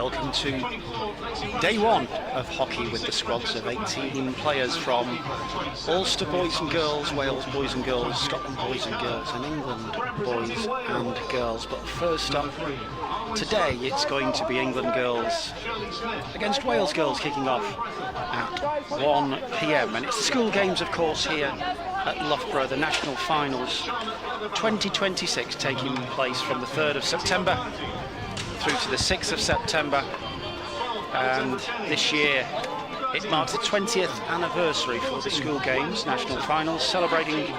welcome to day one of hockey with the squads of 18 players from Ulster boys and girls, Wales boys and girls, Scotland boys and girls, and England boys and girls. But first up today, it's going to be England girls against Wales girls, kicking off at 1 p.m. and it's the school games, of course, here at Loughborough, the national finals 2026, taking place from the 3rd of September through to the 6th of September, and this year it marks the 20th anniversary for the school games national finals, celebrating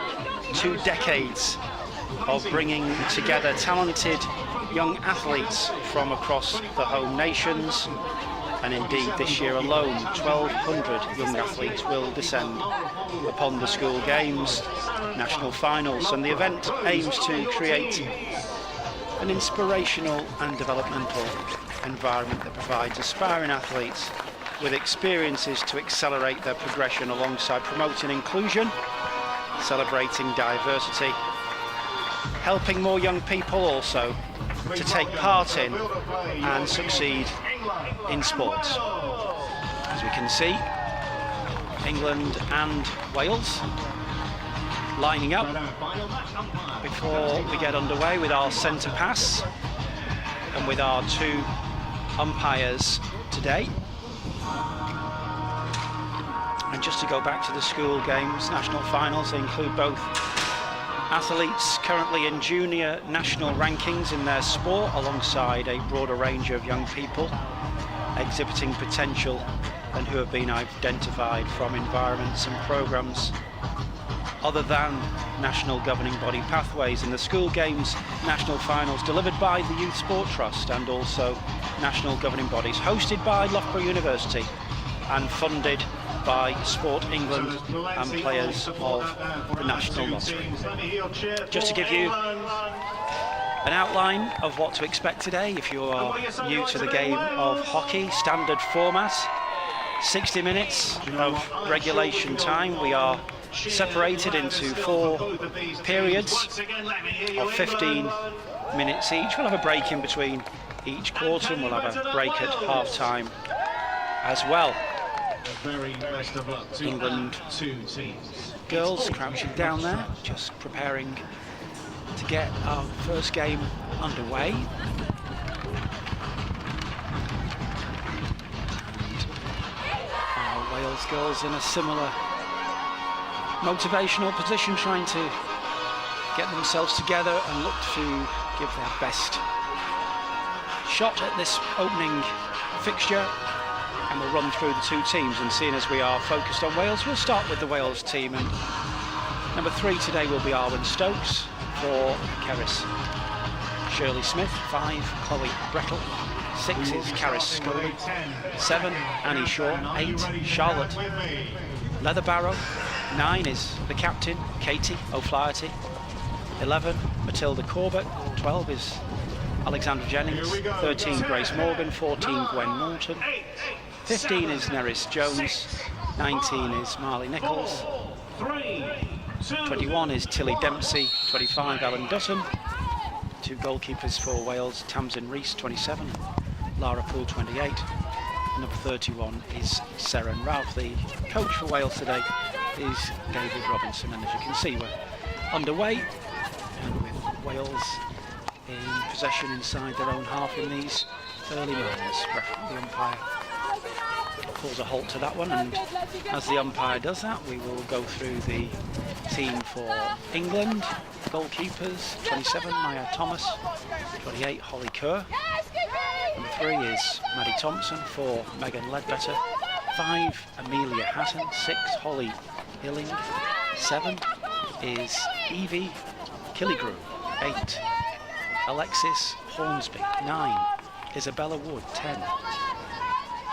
2 decades of bringing together talented young athletes from across the home nations. And indeed, this year alone, 1,200 young athletes will descend upon the school games national finals, and the event aims to create an inspirational and developmental environment that provides aspiring athletes with experiences to accelerate their progression, alongside promoting inclusion, celebrating diversity, helping more young people also to take part in and succeed in sports. As we can see, England and Wales lining up before we get underway with our centre pass and with our 2 umpires today. And just to go back to the school games national finals, they include both athletes currently in junior national rankings in their sport, alongside a broader range of young people exhibiting potential and who have been identified from environments and programmes other than national governing body pathways. In the school games national finals, delivered by the Youth Sport Trust and also national governing bodies, hosted by Loughborough University and funded by Sport England and players of the National Lottery. Just to give you an outline of what to expect today, if you are new to the game of hockey, standard format, 60 minutes of regulation time. We are separated into 4 periods of 15 minutes each. We'll have a break in between each quarter, and we'll have a break at half-time as well. England girls crouching down there, just preparing to get our first game underway. And our Wales girls in a similar motivational position, trying to get themselves together and look to give their best shot at this opening fixture. And we'll run through the 2 teams, and seeing as we are focused on Wales, we'll start with the Wales team. And number 3 today will be Arwen Stokes. 4, Keris Shirley Smith. 5, Chloe Brettle. 6 is Caris Scully. 7, Annie Shaw. 8, Charlotte Leatherbarrow. 9 is the captain, Katie O'Flaherty. 11, Matilda Corbett. 12 is Alexandra Jennings. 13, Grace Morgan. 14, Gwen Moulton. 15 is Neris Jones. 19 is Marley Nichols. 21 is Tilly Dempsey. 25, Ellen Dutton. 2 goalkeepers for Wales, Tamsin Rees, 27, Lara Poole, 28. Number 31 is Seren Ralph. The coach for Wales today is David Robinson, and as you can see, we're underway, and with Wales in possession inside their own half in these early moments. The umpire calls a halt to that one, and as the umpire does that, we will go through the team for England. Goalkeepers: 27, Maya Thomas. 28, Holly Kerr. Number 3 is Maddie Thompson. 4, Megan Ledbetter. 5, Amelia Hatton. 6, Holly Hilling. 7 is Evie Killigrew. 8, Alexis Hornsby. 9, Isabella Wood. 10,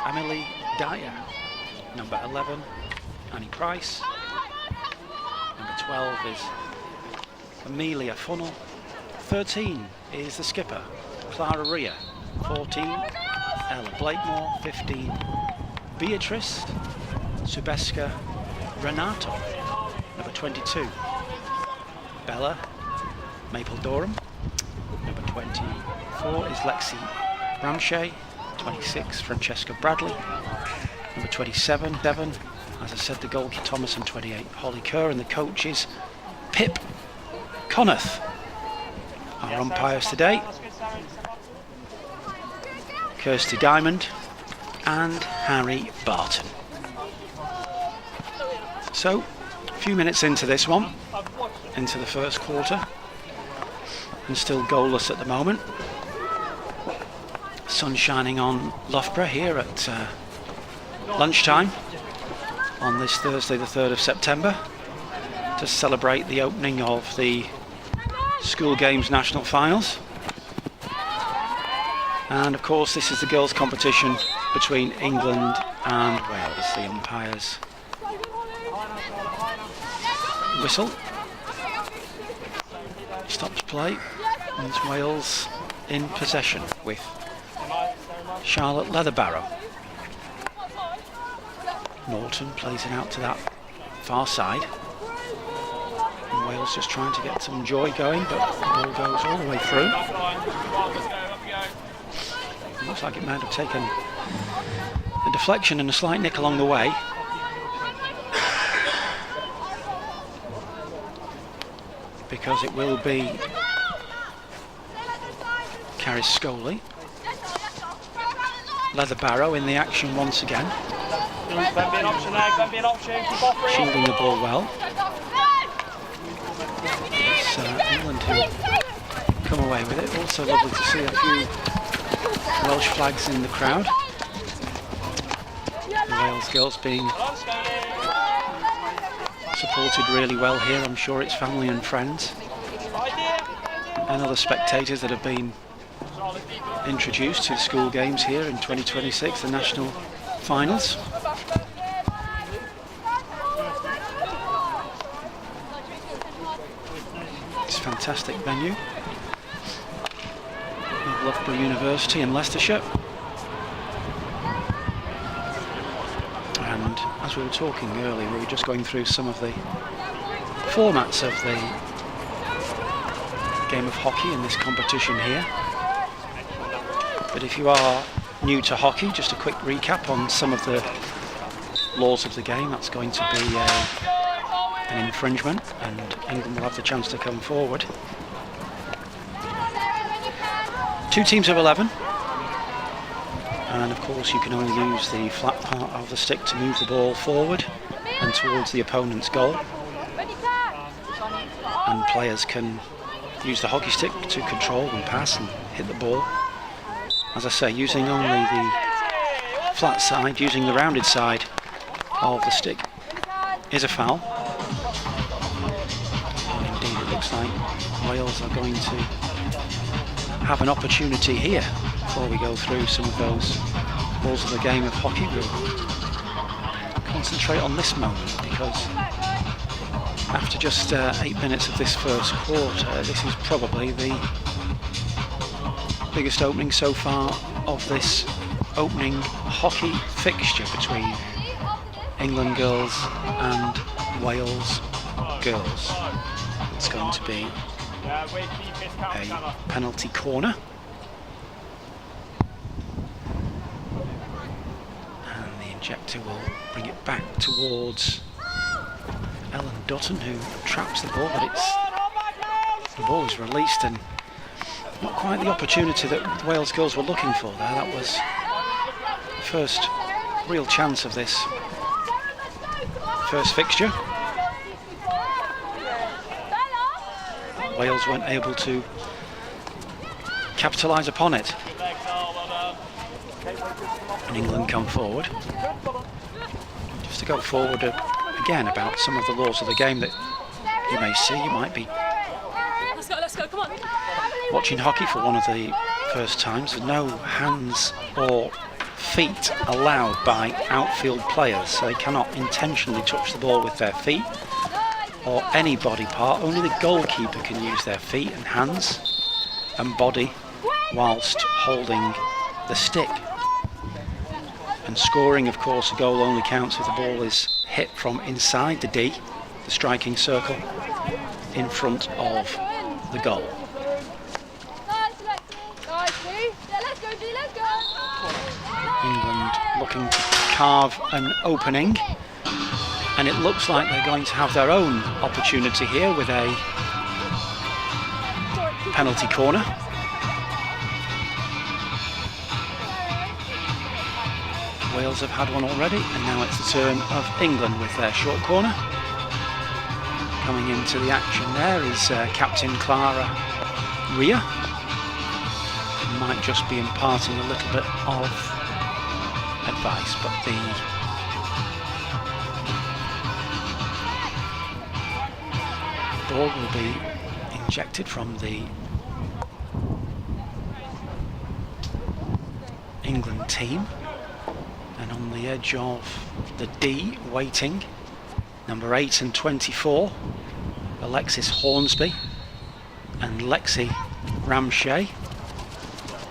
Emily Dyer. Number 11, Annie Price. Number 12 is Amelia Funnell. 13 is the skipper, Clara Ria. 14, Ella Blakemore. 15, Beatrice Subeska Renato. Number 22, Bella Maple Dorum. Number 24 is Lexi Ramshay. 26, Francesca Bradley. Number 27, as I said, the goalkeeper Thomas, and 28, Holly Kerr, and the coaches Pip Connoth. Our umpires today, Kirsty Diamond and Harry Barton. So, a few minutes into this one, into the first quarter, and still goalless at the moment. Sun shining on Loughborough here at lunchtime on this Thursday the 3rd of September to celebrate the opening of the School Games National Finals. And of course this is the girls' competition between England and Wales. The umpires whistle, stops play, and it's Wales in possession with Charlotte Loughborough. Norton plays it out to that far side. And Wales just trying to get some joy going, but the ball goes all the way through. It looks like it might have taken a deflection and a slight nick along the way. Because it will be Carrie Scoley. Loughborough in the action once again. Shielding the ball well. It's England who come away with it. Also lovely to see a few Welsh flags in the crowd. The Wales girls being supported really well here. I'm sure it's family and friends and other spectators that have been introduced to the school games here in 2026, the national finals. It's a fantastic venue of Loughborough University in Leicestershire. And as we were talking earlier, we were just going through some of the formats of the game of hockey in this competition here. But if you are new to hockey, just a quick recap on some of the laws of the game. That's going to be an infringement, and England will have the chance to come forward. 2 teams of 11, and of course you can only use the flat part of the stick to move the ball forward and towards the opponent's goal, and players can use the hockey stick to control and pass and hit the ball. As I say, using only the flat side, using the rounded side of the stick is a foul. And indeed it looks like Wales are going to have an opportunity here before we go through some of those rules of the game of hockey. We'll concentrate on this moment because after just 8 minutes of this first quarter, this is probably the biggest opening so far of this opening hockey fixture between England girls and Wales girls. It's going to be a penalty corner. And the injector will bring it back towards Ellen Dutton, who traps the ball, but the ball is released, and not quite the opportunity that the Wales girls were looking for there. That was the first real chance of this first fixture. Wales weren't able to capitalise upon it. And England come forward. Just to go forward again about some of the laws of the game that you may see. You might be Let's go, come on. Watching hockey for one of the first times. There's no hands or feet allowed by outfield players, so they cannot intentionally touch the ball with their feet or any body part. Only the goalkeeper can use their feet and hands and body whilst holding the stick. And scoring, of course, a goal only counts if the ball is hit from inside the D, the striking circle, in front of the goal. Let's go, let's go. England looking to carve an opening, and it looks like they're going to have their own opportunity here with a penalty corner. Wales have had one already, and now it's the turn of England with their short corner. Coming into the action there is Captain Clara Ria. Might just be imparting a little bit of advice, but the ball will be injected from the England team, and on the edge of the D, waiting, number 8 and 24, Alexis Hornsby and Lexi Ramshay.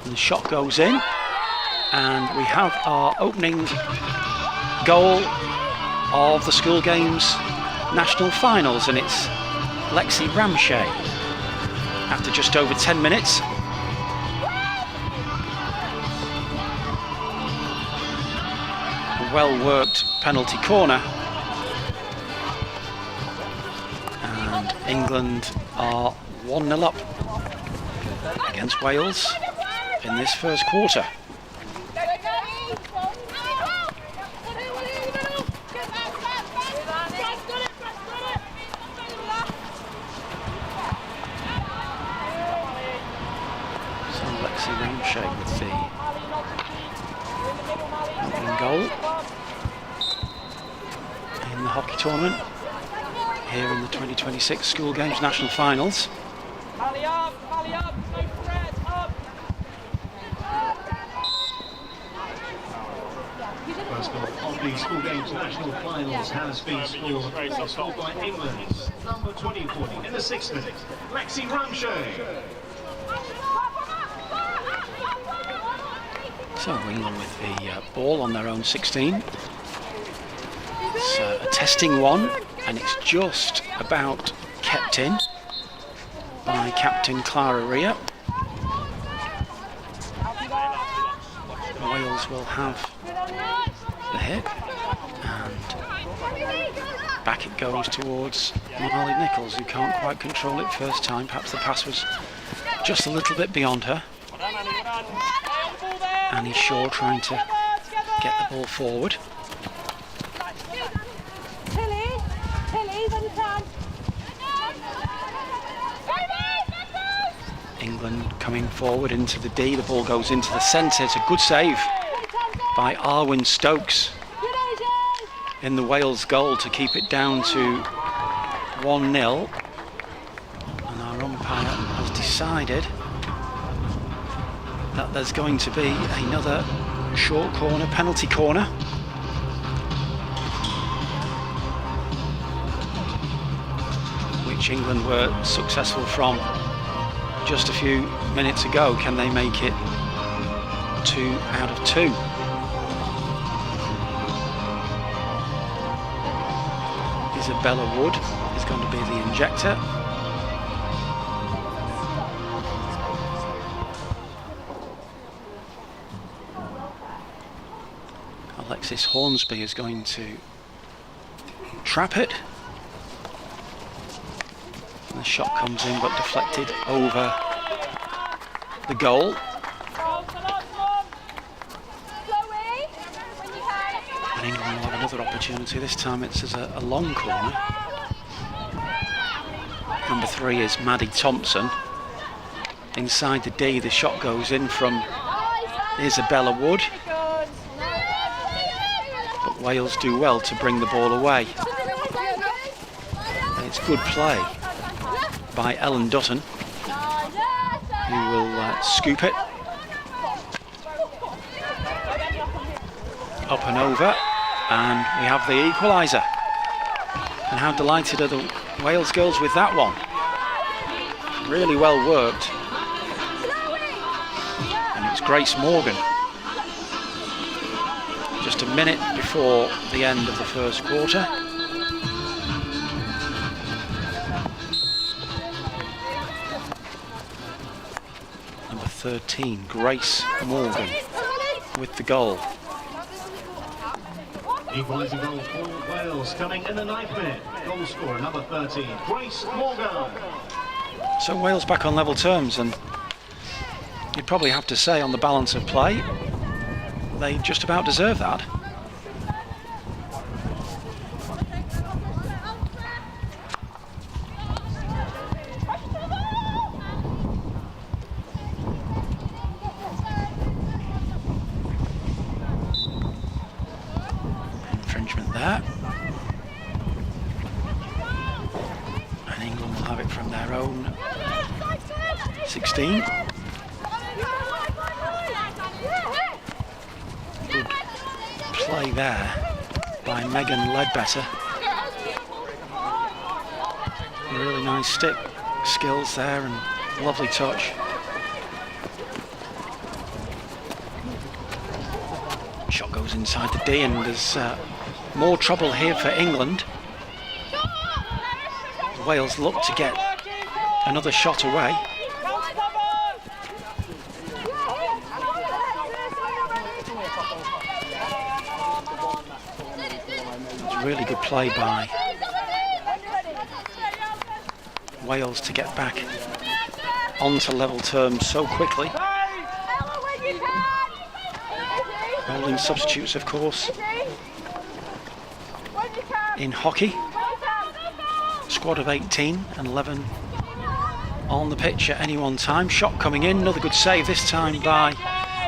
And the shot goes in, and we have our opening goal of the School Games National Finals, and it's Lexi Ramshay after just over 10 minutes. A well-worked penalty corner, and England are 1-0 up against Wales in this first quarter. So Lexi Ramshay with the opening goal in the hockey tournament here in the 2026 School Games National Finals. First goal of the School Games National Finals has been scored by England's number 24 in the 6th minute, Lexi Ramshay. So England with the ball on their own 16. It's a testing one, and it's just about kept in by Captain Clara Ria. Wales will have the hit, and back it goes towards Marley Nichols, who can't quite control it first time. Perhaps the pass was just a little bit beyond her. Annie Shaw trying to get the ball forward. England coming forward into the D, the ball goes into the centre. It's a good save by Arwen Stokes in the Wales goal to keep it down to 1-0. And our umpire has decided that there's going to be another short corner, penalty corner. Which England were successful from just a few minutes ago. Can they make it 2 out of 2? Isabella Wood is going to be the injector. Alexis Hornsby is going to trap it. And the shot comes in but deflected over the goal. And England will have another opportunity. This time it's as a long corner. Number 3 is Maddie Thompson. Inside the D, the shot goes in from Isabella Wood. But Wales do well to bring the ball away. And it's good play by Ellen Dutton, who will scoop it up and over, and we have the equaliser. And how delighted are the Wales girls with that one. Really well worked. And it's Grace Morgan. Just a minute before the end of the first quarter. Number 13, Grace Morgan, with the goal. Equalising goal for Wales coming in the 9th minute. Goal scorer number 13, Grace Morgan. So Wales back on level terms, and you'd probably have to say on the balance of play, they just about deserve that. Infringement there. And England will have it from their own 16. Good play there by Megan Ledbetter. Really nice stick skills there and lovely touch. Shot goes inside the D, and there's more trouble here for England. Wales look to get another shot away. It's a really good play by Wales to get back onto level terms so quickly. Rolling substitutes, of course, in hockey. Squad of 18 and 11 on the pitch at any one time. Shot coming in, another good save, this time by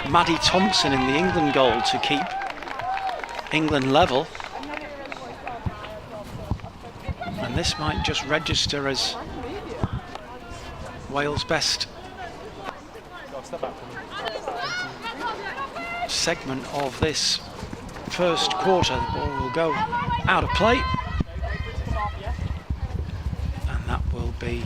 Maddie Thompson in the England goal to keep England level. And this might just register as Wales' best segment of this first quarter. The ball will go out of play, and that will be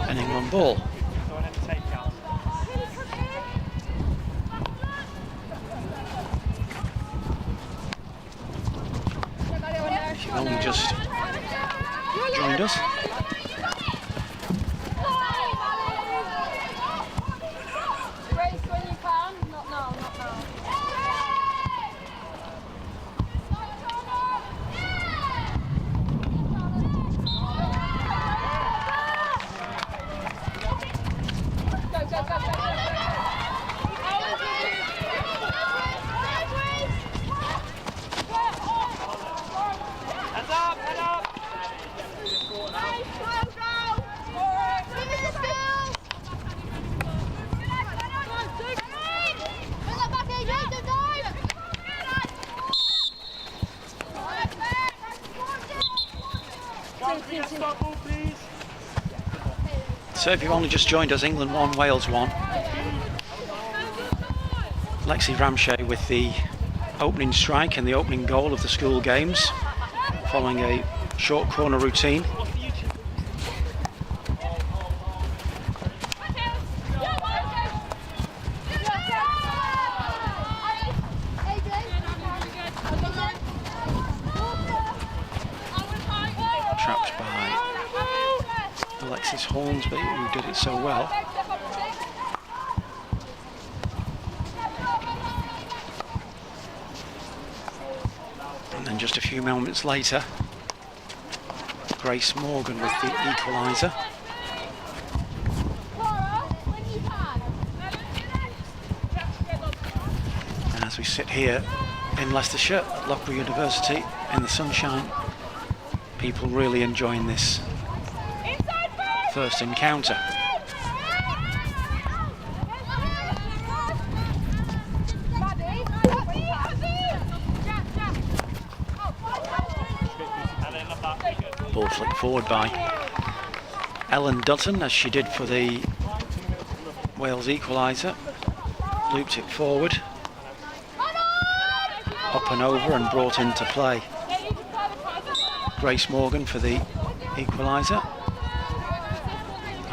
an England ball. If you've only just joined us, so if you've only just joined us, England 1, Wales 1. Lexi Ramshay with the opening strike and the opening goal of the school games, following a short corner routine. Trapped by Alexis Hornsby, who did it so well. And then just a few moments later, Grace Morgan with the equaliser. And as we sit here in Leicestershire at Loughborough University in the sunshine, people really enjoying this first encounter. Ball flicked forward by Ellen Dutton, as she did for the Wales equaliser. Looped it forward, up and over and brought into play. Grace Morgan for the equaliser.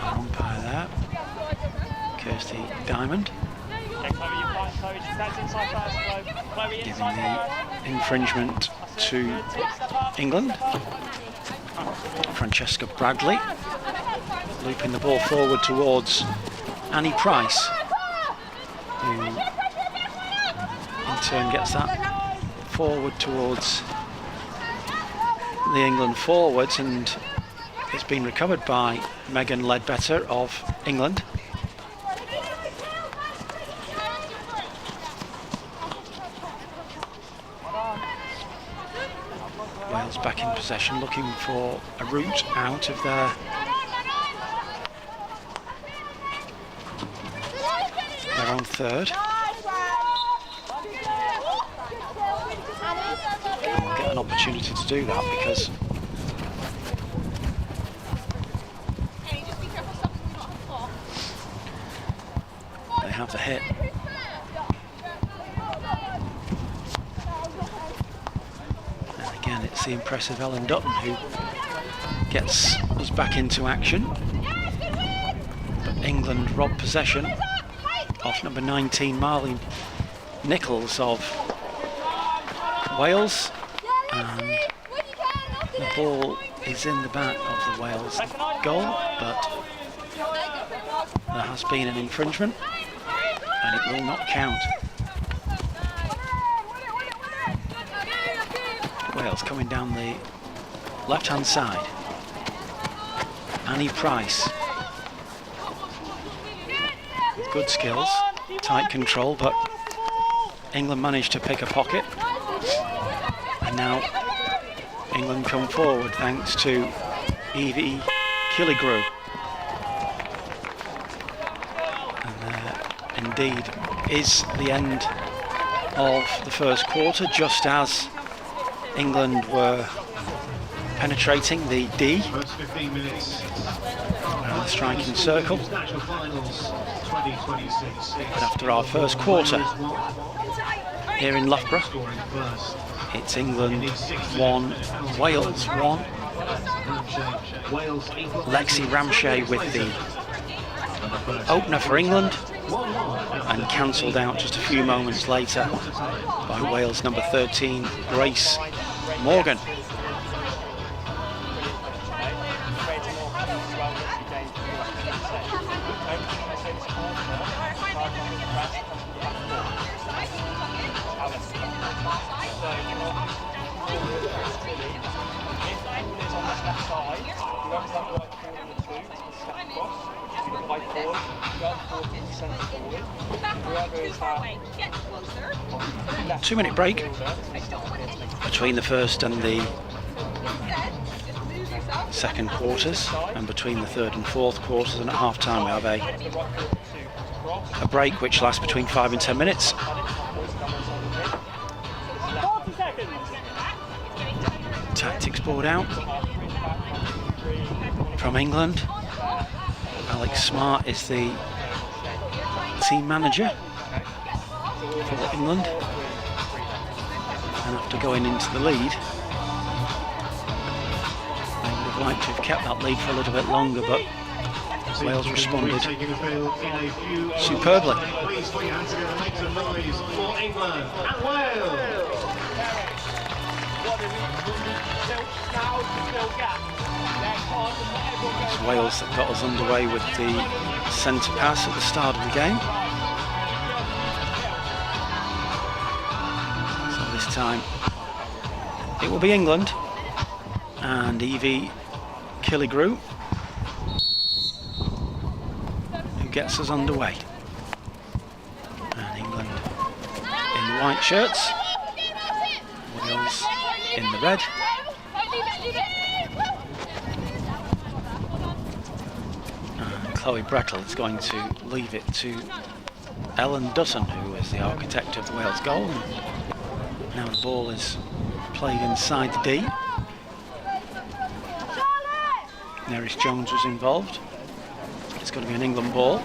Umpire there, Kirsty Diamond, giving the infringement to England. Francesca Bradley looping the ball forward towards Annie Price, who in turn gets that forward towards the England forwards, and it's been recovered by Megan Ledbetter of England. Wales back in possession, looking for a route out of their own third. And we'll get an opportunity to do that because they have the hit. And again, it's the impressive Ellen Dutton who gets us back into action. But England rob possession off number 19, Marlene Nichols of Wales, and the ball is in the back of the Wales goal, but there has been an infringement and it will not count. Wales coming down the left hand side. Annie Price, good skills, tight control, but England managed to pick a pocket, and now England come forward thanks to Evie Killigrew. And indeed is the end of the first quarter, just as England were penetrating the D, First 15 minutes. the striking circle. National finals 2026. But after our first quarter here in Loughborough, Scoring first. it's England 1, Wales 1. Wales Lexi Ramshay with the opener for England, and cancelled out just a few moments later by Wales number 13, Grace Morgan. Two-minute break between the first and the second quarters, and between the third and fourth quarters, and at half-time we have a break which lasts between 5 and 10 minutes. Tactics board out from England. Alex Smart is the team manager for England, and after going into the lead, they would have liked to have kept that lead for a little bit longer, but Wales responded superbly. Please put your hands together and make some noise for England and Wales. It's Wales that got us underway with the centre pass at the start of the game. So this time it will be England and Evie Killigrew who gets us underway. And England in the white shirts, Wales in the red. Chloe Brettle is going to leave it to Ellen Dutton, who is the architect of the Wales goal. And now the ball is played inside the D. Nerys Jones was involved. It's going to be an England ball.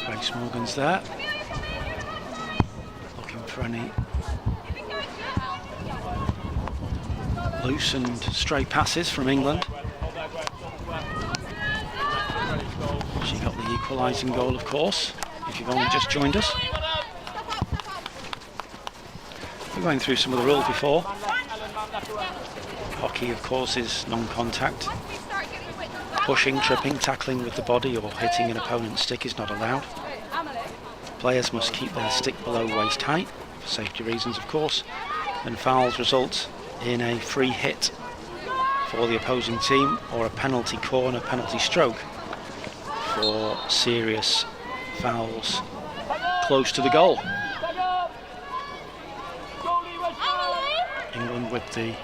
Grace Morgan's there, looking for any loose and stray passes from England. She got the equalising goal, of course, if you've only just joined us. We're going through some of the rules before. Hockey, of course, is non-contact. Pushing, tripping, tackling with the body or hitting an opponent's stick is not allowed. Players must keep their stick below waist height, for safety reasons, of course, and fouls result in a free hit for the opposing team or a penalty corner, penalty stroke for serious fouls close to the goal. England with the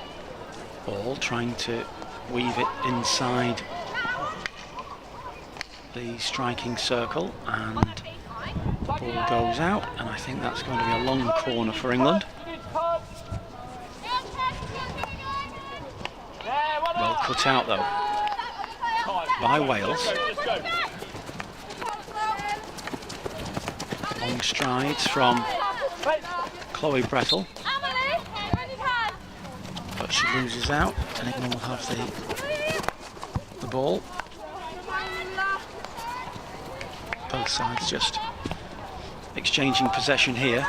ball, trying to weave it inside the striking circle, and the ball goes out, and I think that's going to be a long corner for England. Well cut out though by Wales. Long strides from Chloe Brettle, but she loses out, and England will have the ball. Both sides just exchanging possession here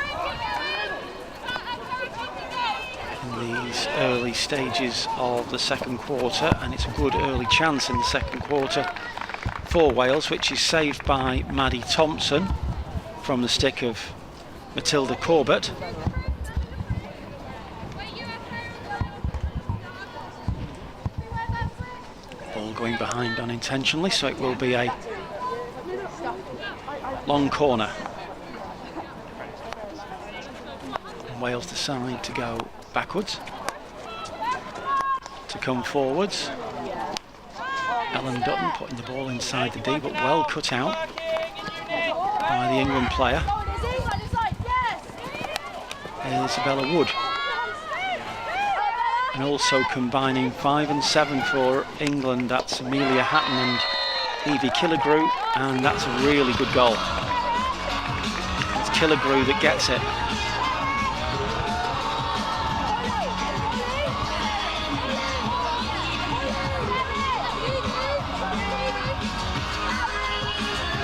in these early stages of the second quarter, and it's a good early chance in the second quarter for Wales, which is saved by Maddie Thompson from the stick of Matilda Corbett. Ball going behind unintentionally, so it will be a long corner. And Wales decide to go backwards, to come forwards. Ellen Dutton putting the ball inside the D, but well cut out by the England player, Isabella Wood. And also combining 5 and 7 for England, that's Amelia Hatton and Evie Killigrew, and that's a really good goal. It's Killigrew that gets it.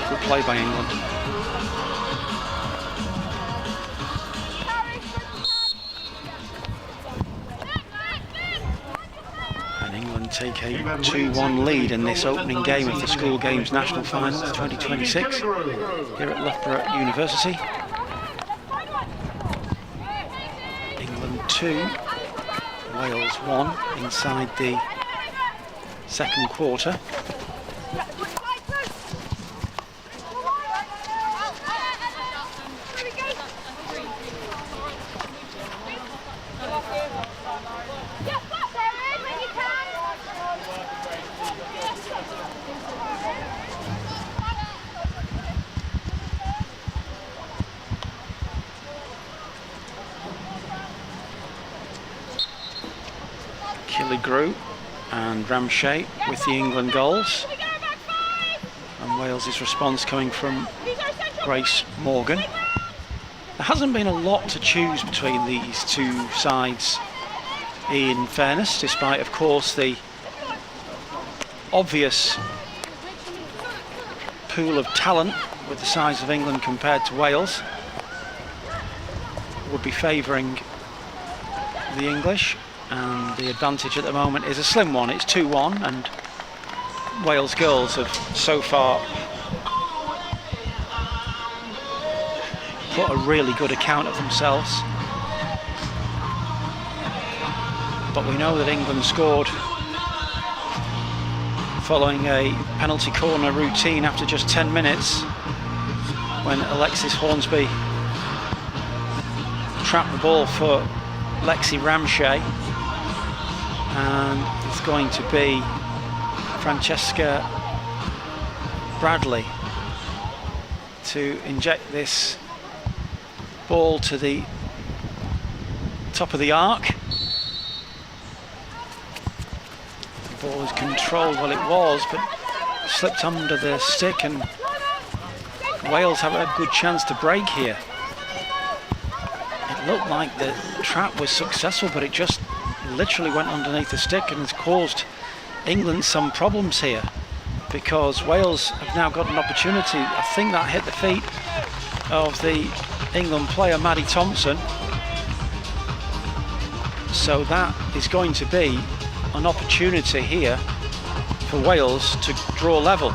Good play by England. Take a 2-1 lead in this opening game of the School Games National Finals 2026 here at Loughborough University. England 2, Wales 1 inside the second quarter. Killigrew and Ramshay with the England goals, and Wales's response coming from Grace Morgan. There hasn't been a lot to choose between these two sides, in fairness, despite of course the obvious pool of talent with the size of England compared to Wales would be favouring the English. And the advantage at the moment is a slim one. It's 2-1, and Wales girls have so far put a really good account of themselves. But we know that England scored following a penalty corner routine after just 10 minutes when Alexis Hornsby trapped the ball for Lexi Ramshay. And it's going to be Francesca Bradley to inject this ball to the top of the arc. The ball is controlled, well it was, but slipped under the stick, and Wales have a good chance to break here. It looked like the trap was successful, but it just literally went underneath the stick and has caused England some problems here, because Wales have now got an opportunity. I think that hit the feet of the England player Maddie Thompson, So that is going to be an opportunity here for Wales to draw level.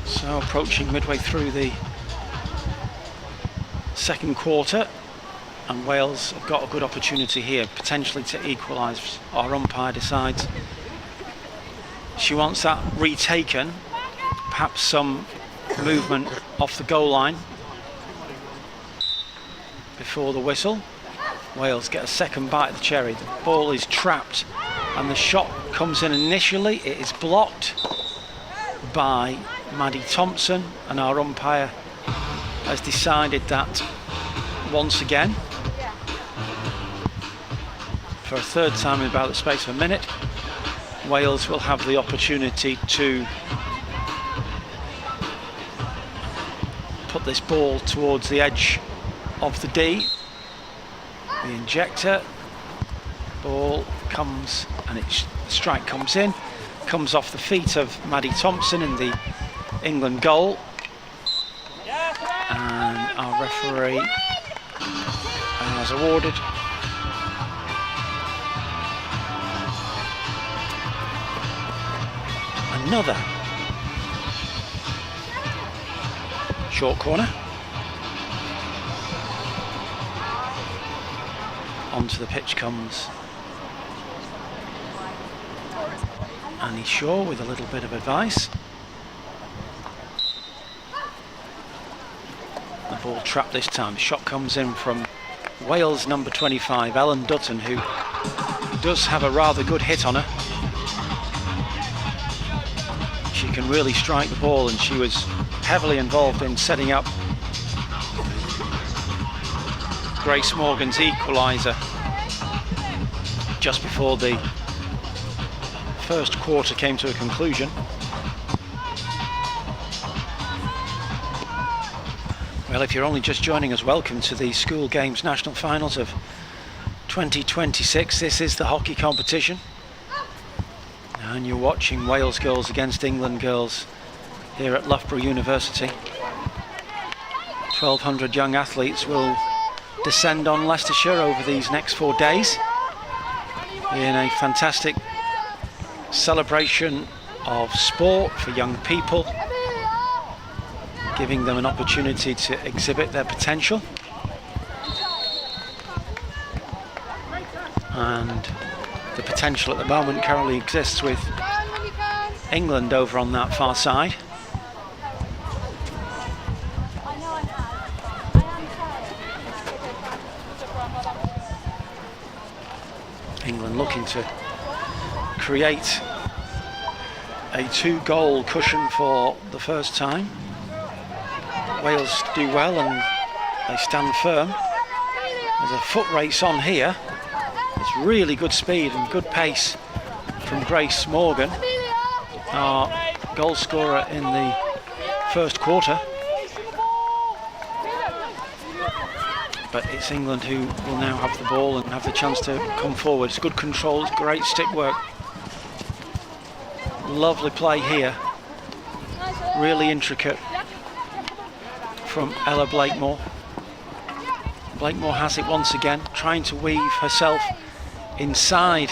So approaching midway through the second quarter, and Wales have got a good opportunity here, potentially to equalise. Our umpire decides she wants that retaken, perhaps some movement off the goal line before the whistle. Wales get a second bite of the cherry. The ball is trapped and the shot comes in initially. It is blocked by Maddie Thompson, and our umpire has decided that once again, for a third time in about the space of a minute, Wales will have the opportunity to put this ball towards the edge of the D. The injector, ball comes and the strike comes in, comes off the feet of Maddie Thompson in the England goal, and our referee has awarded another short corner. Onto the pitch comes Annie Shaw with a little bit of advice. The ball trapped this time. Shot comes in from Wales number 25, Ellen Dutton, who does have a rather good hit on her. She can really strike the ball, and she was heavily involved in setting up Grace Morgan's equaliser just before the first quarter came to a conclusion. Well, if you're only just joining us, welcome to the School Games National Finals of 2026. This is the hockey competition, and you're watching Wales girls against England girls here at Loughborough University. 1,200 young athletes will descend on Leicestershire over these next 4 days in a fantastic celebration of sport for young people, giving them an opportunity to exhibit their potential. And the potential at the moment currently exists with England over on that far side. England looking to create a 2-goal cushion for the first time. Wales do well and they stand firm. There's a foot race on here. It's really good speed and good pace from Grace Morgan, our goal scorer in the first quarter. But it's England who will now have the ball and have the chance to come forward. It's good control, it's great stick work. Lovely play here. Really intricate from Ella Blakemore. Blakemore has it once again, trying to weave herself inside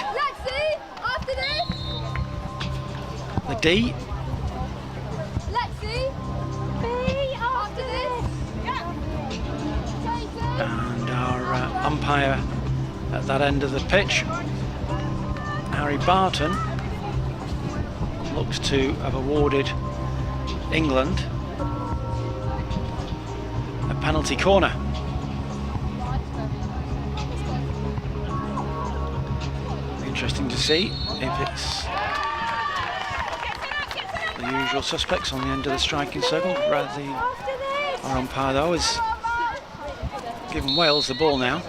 the D. And our umpire at that end of the pitch, Harry Barton, looks to have awarded England a penalty corner. Interesting to see if it's the usual suspects on the end of the striking circle. Our umpire though has given Wales the ball now.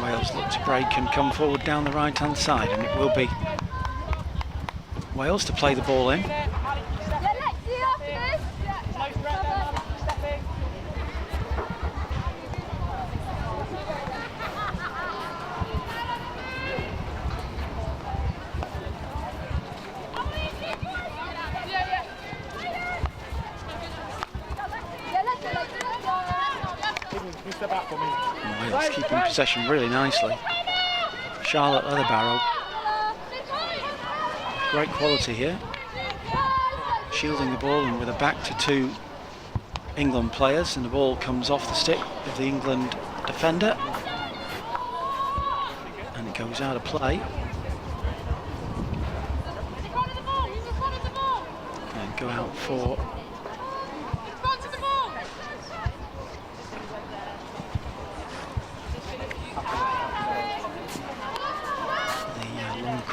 Wales afraid, can come forward down the right-hand side, and it will be Wales to play the ball in. Wales keeping possession really nicely. Charlotte Loughborough, great quality here, shielding the ball and with a back to two England players, and the ball comes off the stick of the England defender and it goes out of play. And go out for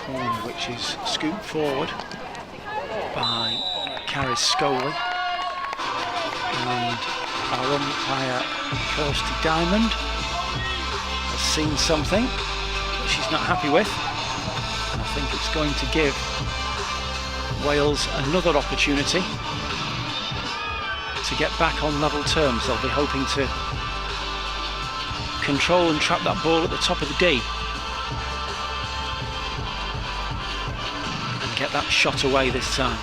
corner, which is scooped forward by Scully, and our umpire Kirsty Diamond has seen something that she's not happy with, and I think it's going to give Wales another opportunity to get back on level terms. They'll be hoping to control and trap that ball at the top of the D and get that shot away this time.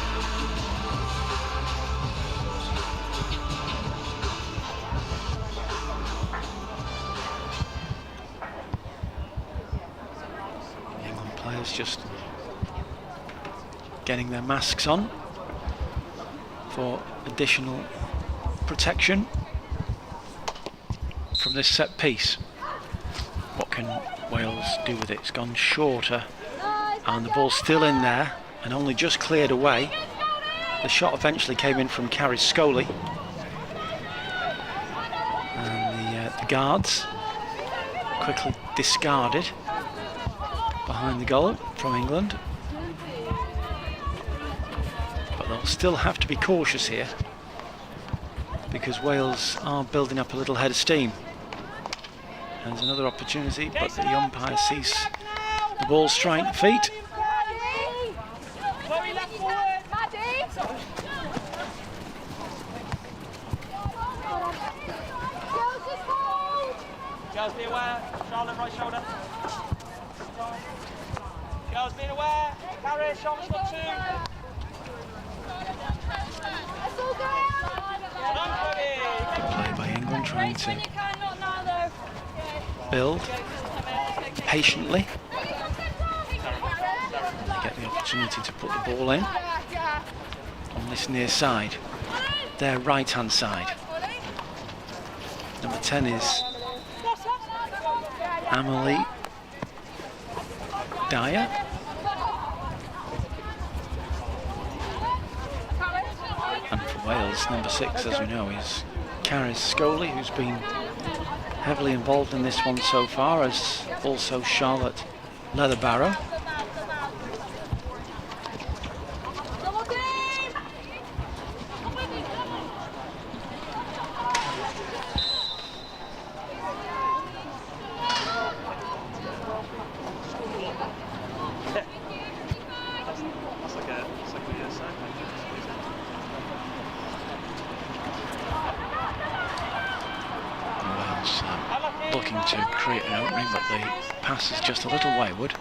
The England players just getting their masks on for additional protection from this set piece. What can Wales do with it? It's gone shorter and the ball's still in there and only just cleared away. The shot eventually came in from Scully, and the guards quickly discarded behind the goal from England. But they'll still have to be cautious here because Wales are building up a little head of steam. There's another opportunity, but the umpire sees the ball strike feet. Girls, be aware. Charlotte, right shoulder. Girls, be aware. Carry, Charlotte's got two. Play by England, trying to build patiently. They get the opportunity to put the ball in on this near side, their right hand side. Number 10 is Amelie Dyer. And for Wales, number 6, as we know, is Scully, who's been heavily involved in this one so far, as also Charlotte Loughborough. Looking to create an opening, but the pass is just a little wayward.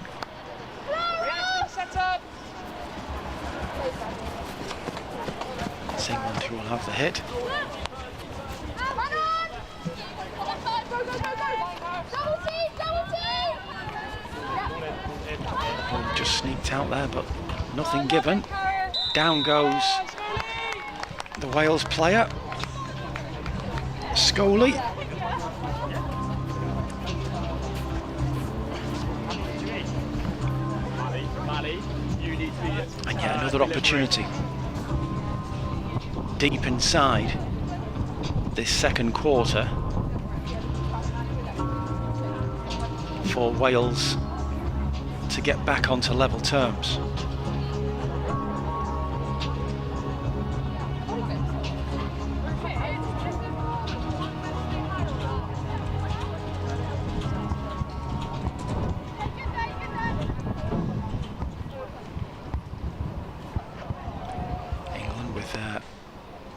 It's England who will have the hit. Ball just sneaked out there, but nothing given. Down goes the Wales player, Scully. And yet another opportunity deep inside this second quarter for Wales to get back onto level terms.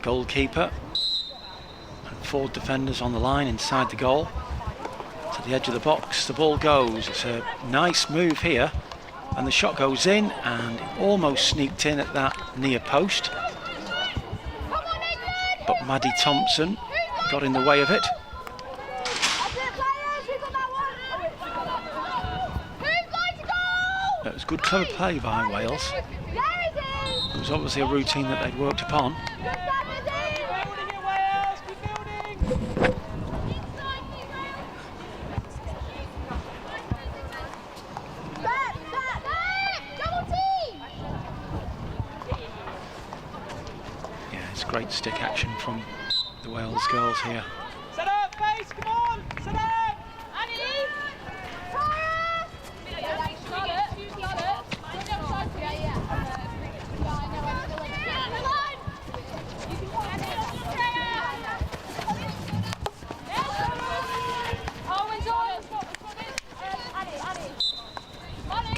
goalkeeper and 4 defenders on the line inside the goal to the edge of the box. The ball goes. It's a nice move here, and the shot goes in and it almost sneaked in at that near post, but Maddie Thompson got in the way of it. It was good, clever play by Wales. It was obviously a routine that they'd worked upon. Yeah, it's great stick action from the Wales girls here. Set up, face, come on! Set up!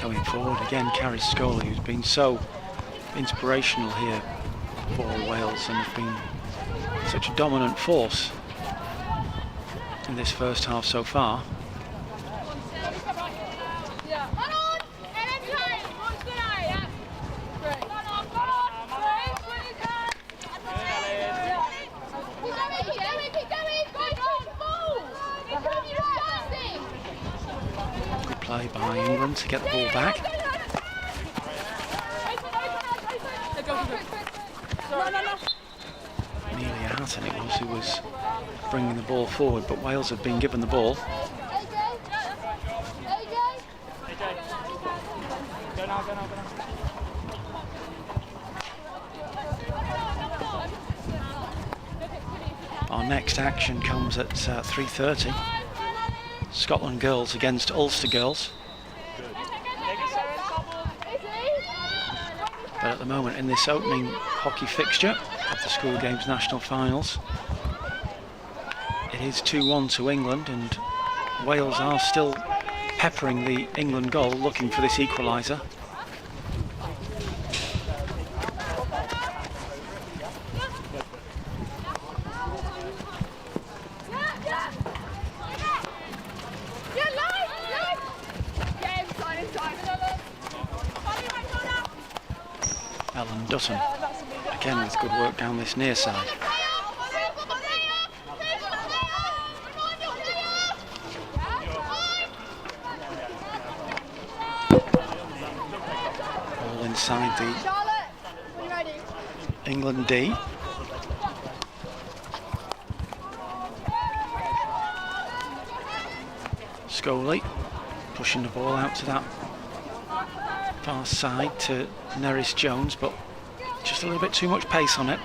Going forward again, Carrie Scully, who's been so inspirational here for Wales and has been such a dominant force in this first half so far. Good play by England to get the ball back. Amelia Hatton it was who was bringing the ball forward, but Wales have been given the ball. Our next action comes at 3:30. Scotland girls against Ulster girls. But at the moment, in this opening hockey fixture of the School Games National Finals, it is 2-1 to England, and Wales are still peppering the England goal, looking for this equaliser. Ellen Dutton, again with good work down this near side. All inside the England D. Scully pushing the ball out to that far side to Neris Jones, but just a little bit too much pace on it.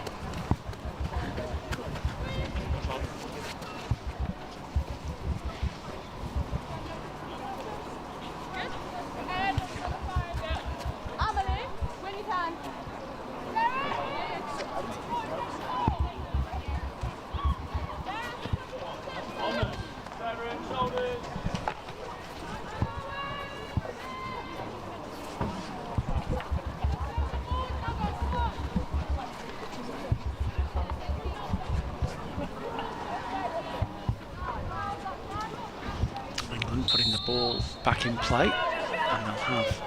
Putting the ball back in play, and they'll have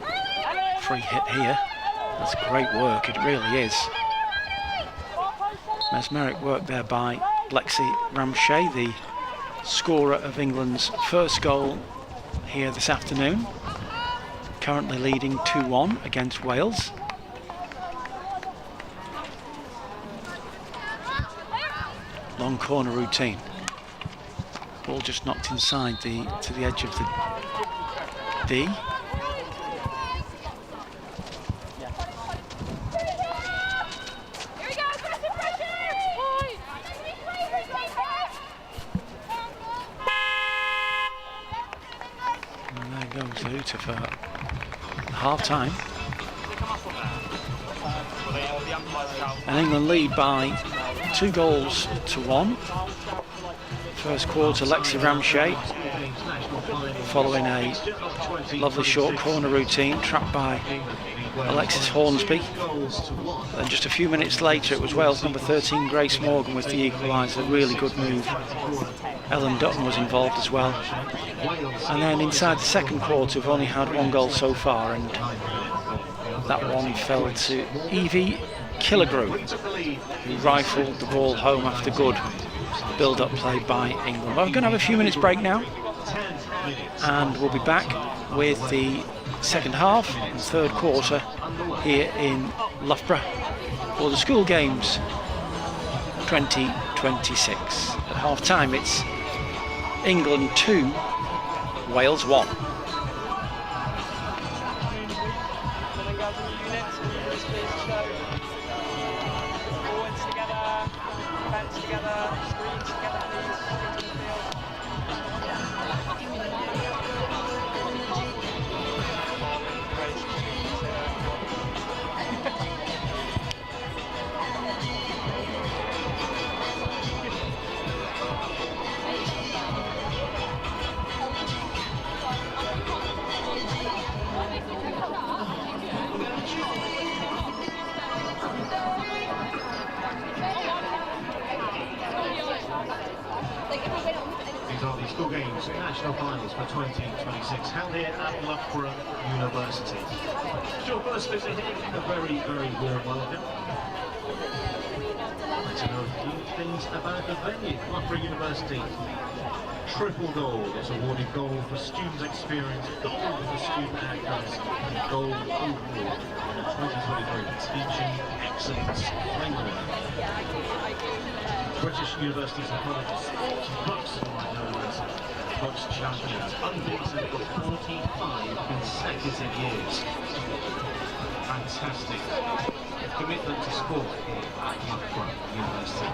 a free hit here. That's great work, it really is. Mesmeric work there by Lexi Ramshay, the scorer of England's first goal here this afternoon, currently leading 2-1 against Wales. Long corner routine. Ball just knocked inside to the edge of the D. And there goes the hooter for half time. And England lead by 2-1. First quarter, Lexi Ramshay, following a lovely short corner routine trapped by Alexis Hornsby. And just a few minutes later it was Wales number 13 Grace Morgan with the equaliser. Really good move. Ellen Dutton was involved as well. And then inside the second quarter we've only had one goal so far, and that one fell to Evie Killigrew, who rifled the ball home after good build-up play by England. Well, we're going to have a few minutes break now, and we'll be back with the second half and third quarter here in Loughborough for the School Games 2026. At half-time it's England 2, Wales 1. These are the School Games National Finals for 2026, held here at Loughborough University. It's your first visit here, a very, very warm welcome. Let's know a few things about the venue. Loughborough University, triple gold. It's awarded gold for student experience, gold for student outcomes, and gold overall in the 2023 Teaching Excellence Framework. British Universities and Colleges Sports Bucks Bucks champions, unbeaten for 45 consecutive years. Fantastic commitment to sport here at Loughborough University,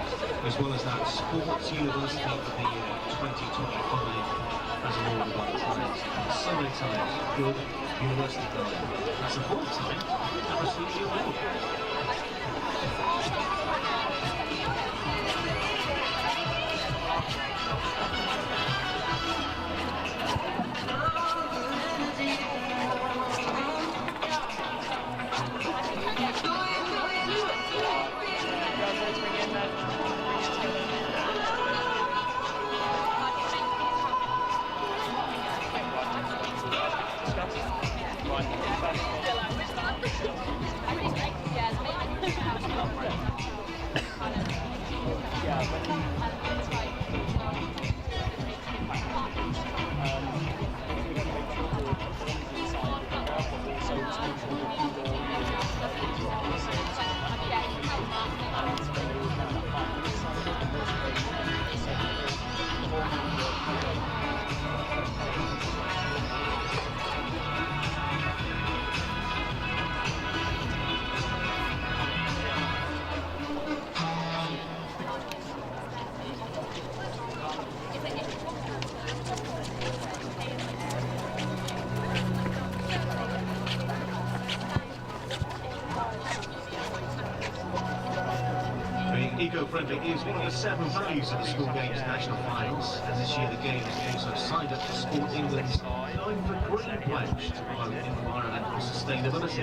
as well as that Sports University of the Year 2025 as awarded by the Times. So many times, good university guide. That's the fourth time that received the award. Eco-friendly is one of the 7 values of the School Games National Finals, and this year the Games also signed up to Sport England's 9 for Green pledge to promote environmental sustainability.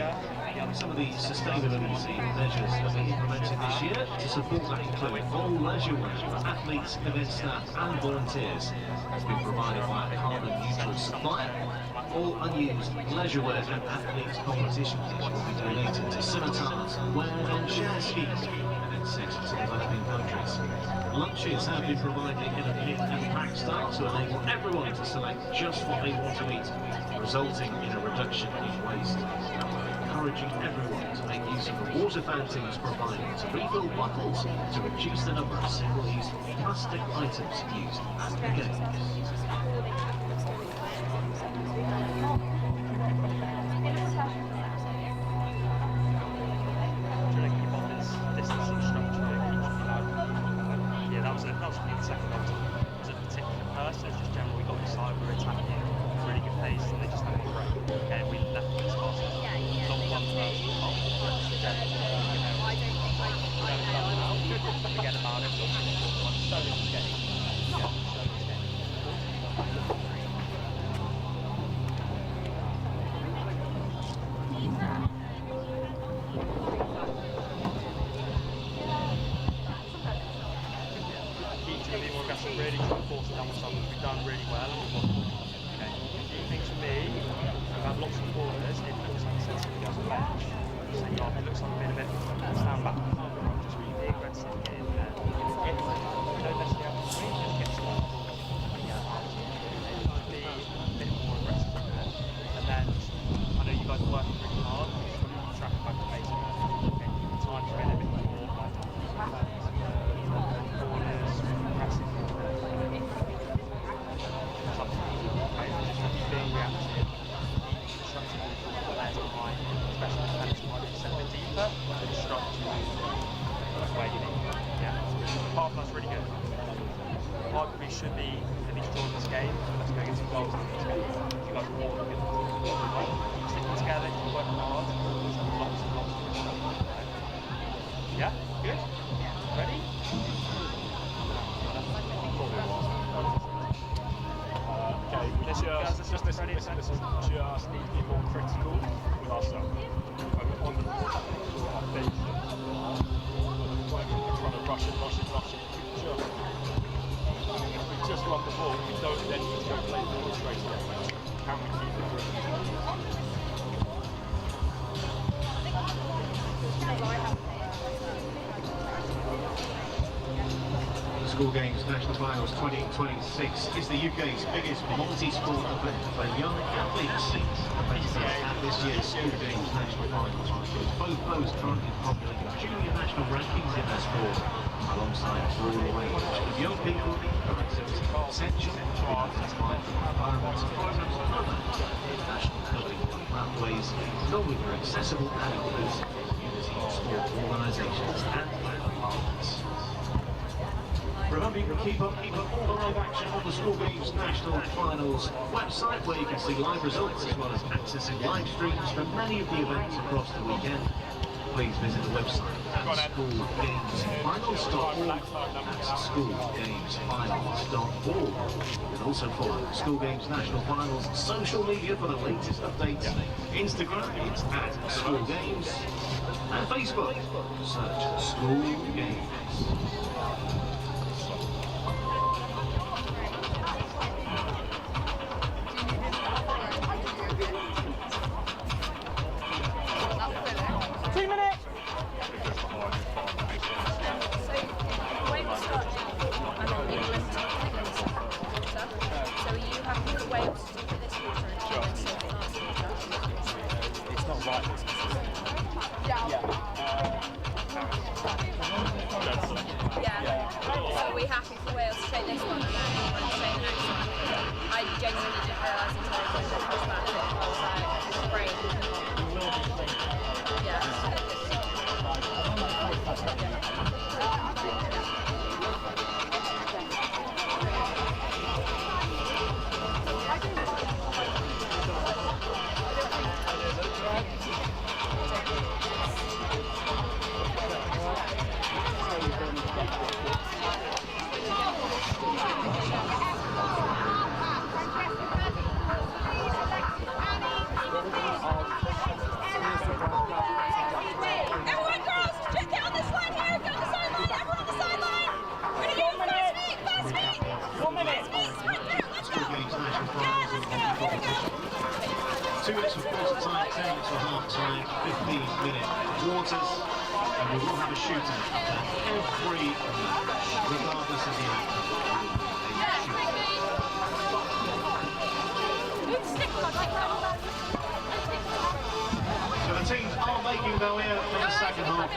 Some of the sustainability measures that we implemented this year to support that include all leisure wear for athletes, event staff and volunteers has been provided by a carbon neutral supplier. All unused leisure wear and athletes competition kits will be donated to scimitars, wear and share schemes sent to developing countries. Lunches have been provided in a pick and pack style to enable everyone to select just what they want to eat, resulting in a reduction in waste. Encouraging everyone to make use of the water fountains provided to refill bottles to reduce the number of single-use plastic items used at the games. really trying to force it down with something we've done really well and we've got okay. I think for me, we've had lots of corners, it looks like a sensible goes on bench. So it looks like a bit stand back, just really be aggressive, get in there. If you don't necessarily have to swing, just get some on the ball, be a bit more aggressive in there. And then I know you guys are working really hard, just track back to basics. Okay, time to get a bit more corners, pressing. Just being reactive, disrupting the players behind, especially the defenders might be a bit deeper, to disrupt you where you need. Yeah, part of that's really good. Part of we should be at least drawing this game, so let's go get some goals in this game. You guys are all good. Keep sticking together, keep working hard, there's lots and lots of good stuff. Yeah, good? Ready? Okay, we just need to be more critical with ourselves. On the ball, our patience. We're trying to rush it. If we just run the ball, we don't then just go play the ball straight away. Can we keep it moving? School Games National Finals 2026 is the UK's biggest multi-sport event for young athletes. At this year's School Games National Finals, both those currently populating junior national rankings in their sport, alongside a broad range of young people who exhibit essential environment programs and other international building pathways, along with their accessible and inclusive community sport organisations and partners. Remember, you can keep up all the live action on the School Games National Finals website, where you can see live results as well as accessing live streams from many of the events across the weekend. Please visit the website at schoolgamesfinals.org. That's schoolgamesfinals.org. You can also follow School Games National Finals social media for the latest updates. Instagram, it's at School Games. And Facebook, search School Games.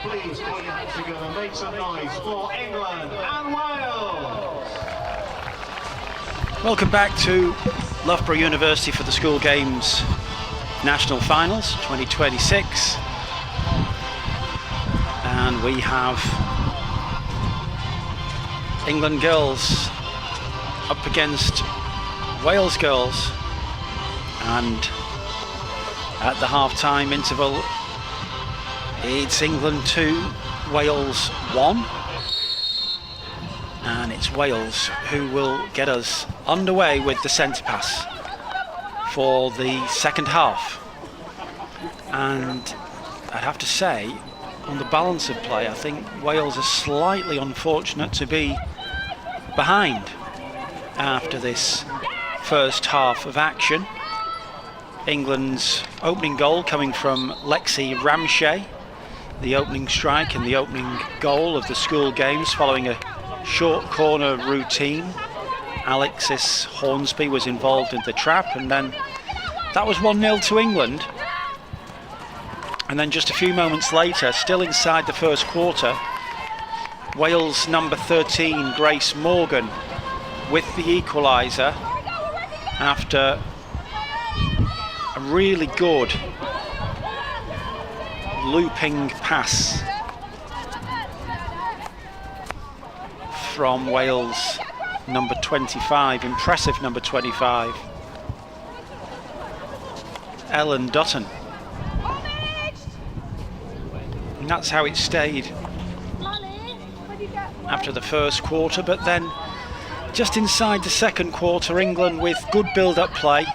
Please put your hands together and make some noise for England and Wales. Welcome back to Loughborough University for the School Games National Finals 2026. And we have England girls up against Wales girls. And at the half-time interval, it's England 2, Wales 1, and it's Wales who will get us underway with the centre pass for the second half. And I'd have to say, on the balance of play, I think Wales are slightly unfortunate to be behind. after this first half of action. England's opening goal coming from Lexi Ramshay, the opening strike and the opening goal of the school games following a short corner routine. Alexis Hornsby was involved in the trap, and then that was 1-0 to England. And then just a few moments later, still inside the first quarter, Wales number 13 Grace Morgan with the equaliser after a really good looping pass from Wales number 25, impressive number 25, Ellen Dutton. And that's how it stayed after the first quarter, but then just inside the second quarter, England with good build-up play,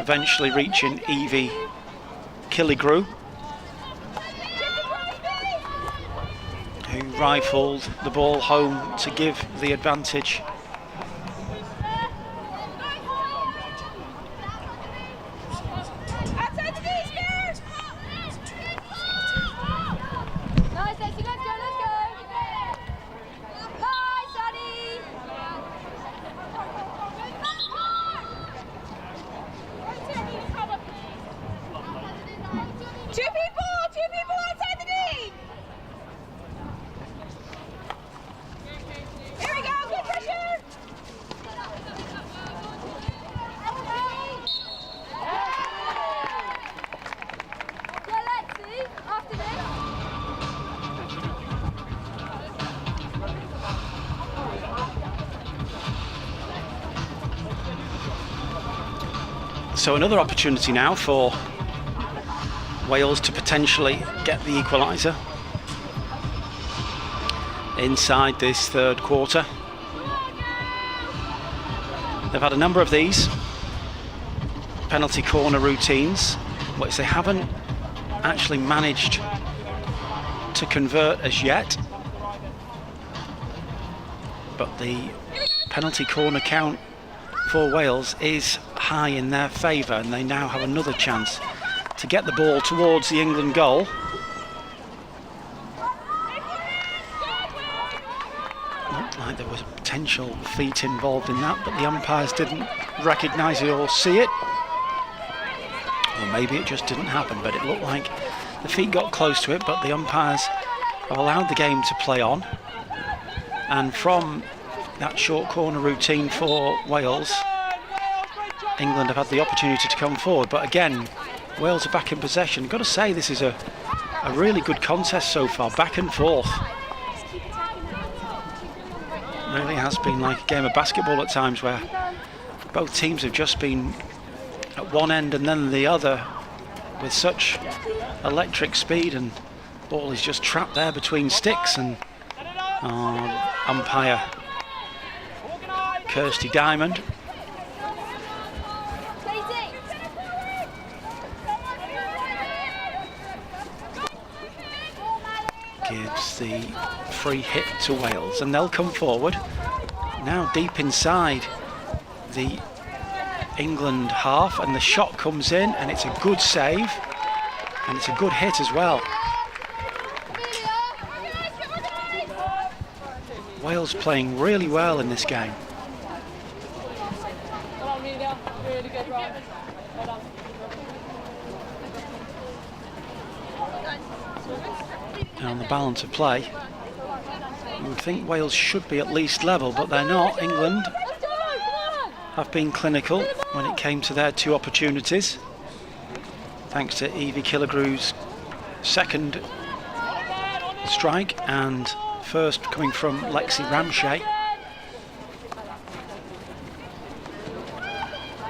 eventually reaching Evie Killigrew, who rifled the ball home to give the advantage. So another opportunity now for Wales to potentially get the equaliser inside this third quarter. They've had a number of these penalty corner routines, which they haven't actually managed to convert as yet. But the penalty corner count for Wales is high in their favour, and they now have another chance to get the ball towards the England goal. Looked like there was a potential feet involved in that, but the umpires didn't recognise it or see it. Or maybe it just didn't happen, but it looked like the feet got close to it, but the umpires have allowed the game to play on. And from that short corner routine for Wales, England have had the opportunity to come forward, but again, Wales are back in possession. Got to say, this is a really good contest so far, back and forth. Really has been like a game of basketball at times, where both teams have just been at one end and then the other with such electric speed, and ball is just trapped there between sticks, and umpire Kirsty Diamond gives the free hit to Wales, and they'll come forward now deep inside the England half, and the shot comes in, and it's a good save, and it's a good hit as well. Wales playing really well in this game. Really good run. Well done. And on the balance of play, you would think Wales should be at least level, but they're not. England have been clinical when it came to their two opportunities, thanks to Evie Killigrew's second strike and first coming from Lexi Ramshay.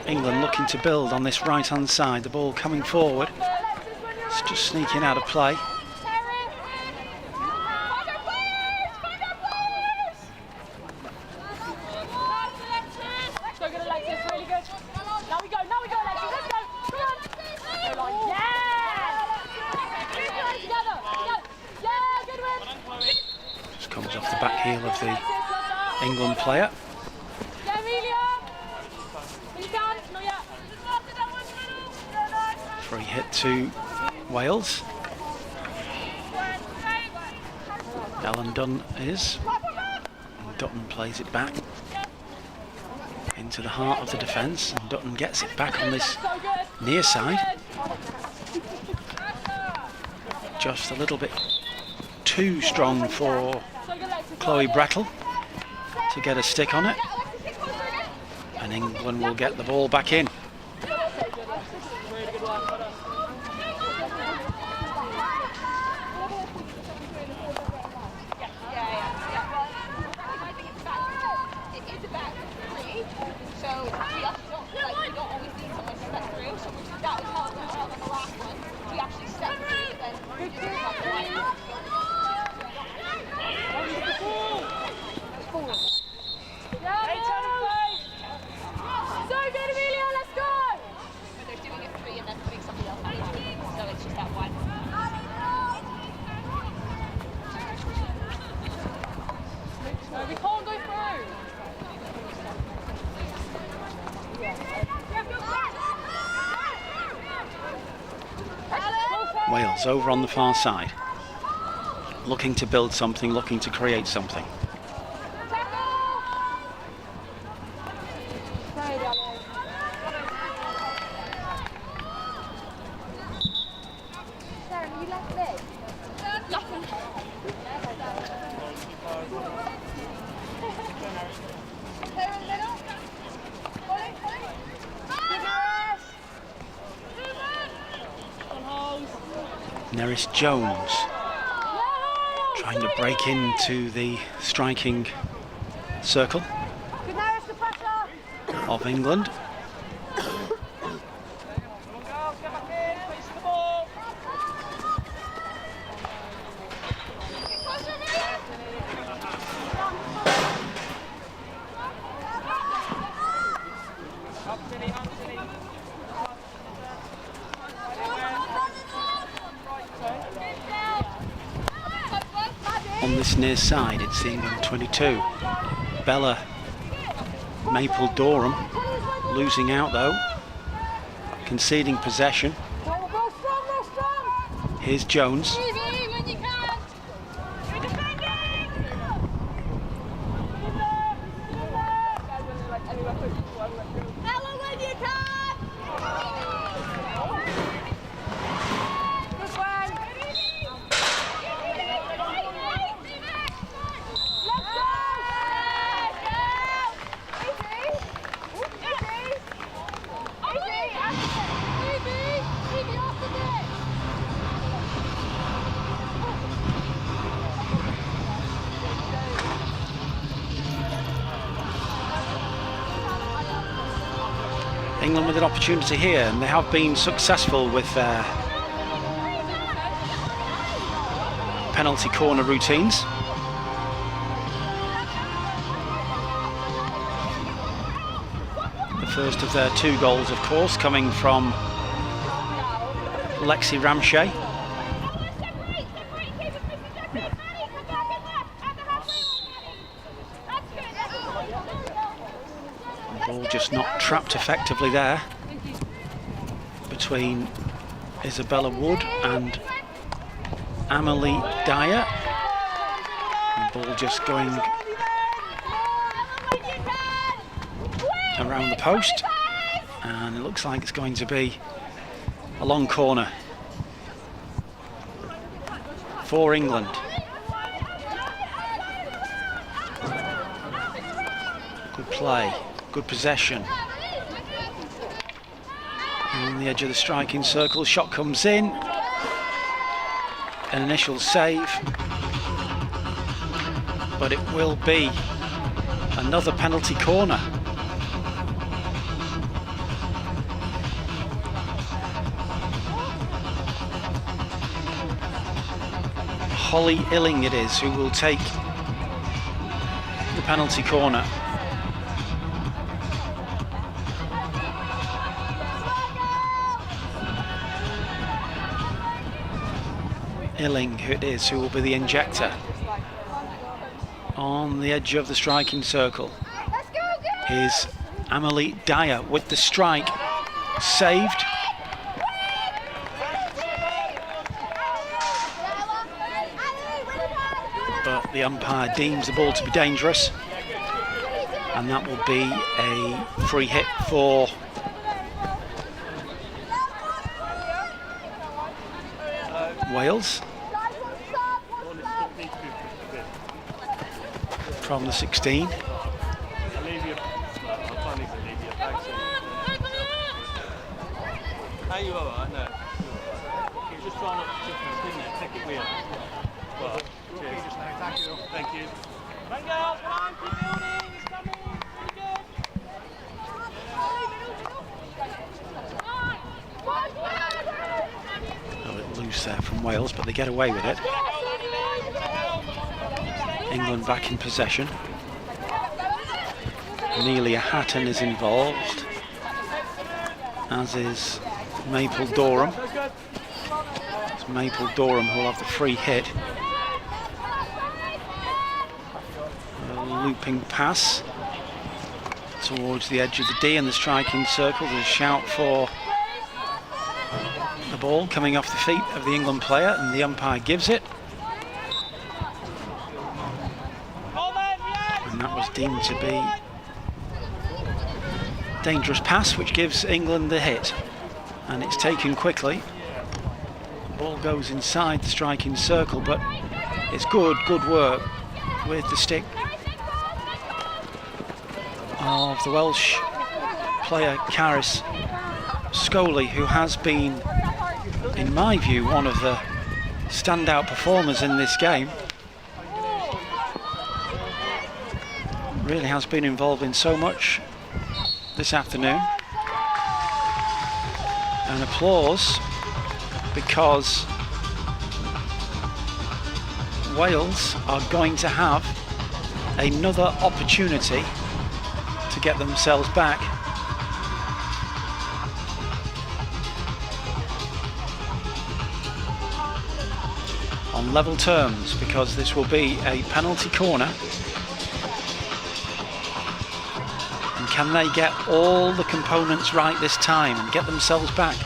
England looking to build on this right hand side, the ball coming forward, it's just sneaking out of play. back heel of the England player. Free hit to Wales. Alan Dunn is. And Dutton plays it back into the heart of the defence, and Dutton gets it back on this near side. Just a little bit too strong for Chloe Brettle to get a stick on it, and England will get the ball back in. Wales over on the far side, looking to build something, looking to create something. Jones trying to break into the striking circle of England. On this near side, it's the England 22. Bella Maple-Dorham losing out though, conceding possession. Here's Jones. England with an opportunity here, and they have been successful with their penalty corner routines. The first of their 2 goals, of course, coming from Lexi Ramshay. Just not trapped effectively there between Isabella Wood and Amelie Dyer. The ball just going around the post, and it looks like it's going to be a long corner for England. Good play. Good possession. On the edge of the striking circle, shot comes in. An initial save. But it will be another penalty corner. Holly Illing it is who will take the penalty corner. Illing, who it is, who will be the injector. on the edge of the striking circle is Amelie Dyer with the strike. Saved. But the umpire deems the ball to be dangerous, and that will be a free hit for Wales from the 16. You are right, no. He was just trying not to didn't it? Take it weird. But, cheers. Thank you. Thank you. Bang out, one, keep building, it's coming, A little loose there from Wales, but they get away with it. England back in possession. Amelia Hatton is involved, as is Maple Dorham. It's Maple Dorham who will have the free hit. A looping pass towards the edge of the D in the striking circle. There's a shout for the ball coming off the feet of the England player, and the umpire gives it. And that was deemed to be dangerous pass, which gives England the hit. And it's taken quickly. The ball goes inside the striking circle, but it's good work with the stick of the Welsh player Caris Scoley, who has been, in my view, one of the standout performers in this game. Really has been involved in so much this afternoon. And applause, because Wales are going to have another opportunity to get themselves back. On level terms, because this will be a penalty corner. And can they get all the components right this time and get themselves back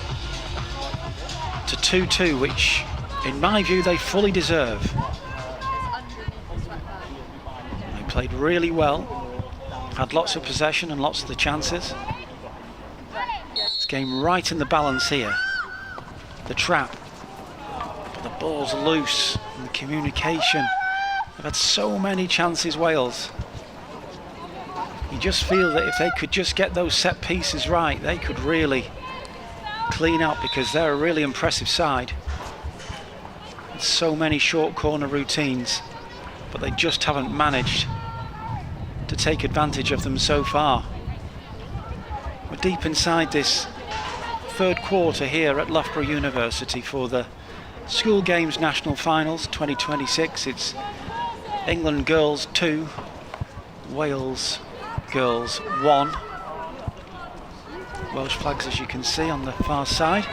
to 2-2, which in my view they fully deserve. They played really well, had lots of possession and lots of the chances. This game right in the balance here. The trap, but the ball's loose, and the communication. They've had so many chances, Wales. You just feel that if they could just get those set pieces right, they could really clean up, because they're a really impressive side. So many short corner routines, but they just haven't managed to take advantage of them so far. We're deep inside this third quarter here at Loughborough University for the School Games National Finals 2026. It's England girls 2, Wales girls 1. Welsh flags, as you can see, on the far side.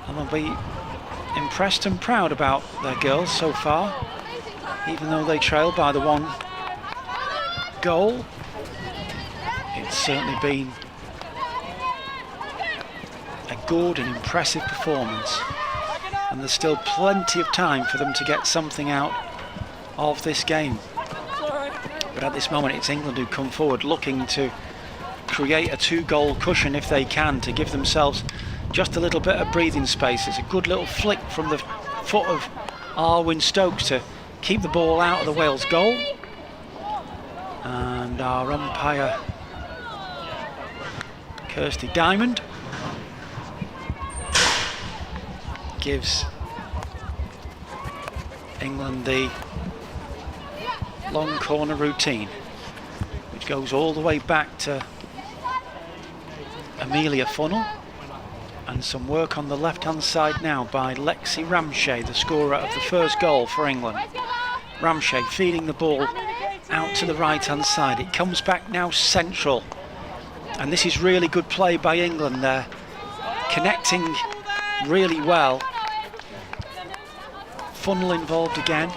And they'll be impressed and proud about their girls so far, even though they trail by the 1 goal. It's certainly been a good and impressive performance, and there's still plenty of time for them to get something out of this game. But at this moment it's England who come forward looking to create a 2-goal cushion if they can, to give themselves just a little bit of breathing space. It's a good little flick from the foot of Arwyn Stokes to keep the ball out of the Wales goal. And our umpire, Kirsty Diamond, gives England the long corner routine, which goes all the way back to Amelia Funnell, and some work on the left hand side now by Lexi Ramshay, the scorer of the first goal for England. Ramshay feeding the ball out to the right hand side. It comes back now central, and this is really good play by England there, connecting really well. Funnell involved again,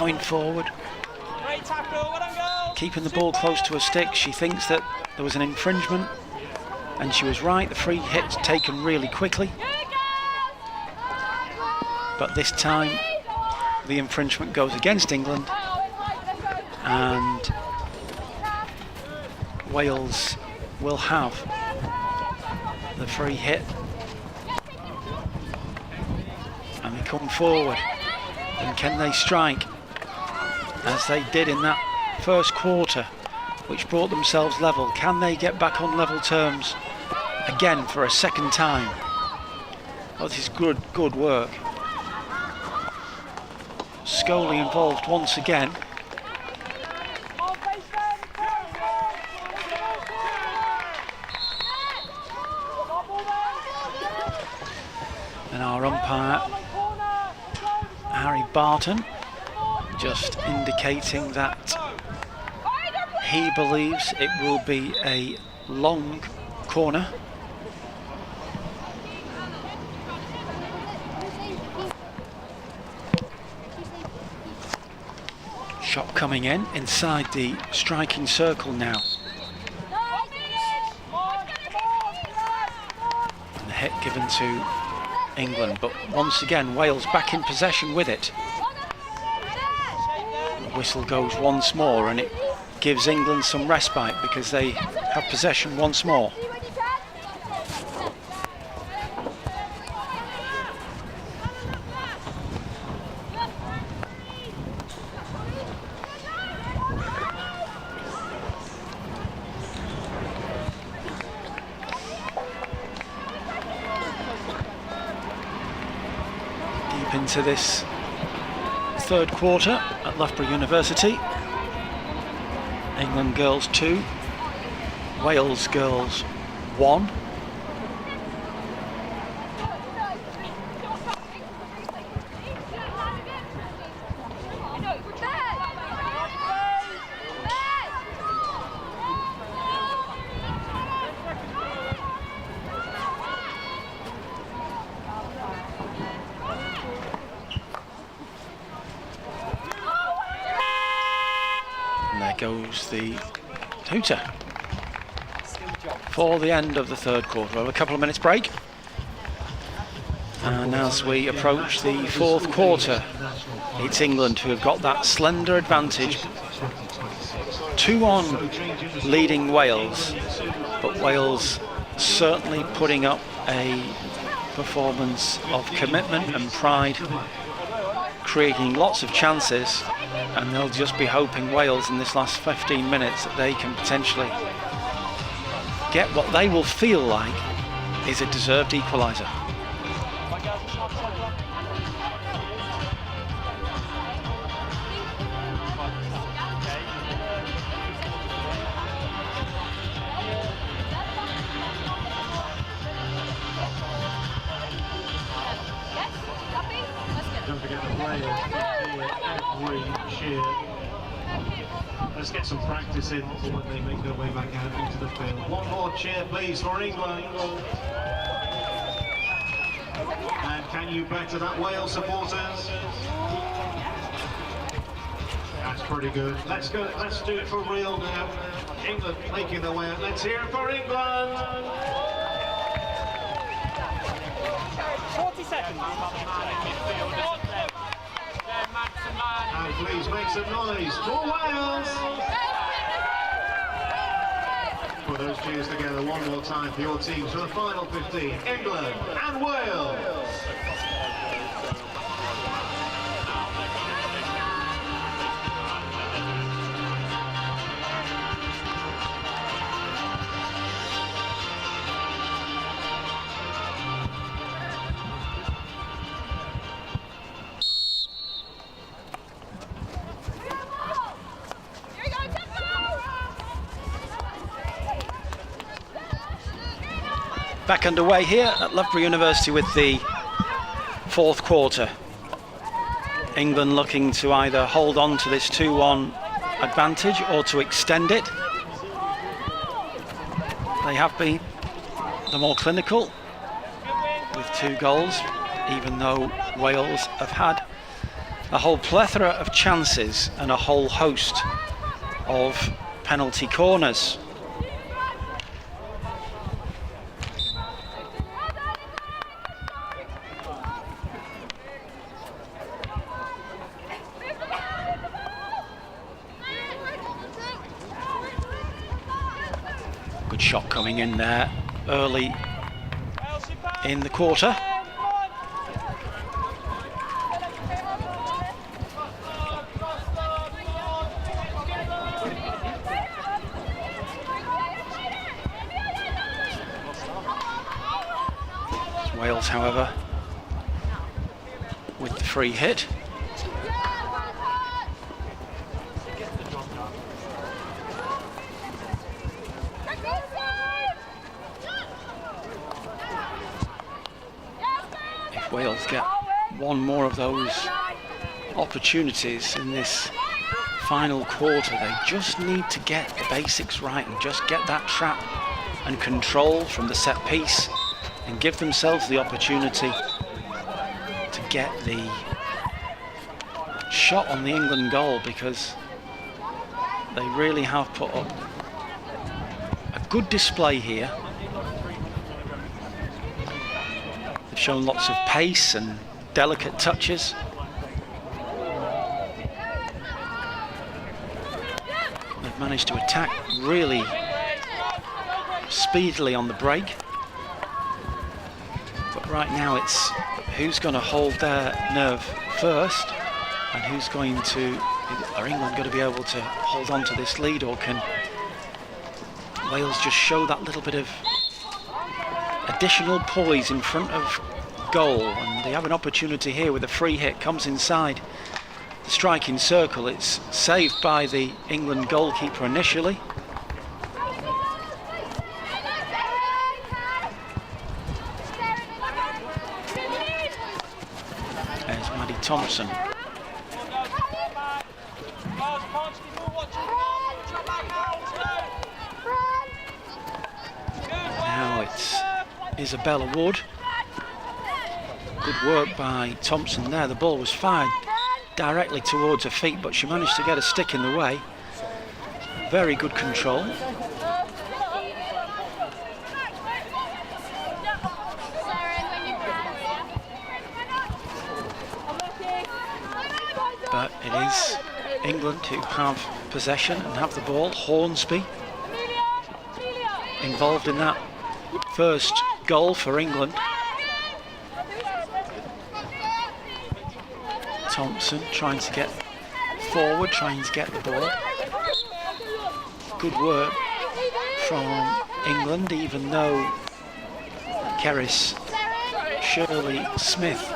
coming forward, Great tackle, well done, girls. keeping the ball close to her stick. She thinks that there was an infringement, and she was right. The free hit's taken really quickly, but this time the infringement goes against England, and Wales will have the free hit. And they come forward, and can they strike as they did in that first quarter, which brought themselves level? Can they get back on level terms again for a second time? Oh, this is good work. Scully involved once again. And our umpire, Harry Barton, just indicating that he believes it will be a long corner. Shot coming in inside the striking circle now. And the hit given to England, but once again Wales back in possession with it. The whistle goes once more, and it gives England some respite because they have possession once more. Into this third quarter at Loughborough University. England girls 2, Wales girls 1. Goes the hooter for the end of the third quarter. We'll have a couple of minutes break, and as we approach the fourth quarter, it's England who have got that slender advantage, 2-on leading Wales, but Wales certainly putting up a performance of commitment and pride, creating lots of chances, and they'll just be hoping, Wales, in this last 15 minutes, that they can potentially get what they will feel like is a deserved equaliser. Don't forget the players every cheer. Let's get some practice in when they make their way back out into the field. One more cheer, please, for England. And can you better that, Wales supporters? That's pretty good. Let's go. Let's do it for real now. England making their way out. Let's hear it for England. 40 seconds. And please make some noise for Wales. Put those cheers together one more time for your teams for the final 15, England and Wales. Back underway here at Loughborough University with the fourth quarter. England looking to either hold on to this 2-1 advantage or to extend it. They have been the more clinical with 2 goals, even though Wales have had a whole plethora of chances and a whole host of penalty corners. Good shot coming in there early in the quarter. Wales, however, with the free hit. If Wales get one more of those opportunities in this final quarter, they just need to get the basics right and just get that trap and control from the set piece and give themselves the opportunity to get the shot on the England goal, because they really have put up a good display here. They've shown lots of pace and delicate touches. They've managed to attack really speedily on the break. But right now it's who's going to hold their nerve first, and who's going to, are England going to be able to hold on to this lead, or can Wales just show that little bit of additional poise in front of goal? And they have an opportunity here with a free hit, comes inside the striking circle. It's saved by the England goalkeeper initially. Thompson. Now it's Isabella Wood. Good work by Thompson there. The ball was fired directly towards her feet, but she managed to get a stick in the way. Very good control. But it is England who have possession and have the ball. Hornsby involved in that first goal for England. Thompson trying to get forward, trying to get the ball. Good work from England, even though Kerris Shirley Smith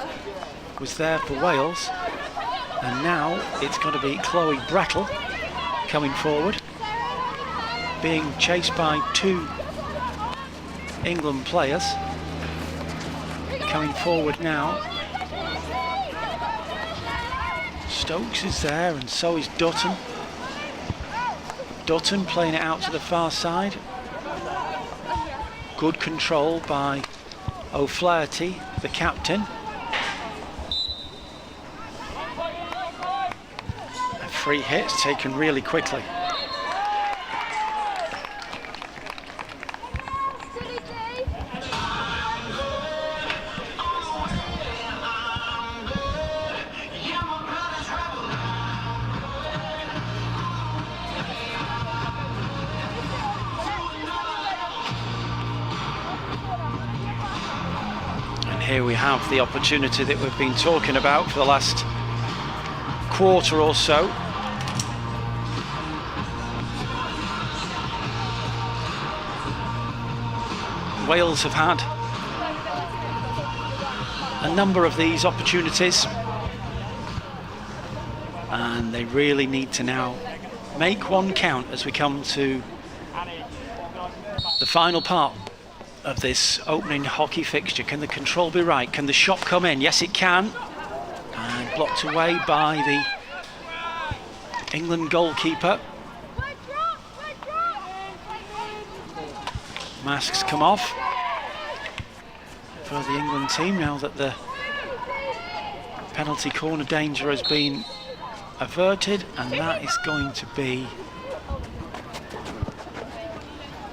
was there for Wales. And now it's got to be Chloe Brettle coming forward, being chased by two England players. Coming forward now. Stokes is there, and so is Dutton. Dutton playing it out to the far side. Good control by O'Flaherty, the captain. Free hit taken really quickly. And here we have the opportunity that we've been talking about for the last quarter or so. Wales have had a number of these opportunities, and they really need to now make one count as we come to the final part of this opening hockey fixture. Can the control be right? Can the shot come in? Yes, it can. And blocked away by the England goalkeeper. Masks come off for the England team now that the Penalty corner danger has been averted, and that is going to be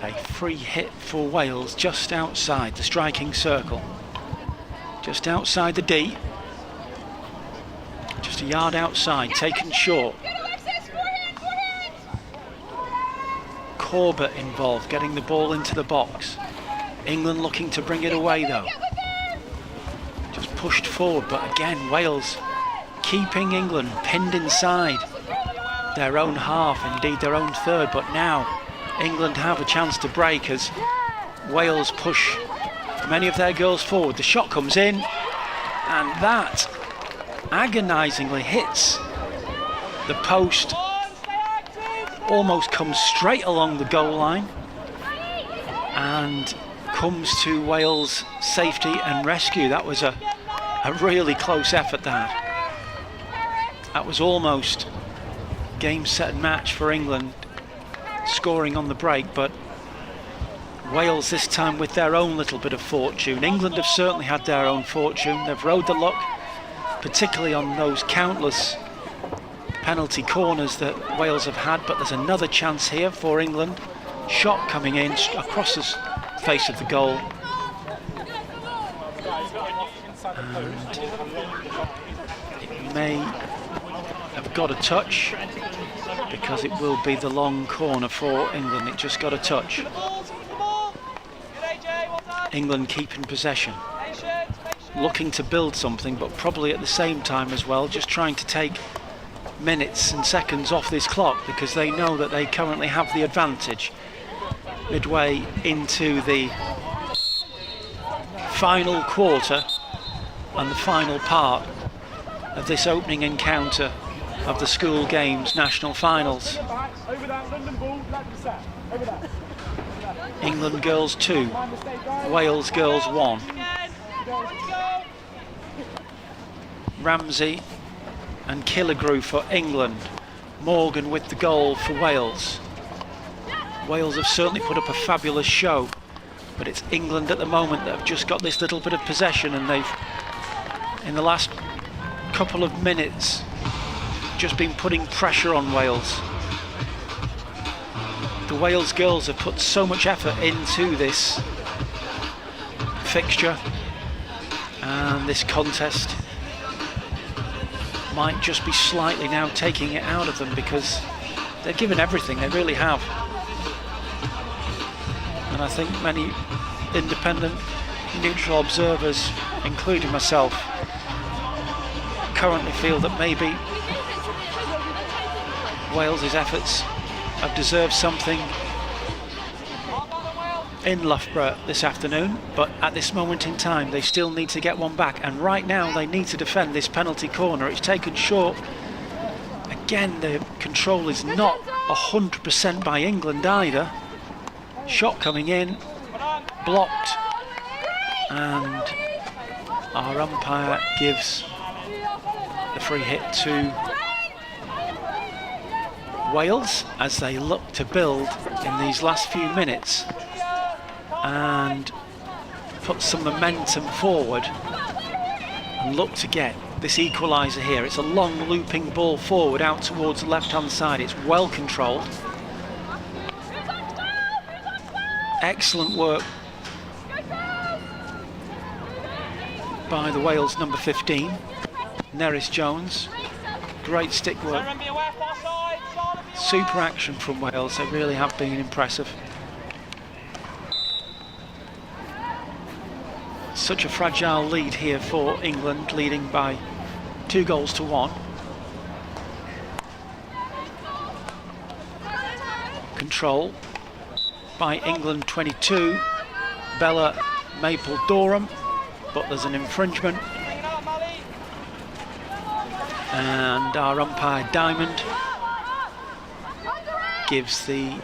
a free hit for Wales just outside the striking circle, just outside the D, just a yard outside, taken short. Corbett involved, getting the ball into the box. England looking to bring it away though. Just pushed forward, but again Wales keeping England pinned inside their own half, indeed their own third, but now England have a chance to break as Wales push many of their girls forward. The shot comes in, and that agonisingly hits the post, almost comes straight along the goal line and comes to Wales' safety and rescue. That was a really close effort. That was almost game, set and match for England, scoring on the break, but Wales this time with their own little bit of fortune. England have certainly had their own fortune. They've rode the luck, particularly on those countless penalty corners that Wales have had, but there's another chance here for England. Shot coming in across the face of the goal. And it may have got a touch, because it will be the long corner for England. It just got a touch. England keeping possession, looking to build something, but probably at the same time as well just trying to take minutes and seconds off this clock, because they know that they currently have the advantage midway into the final quarter and the final part of this opening encounter of the school games national finals. England girls 2, Wales girls 1. Ramsey and Killigrew for England, Morgan with the goal for Wales. Wales have certainly put up a fabulous show, but it's England at the moment that have just got this little bit of possession, and they've, in the last couple of minutes, just been putting pressure on Wales. The Wales girls have put so much effort into this fixture, and this contest might just be slightly now taking it out of them, because they've given everything, they really have. And I think many independent, neutral observers, including myself, currently feel that maybe Wales's efforts have deserved something in Loughborough this afternoon, but at this moment in time they still need to get one back, and right now they need to defend this penalty corner. It's taken short. Again, the control is not 100% by England either. Shot coming in, blocked, and our umpire gives the free hit to Wales as they look to build in these last few minutes and put some momentum forward and look to get this equaliser here. It's a long looping ball forward out towards the left hand side. It's well controlled. Excellent work by the Wales number 15, Nerys Jones. Great stick work. Super action from Wales. They really have been impressive. Such a fragile lead here for England, leading by 2-1. Control by England 22, Bella Maple Dorham, but there's an infringement, and our umpire Diamond gives the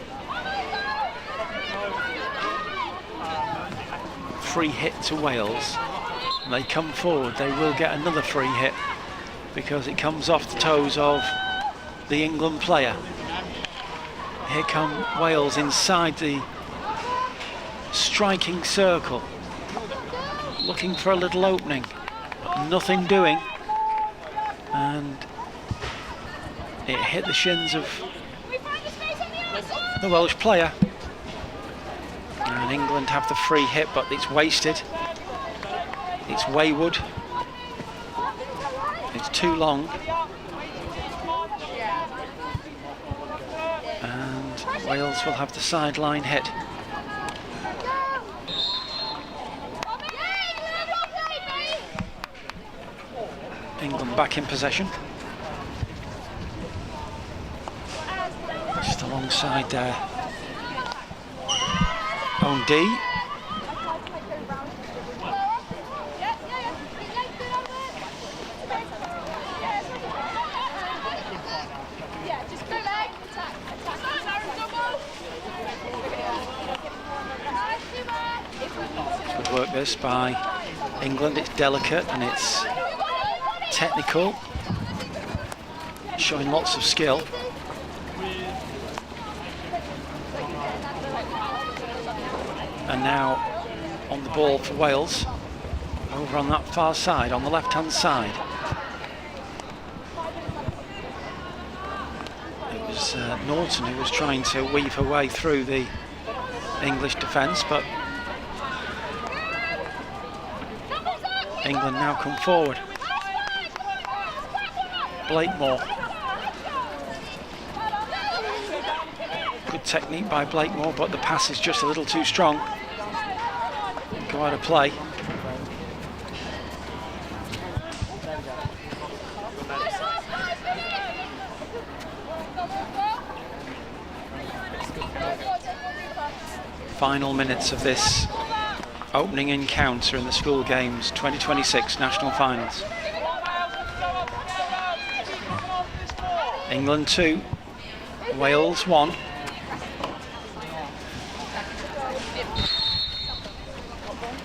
free hit to Wales. And they come forward, they will get another free hit because it comes off the toes of the England player. Here come Wales inside the striking circle, looking for a little opening, but nothing doing. and it hit the shins of the Welsh player. And England have the free hit, but it's wasted. It's wayward. It's too long. And Wales will have the sideline hit. England back in possession. Just alongside their own D. Good work this by England. It's delicate and it's technical, showing lots of skill. And now on the ball for Wales, over on that far side, on the left-hand side. It was Norton who was trying to weave her way through the English defence, but England now come forward. Blakemore. Good technique by Blakemore, but the pass is just a little too strong. Go out of play. Final minutes of this opening encounter in the School Games 2026 National Finals. England 2, Wales 1.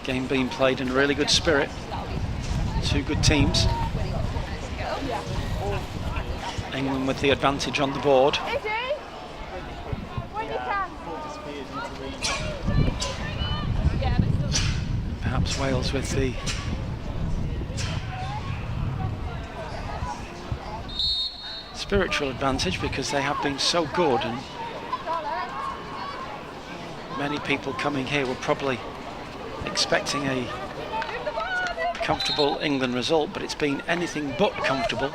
Game being played in a really good spirit. Two good teams. England with the advantage on the board. Perhaps Wales with the spiritual advantage because they have been so good, and many people coming here were probably expecting a comfortable England result, but it's been anything but comfortable.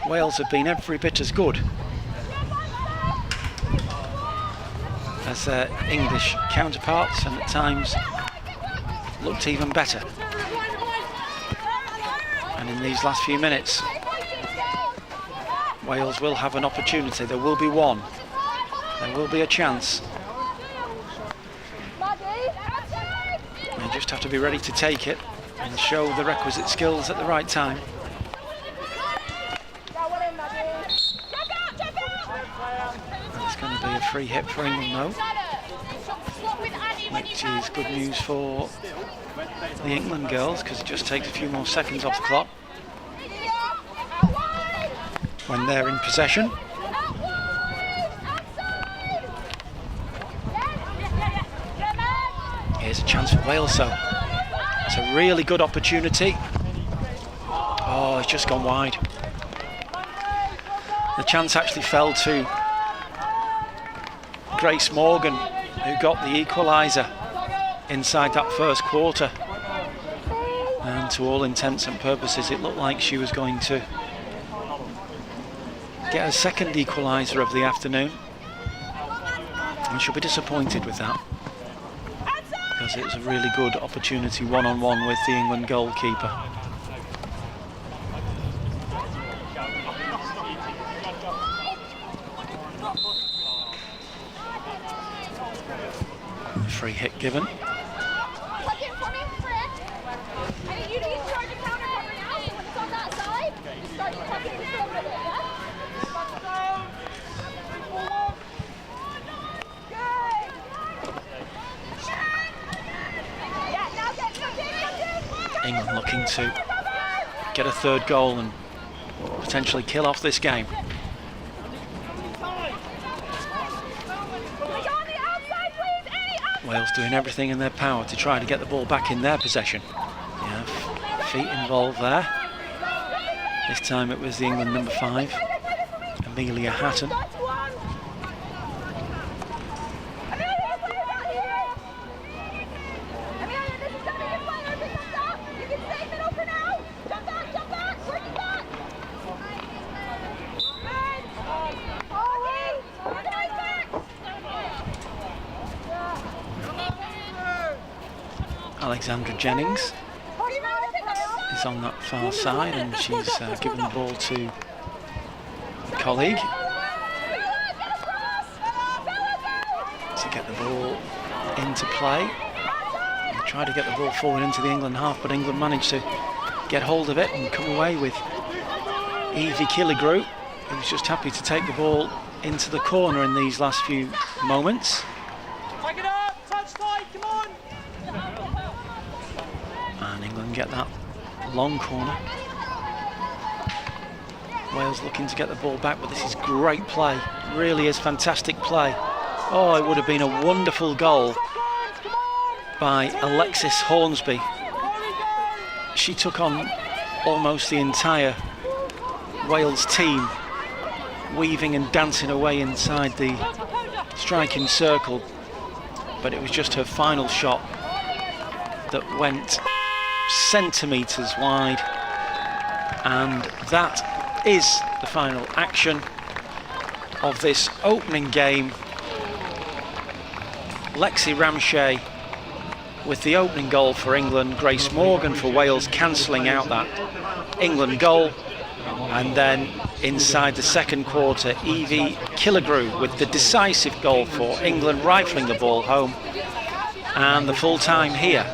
Wales have been every bit as good as their English counterparts, and at times looked even better. And in these last few minutes, Wales will have an opportunity. There will be one. There will be a chance. They just have to be ready to take it and show the requisite skills at the right time. It's going to be a free hit for England though, which is good news for the England girls because it just takes a few more seconds off the clock when they're in possession. Here's a chance for Wales though. It's a really good opportunity. Oh, it's just gone wide. The chance actually fell to Grace Morgan, who got the equaliser inside that first quarter. And to all intents and purposes, it looked like she was going to get a second equaliser of the afternoon. And she'll be disappointed with that, because it was a really good opportunity one-on-one with the England goalkeeper. Free hit given. England looking to get a third goal and potentially kill off this game. Wales doing everything in their power to try to get the ball back in their possession. Yeah, feet involved there. This time it was the England number 5, Amelia Hatton. Alexandra Jennings is on that far side, and she's given the ball to a colleague to get the ball into play. They tried to get the ball forward into the England half, but England managed to get hold of it and come away with Evie Killigrew, who was just happy to take the ball into the corner in these last few moments. Take it up, touch tight, come on! And England get that long corner. Wales looking to get the ball back, but this is great play. Really is fantastic play. Oh, it would have been a wonderful goal by Alexis Hornsby. She took on almost the entire Wales team, weaving and dancing away inside the striking circle, but it was just her final shot that went centimetres wide, and that is the final action of this opening game. Lexi Ramshay with the opening goal for England, Grace Morgan for Wales cancelling out that England goal, and then inside the second quarter, Evie Killigrew with the decisive goal for England, rifling the ball home. And the full time here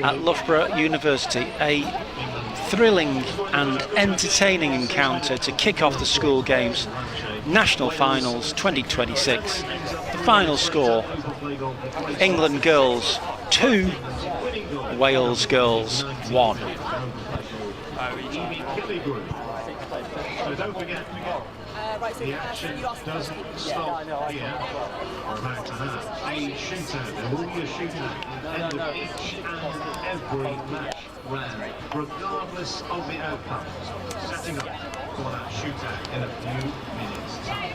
at Loughborough University, a thrilling and entertaining encounter to kick off the school games national finals 2026. The final score: England girls 2, Wales girls 1. So don't forget, the action doesn't stop here. We're about to have a shootout. There will be a shootout at the end of each and every match round, regardless of the outcome. So setting up for that shootout in a few minutes' time.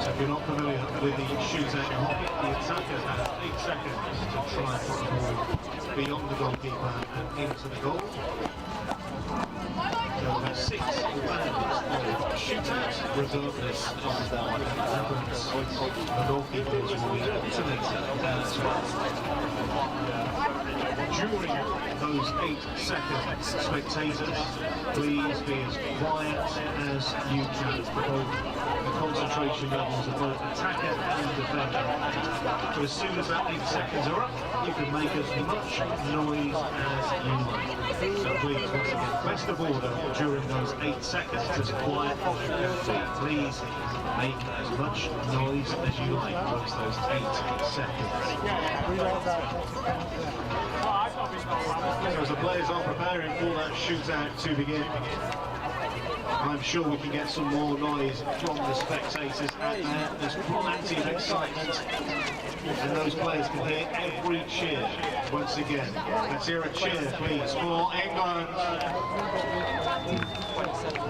If you're not familiar with the shootout in hockey, the attacker has 8 seconds to try and put the ball beyond the goalkeeper and into the goal. There will be 6 rounds of shootouts, regardless of what happens. The goalkeepers will be alternating as well. During those 8 seconds, spectators, please be as quiet as you can. The concentration levels of both attacker and defender. So as soon as that 8 seconds are up, you can make as much noise as you like. So please, once again, best of order during those 8 seconds, as quiet as you can be. Please make as much noise as you like once those 8 seconds. So as the players are preparing for that shootout to begin, I'm sure we can get some more noise from the spectators out there. There's plenty of excitement, and those players can hear every cheer once again. Let's hear a cheer, please, for England.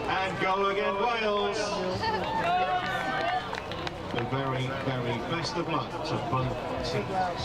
And go again, Wales. The very, very best of luck to both teams.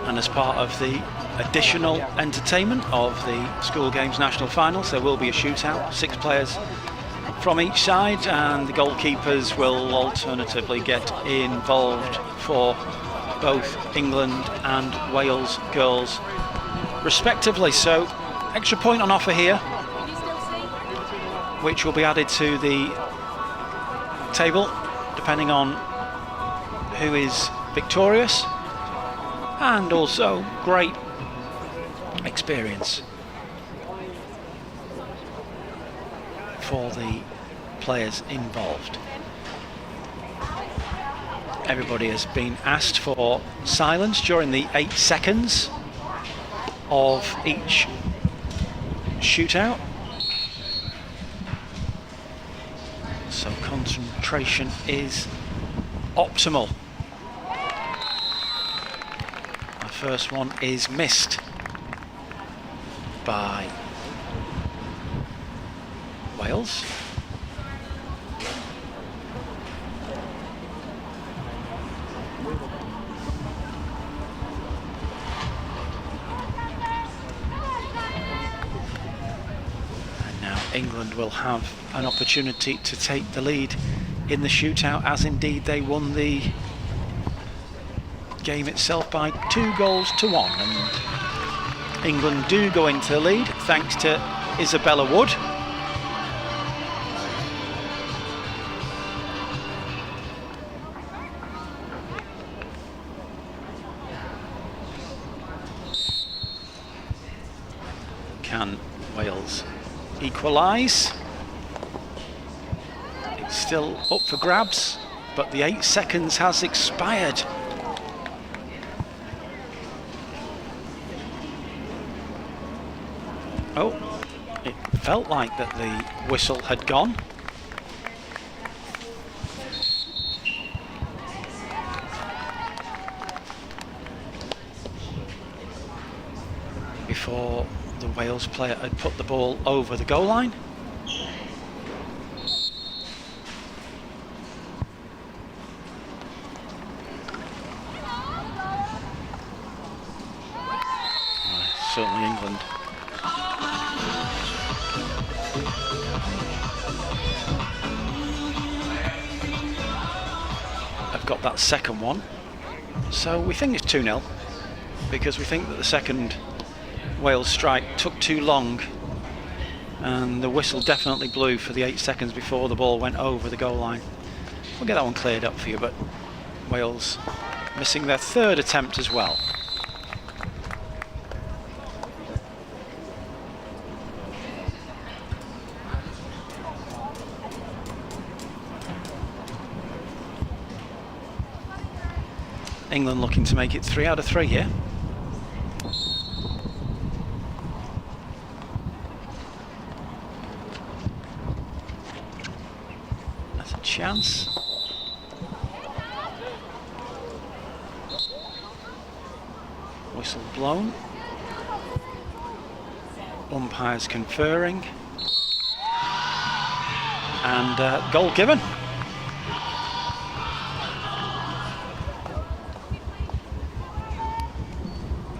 And as part of the additional entertainment of the School Games National Finals, there will be a shootout, 6 players from each side, and the goalkeepers will alternatively get involved for both England and Wales girls respectively. So extra point on offer here, which will be added to the table depending on who is victorious, and also great experience for the players involved. Everybody has been asked for silence during the 8 seconds of each shootout, so concentration is optimal. The first one is missed by Wales. And now England will have an opportunity to take the lead in the shootout, as indeed they won the game itself by 2-1, and England do go into the lead thanks to Isabella Wood. Can Wales equalise? It's still up for grabs, but the 8 seconds has expired. Oh, it felt like that the whistle had gone. Before the Wales player had put the ball over the goal line. Certainly England have got that second one, so we think it's 2-0 because we think that the second Wales strike took too long, and the whistle definitely blew for the 8 seconds before the ball went over the goal line. We'll get that one cleared up for you, but Wales missing their 3rd attempt as well. England looking to make it 3 out of 3 here. That's a chance. Whistle blown. Umpires conferring. And goal given.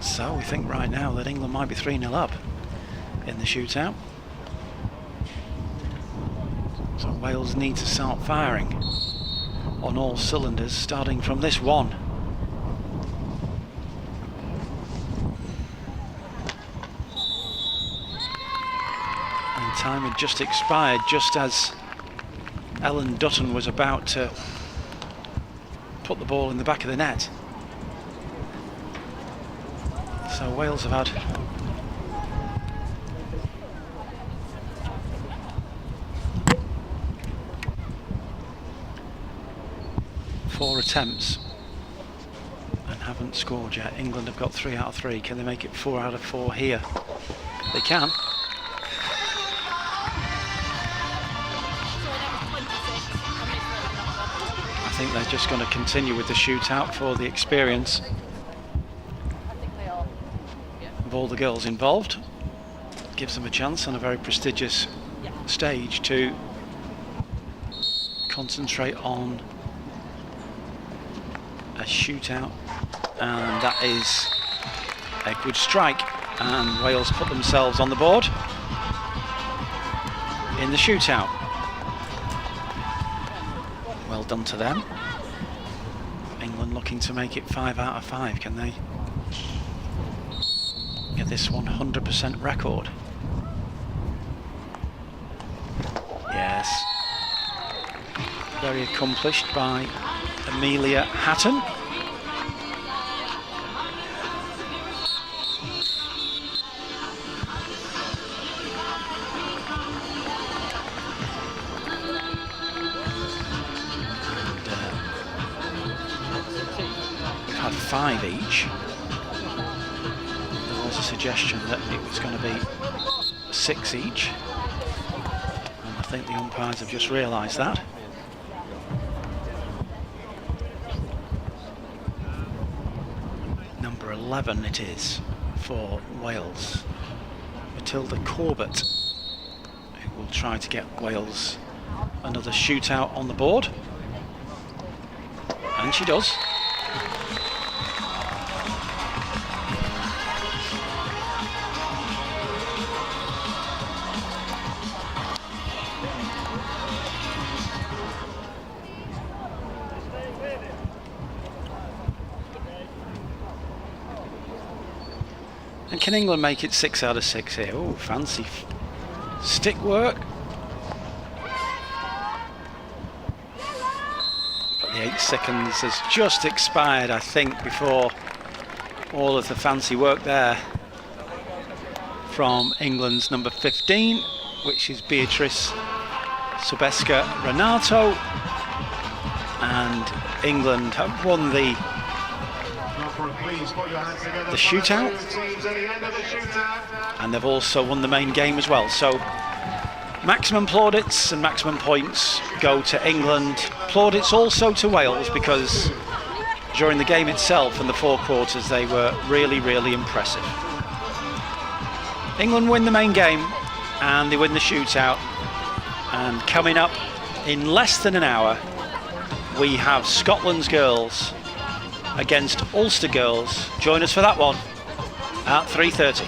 So we think right now that England might be 3-0 up in the shootout. So Wales need to start firing on all cylinders, starting from this one. And time had just expired, just as Ellen Dutton was about to put the ball in the back of the net. So Wales have had four attempts and haven't scored yet. England have got 3 out of 3. Can they make it 4 out of 4 here? They can. I think they're just going to continue with the shootout for the experience of all the girls involved. Gives them a chance on a very prestigious stage to concentrate on a shootout, and that is Edgewood strike, and Wales put themselves on the board in the shootout. Well done to them. England looking to make it 5 out of 5. Can they get this 100% record? Yes. Very accomplished by Amelia Hatton. We've had 5 each. There was a suggestion that it was going to be 6 each. And I think the umpires have just realised that. Number 11 it is for Wales. Matilda Corbett, who will try to get Wales another shootout on the board. And she does. And can England make it 6 out of 6 here? Oh, fancy stick work. But the 8 seconds has just expired, I think, before all of the fancy work there from England's number 15, which is Beatrice Sobeska Renato. And England have won the shootout, and they've also won the main game as well. So maximum plaudits and maximum points go to England. Plaudits also to Wales, because during the game itself and the 4 quarters they were really, really impressive. England win the main game and they win the shootout, and coming up in less than an hour we have Scotland's girls against Ulster girls. Join us for that one at 3:30.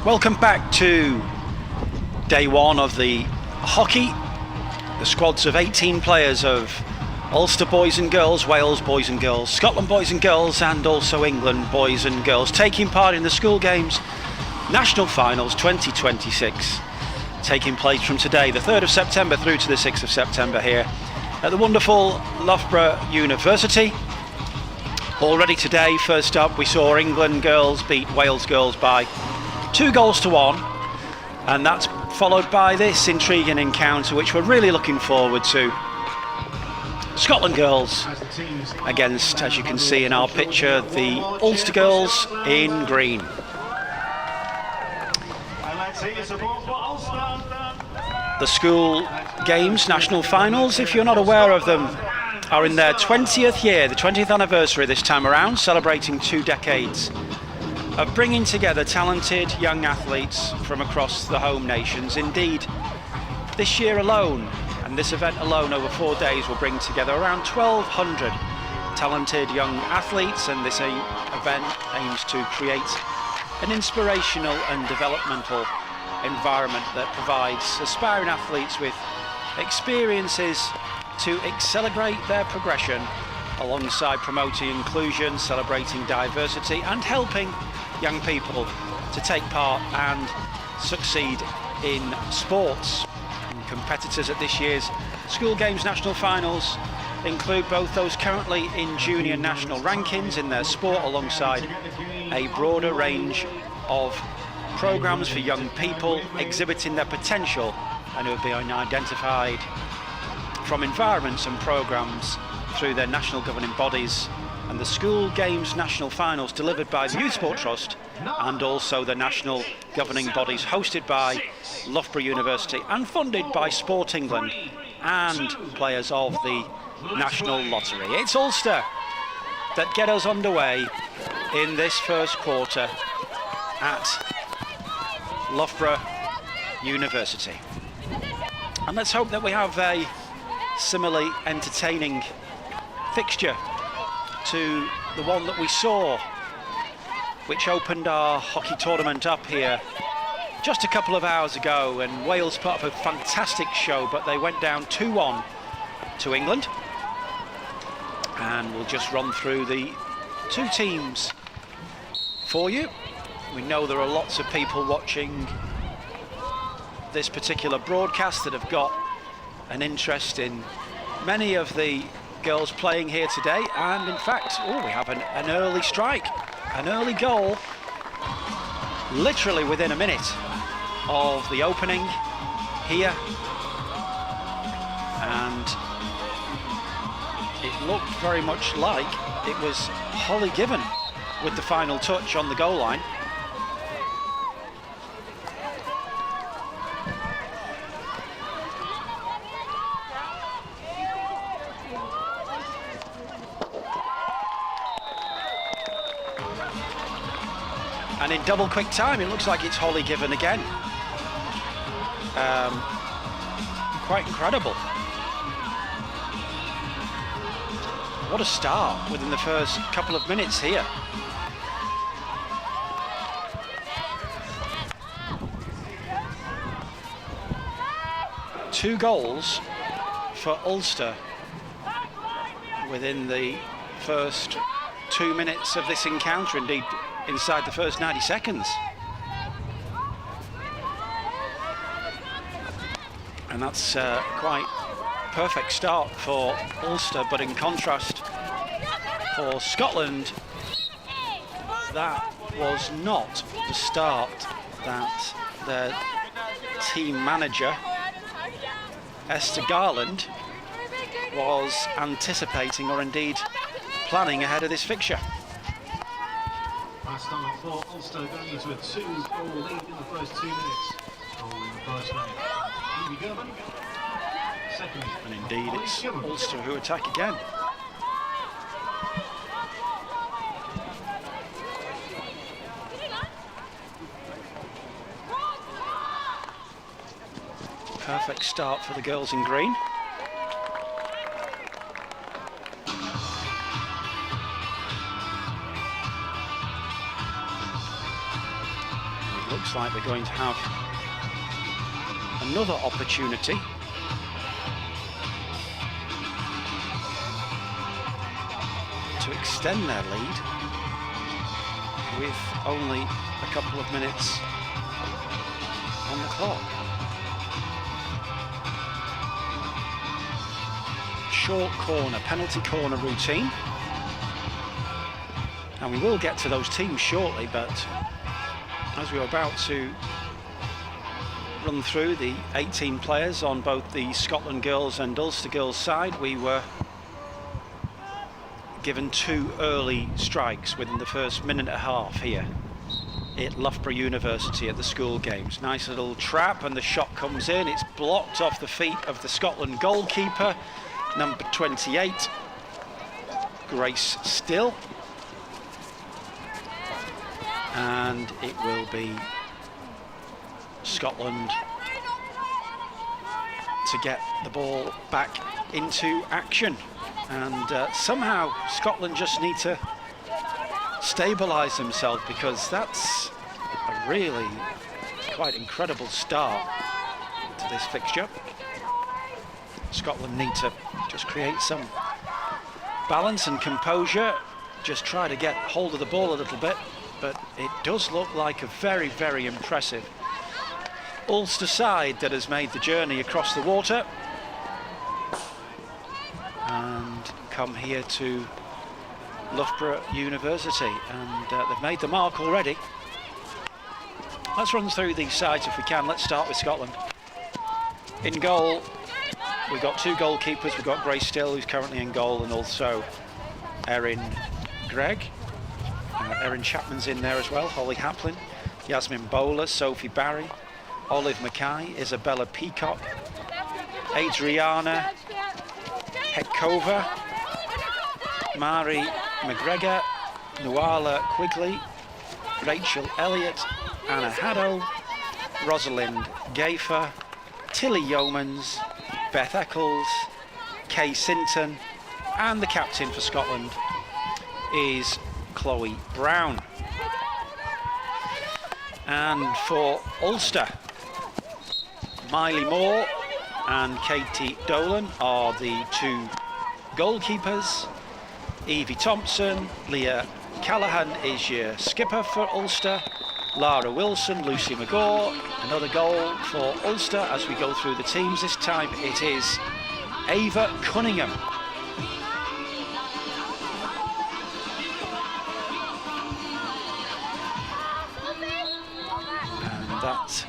Welcome back to day one of the hockey. The squads of 18 players of Ulster boys and girls, Wales boys and girls, Scotland boys and girls, and also England boys and girls taking part in the School Games National Finals 2026, taking place from today, the 3rd of September, through to the 6th of September here at the wonderful Loughborough University. Already today, first up, we saw England girls beat Wales girls by 2-1, and that's followed by this intriguing encounter, which we're really looking forward to. Scotland girls against, as you can see in our picture, the Ulster girls in green. The School Games National Finals, if you're not aware of them, are in their 20th year, the 20th anniversary this time around, celebrating 2 decades of bringing together talented young athletes from across the home nations. Indeed, this year alone, and this event alone over 4 days, will bring together around 1,200 talented young athletes, and this event aims to create an inspirational and developmental environment that provides aspiring athletes with experiences to accelerate their progression, alongside promoting inclusion, celebrating diversity, and helping young people to take part and succeed in sports. And competitors at this year's School Games National Finals include both those currently in junior national rankings in their sport, alongside a broader range of programmes for young people exhibiting their potential and who have been identified from environments and programmes through their national governing bodies, and the School Games National Finals delivered by the Youth Sport Trust and also the national governing bodies, hosted by Loughborough University and funded by Sport England and players of the National Lottery. It's Ulster that get us underway in this first quarter at Loughborough University. And let's hope that we have a similarly entertaining fixture to the one that we saw, which opened our hockey tournament up here just a couple of hours ago, and Wales put up a fantastic show, but they went down 2-1 to England. And we'll just run through the 2 teams for you. We know there are lots of people watching this particular broadcast that have got an interest in many of the girls playing here today, and in fact, we have an early strike, an early goal, literally within a minute of the opening here, and it looked very much like it was Holly Given with the final touch on the goal line. And in double quick time, it looks like it's Holly Given again. Quite incredible. What a start within the first couple of minutes here. Two goals for Ulster within the first 2 minutes of this encounter, indeed inside the first 90 seconds. And that's quite perfect start for Ulster, but in contrast for Scotland, that was not the start that their team manager Esther Garland was anticipating, or indeed planning ahead of this fixture. Last start for Ulster, going into a 2-goal lead in the first 2 minutes. Goal in the first minute. Evie German. Second. And indeed, it's Ulster who attack again. Perfect start for the girls in green. looks like they're going to have another opportunity to extend their lead with only a couple of minutes on the clock. Short corner, penalty corner routine. And we will get to those teams shortly, but as we were about to run through the 18 players on both the Scotland girls and Ulster girls side, we were given 2 early strikes within the first minute and a half here at Loughborough University at the school games. Nice little trap, and the shot comes in. It's blocked off the feet of the Scotland goalkeeper, number 28, Grace Still. And it will be Scotland to get the ball back into action. And somehow Scotland just need to stabilise themselves, because that's a really quite incredible start to this fixture. Scotland need to just create some balance and composure, just try to get hold of the ball a little bit. But it does look like a very, very impressive Ulster side that has made the journey across the water and come here to Loughborough University, and they've made the mark already. Let's run through these sides if we can. Let's start with Scotland. In goal, we've got 2 goalkeepers. We've got Grace Still, who's currently in goal, and also Erin Gregg. Erin Chapman's in there as well, Holly Haplin, Yasmin Bowler, Sophie Barry, Olive Mackay, Isabella Peacock, Adriana Hekova, Mari McGregor, Nuala Quigley, Rachel Elliott, Anna Haddo, Rosalind Gayfer, Tilly Yeomans, Beth Eccles, Kay Sinton, and the captain for Scotland is Chloe Brown. And for Ulster, Miley Moore and Katie Dolan are the 2 goalkeepers. Evie Thompson, Leah Callaghan is your skipper for Ulster. Lara Wilson, Lucy McGaw, another goal for Ulster. As we go through the teams, this time it is Ava Cunningham. And that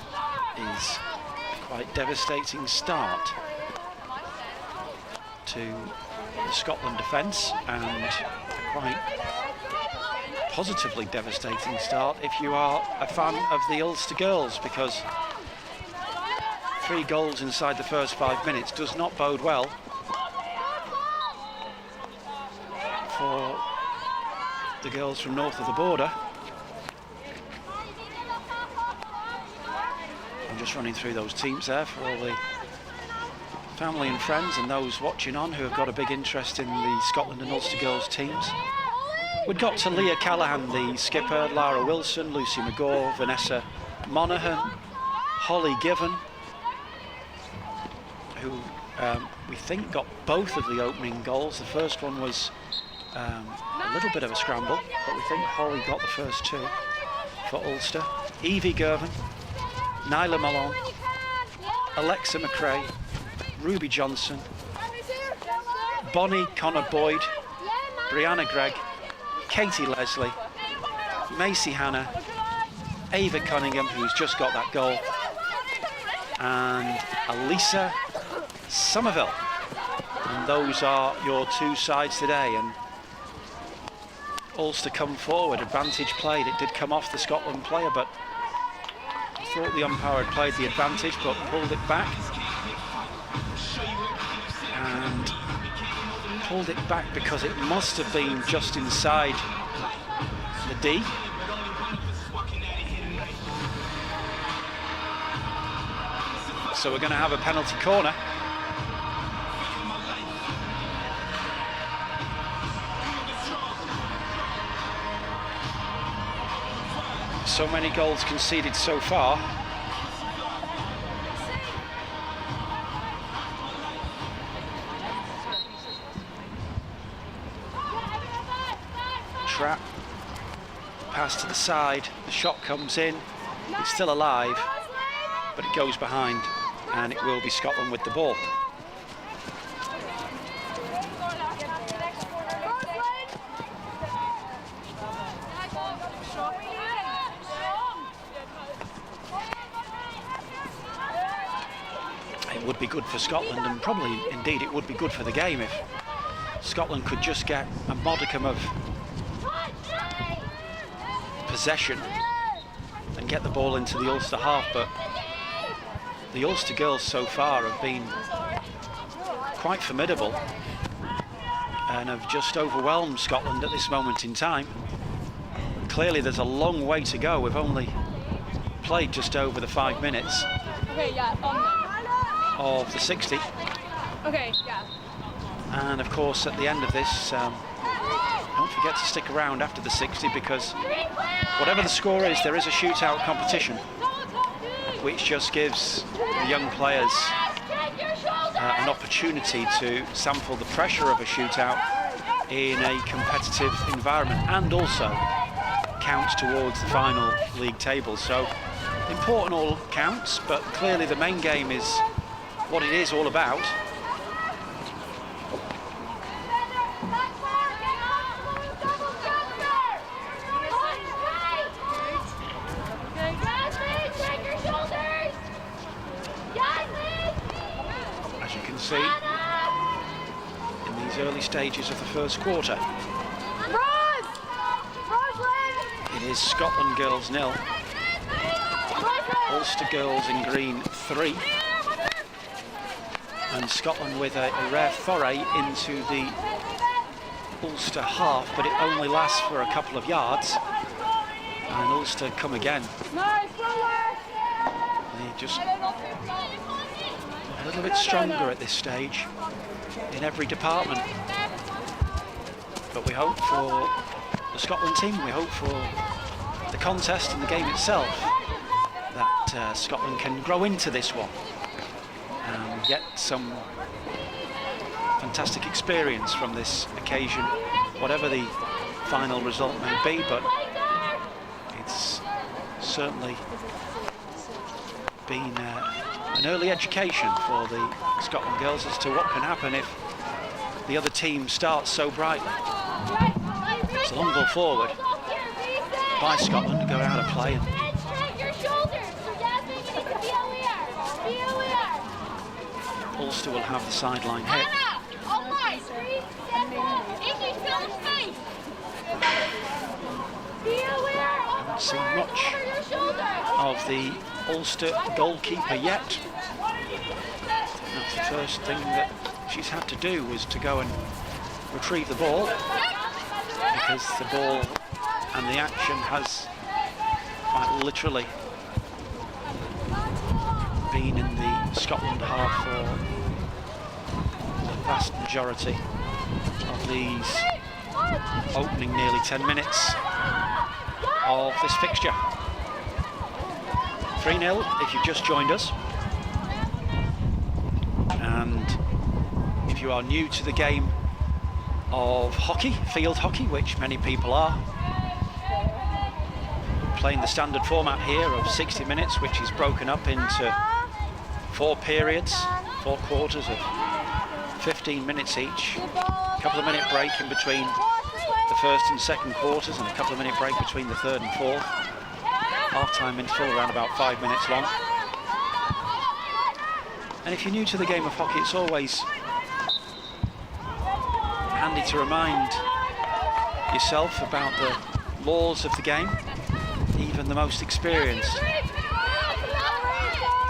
is a quite devastating start to the Scotland defence, and a quite positively devastating start if you are a fan of the Ulster girls, because 3 goals inside the first 5 minutes does not bode well for the girls from north of the border. I'm just running through those teams there for all the family and friends and those watching on who have got a big interest in the Scotland and Ulster girls teams. We've got to Leah Callaghan, the skipper, Lara Wilson, Lucy McGaw, Vanessa Monaghan, Holly Given, who we think got both of the opening goals. The first one was a little bit of a scramble, but we think Holly got the first 2 for Ulster. Evie Gervin, Nyla Malone, Alexa McRae, Ruby Johnson, Bonnie Connor Boyd, Brianna Gregg, Katie Leslie, Macy Hannah, Ava Cunningham, who's just got that goal, and Elisa Somerville. And those are your 2 sides today. And Ulster come forward, advantage played. It did come off the Scotland player, but I thought the umpire had played the advantage but pulled it back. And pulled it back because it must have been just inside the D. So we're going to have a penalty corner. so many goals conceded so far. Trap, pass to the side, the shot comes in, it's still alive, but it goes behind, and it will be Scotland with the ball. It would be good for Scotland, and probably indeed it would be good for the game if Scotland could just get a modicum of possession and get the ball into the Ulster half. But the Ulster girls so far have been quite formidable and have just overwhelmed Scotland at this moment in time. Clearly there's a long way to go. We've only played just over the 5 minutes of the 60. Okay, yeah. And of course at the end of this, don't forget to stick around after the 60, because whatever the score is, there is a shootout competition, which just gives the young players an opportunity to sample the pressure of a shootout in a competitive environment, and also counts towards the final league table. So important all counts, but clearly the main game is what it is all about. As you can see, in these early stages of the first quarter, it is Scotland girls 0, Ulster girls in green 3, and Scotland with a rare foray into the Ulster half, but it only lasts for a couple of yards, and Ulster come again. They're just a little bit stronger at this stage in every department, but we hope for the Scotland team, we hope for the contest and the game itself that Scotland can grow into this one and get some fantastic experience from this occasion, whatever the final result may be. But it's certainly been an early education for the Scotland girls as to what can happen if the other team starts so brightly. It's a long ball forward by Scotland to go out of play, and Ulster will have the sideline hit. Haven't seen much of the Ulster goalkeeper yet. That's the first thing that she's had to do, was to go and retrieve the ball, because the ball and the action has quite literally been in the Scotland half for the vast majority of these opening nearly 10 minutes of this fixture. 3-0 if you've just joined us, and if you are new to the game of hockey, field hockey, which many people are, playing the standard format here of 60 minutes, which is broken up into 4 periods, 4 quarters of 15 minutes each, a couple of minute break in between the first and second quarters, and a couple of minute break between the third and fourth. Half-time interval around about 5 minutes long. And if you're new to the game of hockey, it's always handy to remind yourself about the laws of the game. Even the most experienced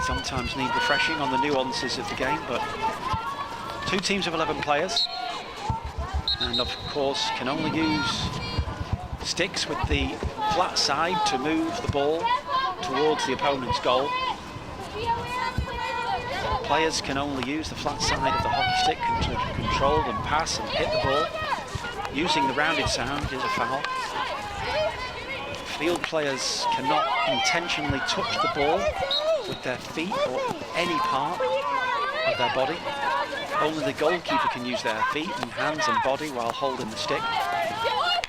sometimes need refreshing on the nuances of the game, but 2 teams of 11 players, and of course can only use sticks with the flat side to move the ball towards the opponent's goal. Players can only use the flat side of the hockey stick to control and pass and hit the ball. Using the rounded sound is a foul. Field players cannot intentionally touch the ball with their feet or any part of their body. Only the goalkeeper can use their feet and hands and body while holding the stick.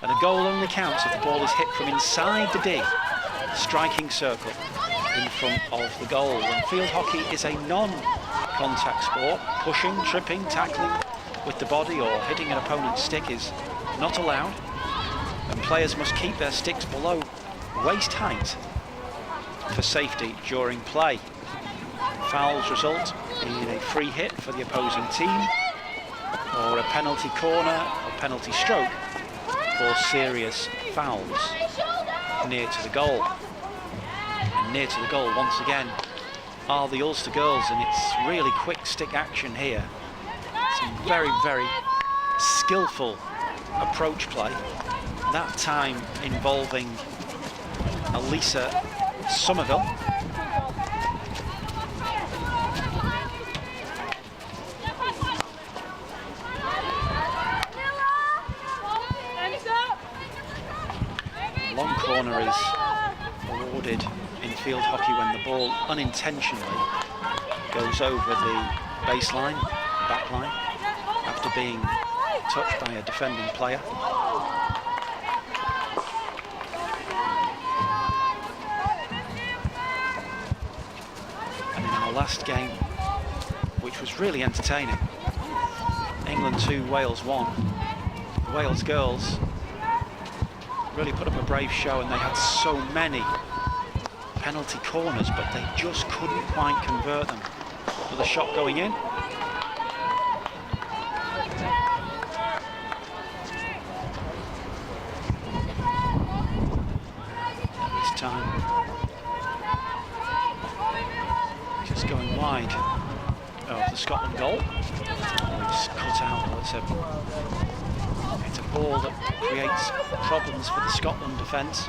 And a goal only counts if the ball is hit from inside the D, striking circle in front of the goal. And field hockey is a non-contact sport. Pushing, tripping, tackling with the body or hitting an opponent's stick is not allowed. And players must keep their sticks below waist height for safety during play. Fouls result in a free hit for the opposing team or a penalty corner or penalty stroke for serious fouls near to the goal. And near to the goal once again are the Ulster girls, and it's really quick stick action here. Some very, very skillful approach play. That time involving Elisa Somerville. Long corner is awarded in field hockey when the ball unintentionally goes over the baseline, backline, after being touched by a defending player. And in our last game, which was really entertaining, England 2, Wales 1, the Wales girls really put up a brave show, and they had so many penalty corners, but they just couldn't quite convert them. With a shot going in. This time, just going wide of the Scotland goal. It's cut out. It's a ball that creates problems for the Scotland defence.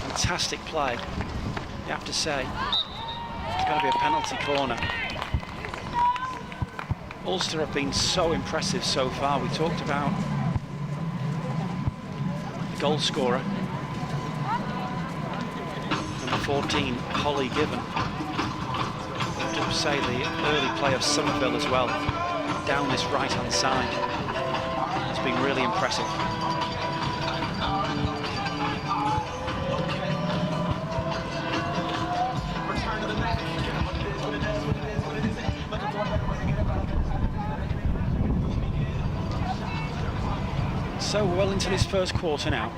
Fantastic play. You have to say, it's going to be a penalty corner. Ulster have been so impressive so far. We talked about the goal scorer, number 14, Holly Given. I have to say the early play of Somerville as well, down this right-hand side, has been really impressive. So we're well into this first quarter now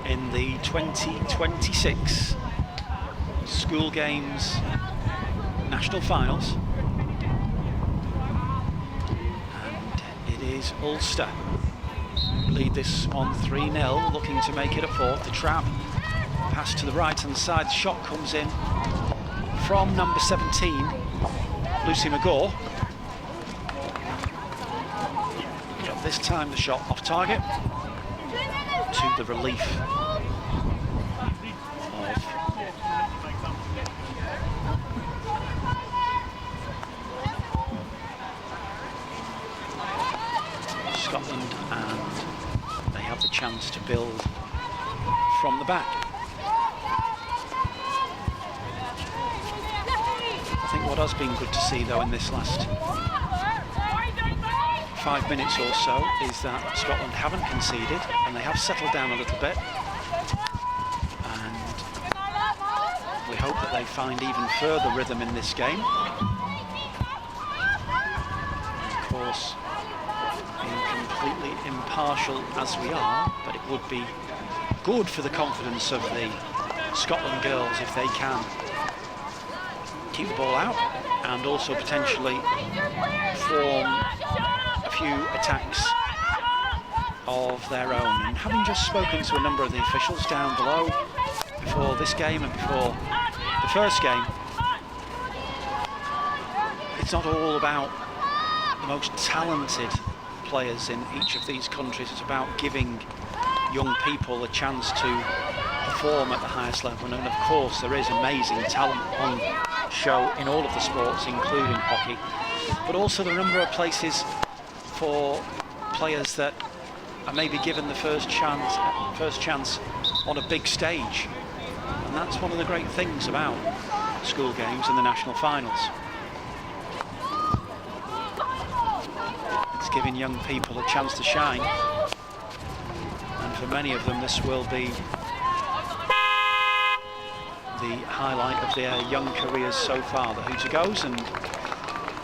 in the 2026 School Games National Finals, and it is Ulster lead this one 3-0, looking to make it a fourth. The trap pass to the right hand side, the shot comes in from number 17, Lucy McGaw. This time the shot off target to the relief of Scotland, and they have the chance to build from the back. I think what has been good to see though in this last 5 minutes or so is that Scotland haven't conceded and they have settled down a little bit, and we hope that they find even further rhythm in this game. And of course, being completely impartial as we are, but it would be good for the confidence of the Scotland girls if they can keep the ball out and also potentially form a few attacks of their own. And having just spoken to a number of the officials down below before this game and before the first game, it's not all about the most talented players in each of these countries. It's about giving young people a chance to perform at the highest level, and of course there is amazing talent on show in all of the sports, including hockey, but also the number of places for players that and maybe given the first chance on a big stage. And that's one of the great things about school games in the national finals. It's giving young people a chance to shine. And for many of them, this will be the highlight of their young careers so far. The hooter goes, and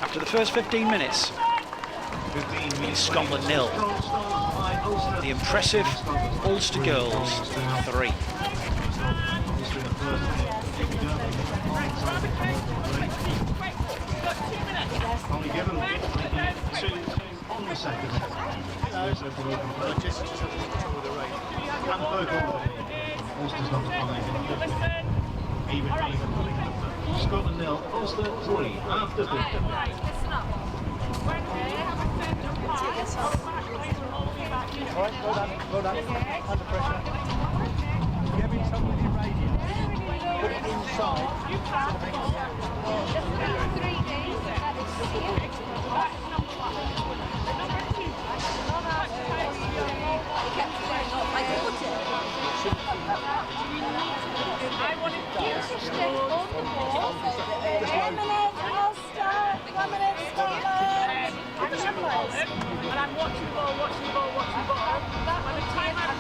after the first 15 minutes, it's Scotland 0. The impressive Ulster girls 3. Only given 2 on the second. And Ulster's not behind. Even. Scotland 0, Ulster 3 after 50. Go down. Under pressure. Give him some with your radio. Put it inside. I want to stay on the ball. 1 minute, we'll start. 1 minute, Scotland. And I'm watching the ball. By the time I'm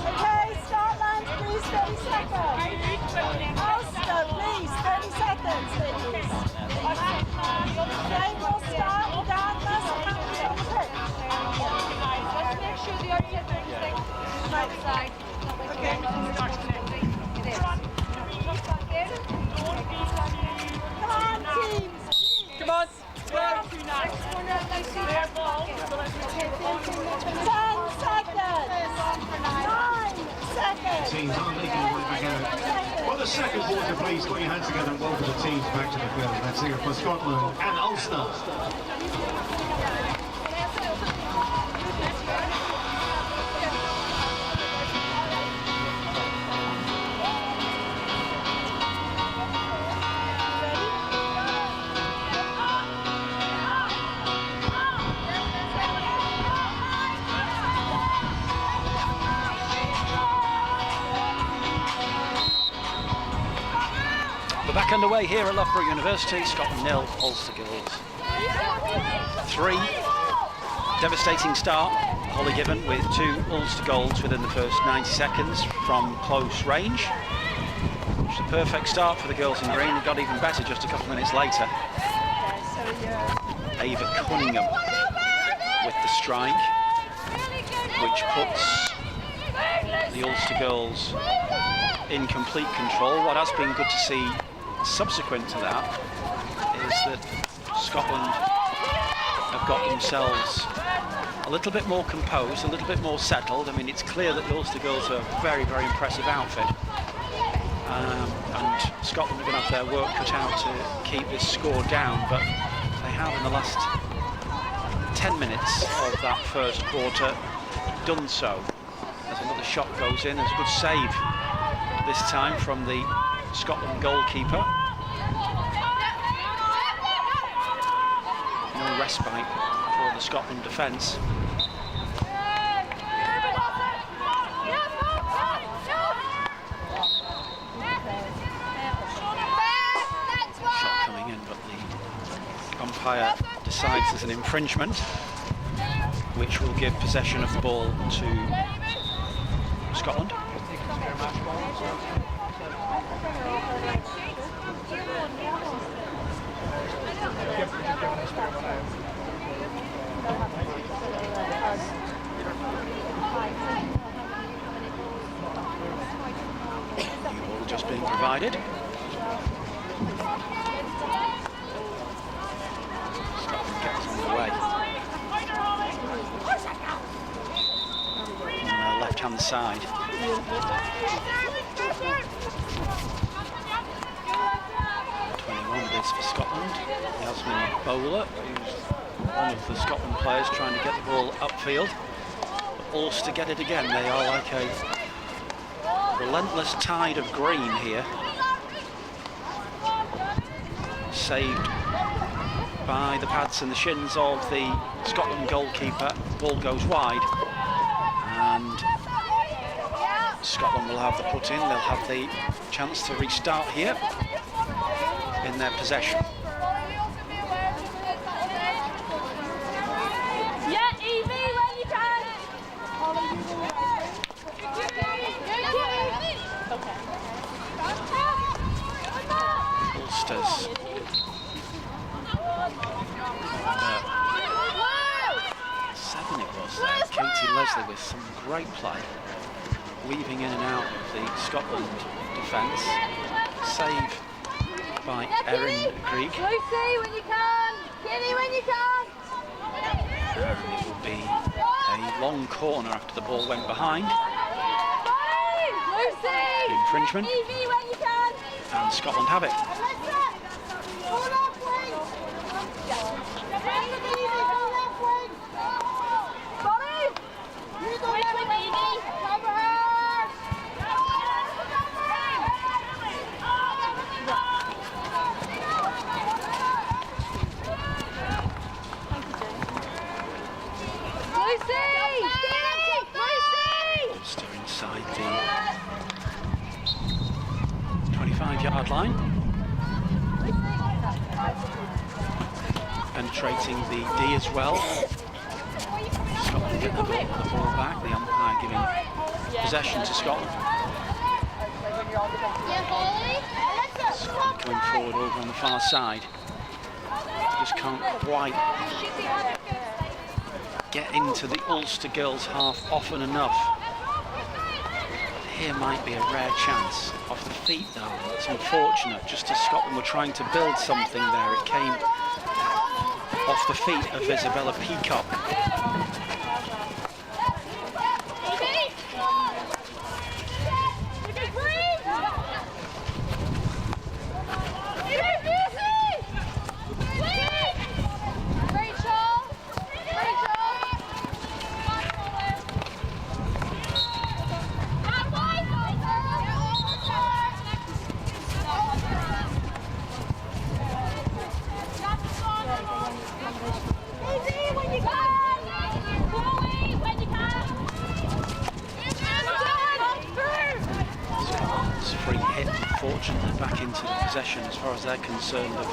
Okay, Scotland, please, 30 seconds. Ulster, please, 30 seconds, please. Game will start regardless of how many on the pitch. Let's make sure the outside. Okay. Come on, teams. Come on. 10 seconds. 9 seconds. Teams are making their way back out. For the second quarter, please put your hands together and welcome the teams back to the field. Let's hear it for Scotland and Ulster. We're back underway here at Loughborough University. Scotland 0, Ulster girls 3. Devastating start. Holly Given with 2 Ulster goals within the first 90 seconds from close range. It's a perfect start for the girls in green. It got even better just a couple of minutes later. Ava Cunningham with the strike, which puts the Ulster girls in complete control. What has been good to see subsequent to that is that Scotland have got themselves a little bit more composed, a little bit more settled. I mean, it's clear that the Ulster girls are a very, very impressive outfit. And Scotland are going to have their work cut out to keep this score down, but they have in the last 10 minutes of that first quarter done so. As another shot goes in, there's a good save this time from the Scotland goalkeeper. No respite for the Scotland defence. Shot coming in, but the umpire decides there's an infringement, which will give possession of the ball to Scotland. New ball just being provided. Scotland gets on the way. On the left-hand side. 21 it is for Scotland. Yasmin Bowler, who's one of the Scotland players trying to get the ball upfield. But Ulster get it again. They are like a relentless tide of green here. Saved by the pads and the shins of the Scotland goalkeeper. Ball goes wide, and Scotland will have the put in. They'll have the chance to restart here in their possession. Yeah, Evie, when you can. Ulster's 7 it was there. Katie Leslie with some great play, weaving in and out of the Scotland defence. Save by Erin Grieg. Lucy, when you can. Kitty, when you can. And it will be a long corner after the ball went behind. Lucy! Infringement. Evie, when you can. And Scotland have it. Ulster inside the 25-yard line. Penetrating the D as well. Scotland get the ball back. The umpire giving possession to Scotland. Scotland coming forward over on the far side. Just can't quite get into the Ulster girls' half often enough. Here might be a rare chance. Off the feet though, it's unfortunate. Just as Scotland were trying to build something there, it came off the feet of Isabella Peacock. Unfortunately back into possession as far as they're concerned of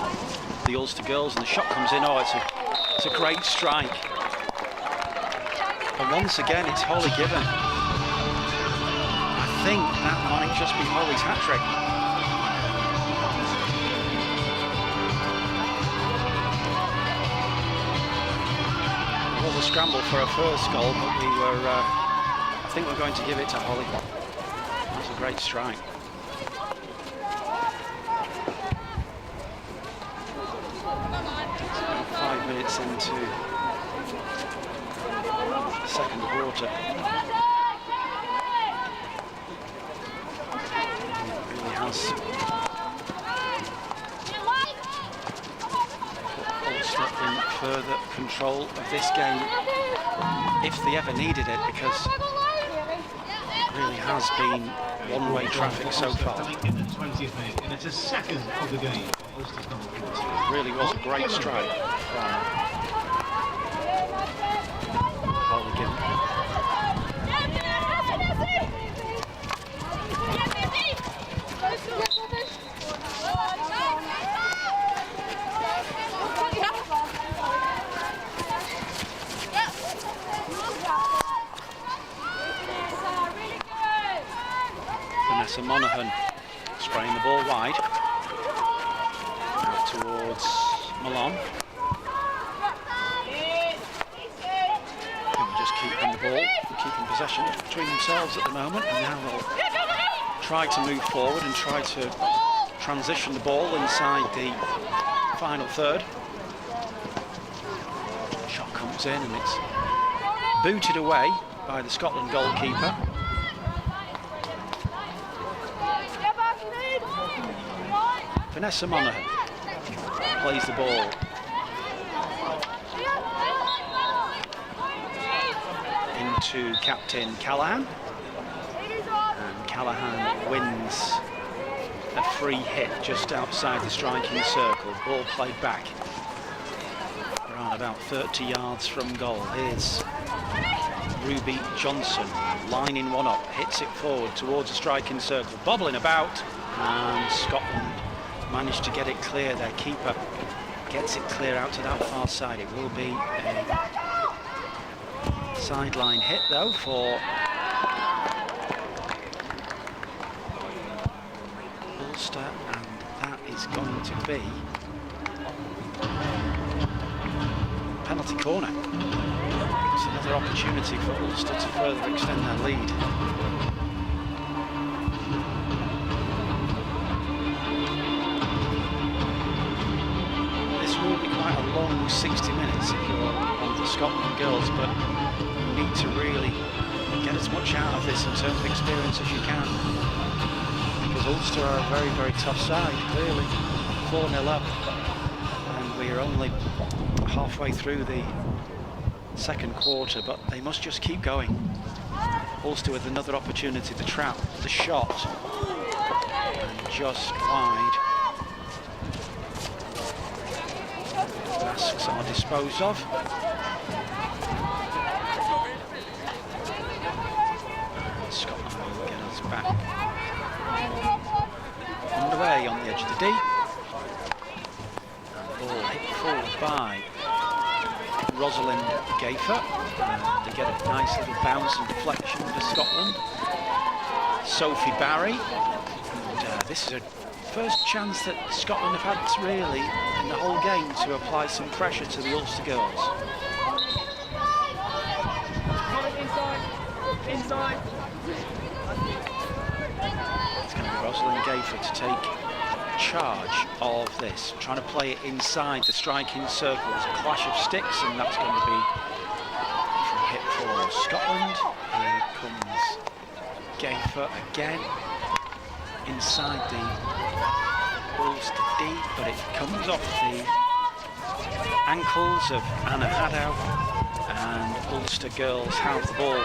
the Ulster girls, and the shot comes in. Oh, it's a great strike, and once again it's Holly Given. I think that might just be Holly's hat-trick. It was a scramble for her first goal, but I think we're going to give it to Holly. That's a great strike. 5 minutes into the second quarter. It really has Ulster in further control of this game, if they ever needed it, because it really has been one-way traffic so far. In the 20th minute, and it's a second of the game. Ulster's number 14. It really was a great strike from Holly Given. Vanessa Monaghan spraying the ball wide out towards Malone. And just keeping the ball, keeping possession between themselves at the moment, and now they'll try to move forward and try to transition the ball inside the final third. Shot comes in and it's booted away by the Scotland goalkeeper. Vanessa Monaghan plays the ball to captain Callahan. And Callahan wins a free hit just outside the striking circle. Ball played back around about 30 yards from goal. Here's Ruby Johnson lining one up, hits it forward towards the striking circle, bobbling about, and Scotland managed to get it clear. Their keeper gets it clear out to that far side. It will be a sideline hit though for Ulster, and that is going to be penalty corner. It's another opportunity for Ulster to further extend their lead. This will be quite a long 60 minutes if you're on the Scotland girls, but you need to really get as much out of this in terms of experience as you can, because Ulster are a very, very tough side, clearly. 4-0 up, and we're only halfway through the second quarter, but they must just keep going. Ulster with another opportunity to trap the shot, and just wide. Masks are disposed of. And Scotland will get us back underway on the edge of the D. And ball hit forward by Rosalind Gafer, and they get a nice little bounce and deflection for Scotland. Sophie Barry, and this is a first chance that Scotland have had really in the whole game to apply some pressure to the Ulster girls. Inside. It's going to be Rosalind Gafer to take charge of this, trying to play it inside the striking circle. It's a clash of sticks, and that's going to be a hit for Scotland. Here comes Gafer again inside the Ulster D, but it comes off the ankles of Anna Haddow, and Ulster girls have the ball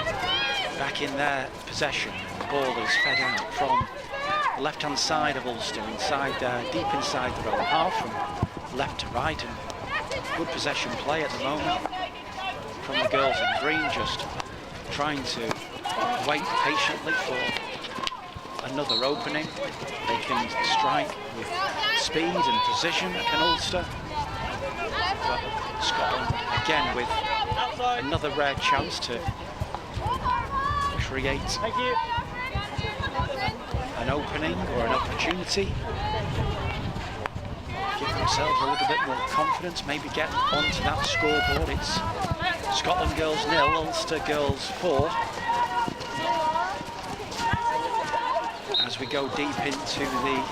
back in their possession. The ball is fed out from left-hand side of Ulster, inside deep inside the row half, from left to right, and good possession play at the moment from the girls in green, just trying to wait patiently for another opening. They can strike with speed and precision, can Ulster, but Scotland again with another rare chance to create an opening or an opportunity, give themselves a little bit more confidence, maybe get onto that scoreboard. It's Scotland girls 0, Ulster girls 4. As we go deep into the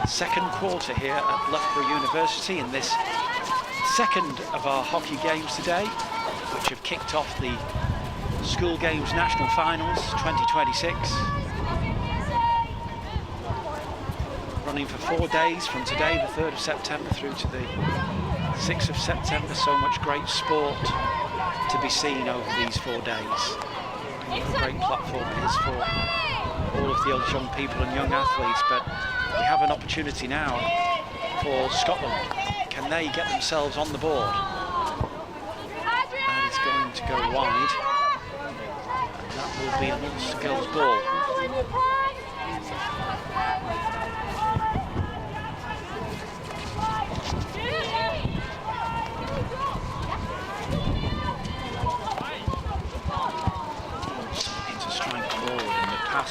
second quarter here at Loughborough University in this second of our hockey games today, which have kicked off the School Games National Finals 2026. Running for 4 days from today, the 3rd of September, through to the 6th of September. So much great sport to be seen over these 4 days. What a great platform it is for all of the young people and young athletes, but we have an opportunity now for Scotland. Can they get themselves on the board? That is going to go wide, and that will be an Ulster girls ball.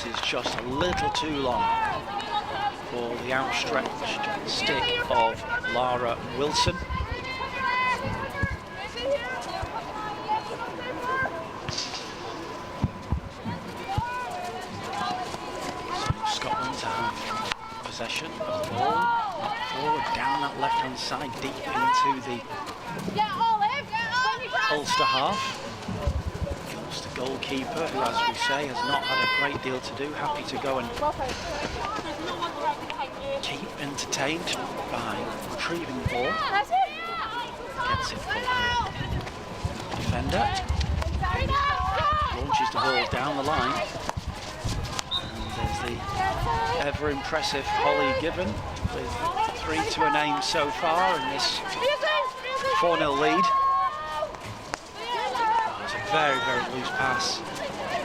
Is just a little too long for the outstretched stick of Lara Wilson. So Scotland have possession of the ball, up forward, down that left-hand side, deep into the Ulster half. The goalkeeper, who, as we say, has not had a great deal to do, happy to go and keep entertained by retrieving the ball. Gets it for the defender. launches the ball down the line. And there's the ever impressive Holly Gibbon with 3 to a name so far in this 4-0 lead. It's a very, very loose pass.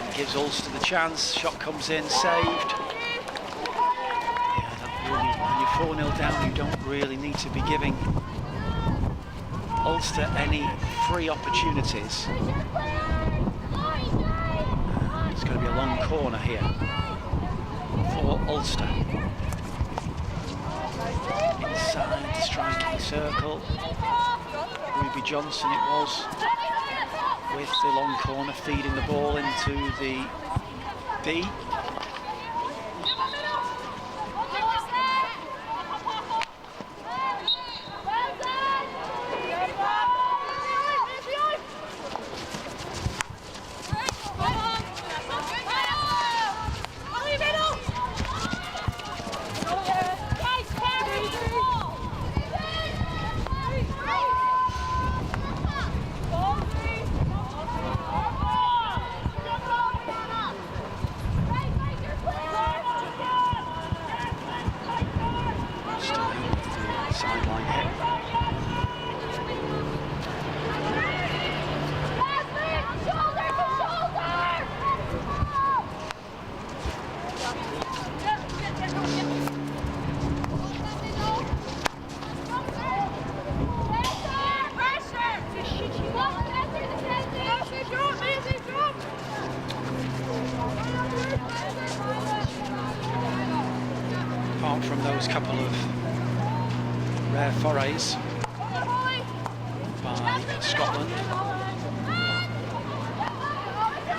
It gives Ulster the chance. Shot comes in, saved. Yeah, that really, when you're 4-0 down, you don't really need to be giving Ulster any free opportunities. It's going to be a long corner here for Ulster. Inside the striking circle. Ruby Johnson it was, with the long corner feeding the ball into the D. Apart from those couple of rare forays by Scotland,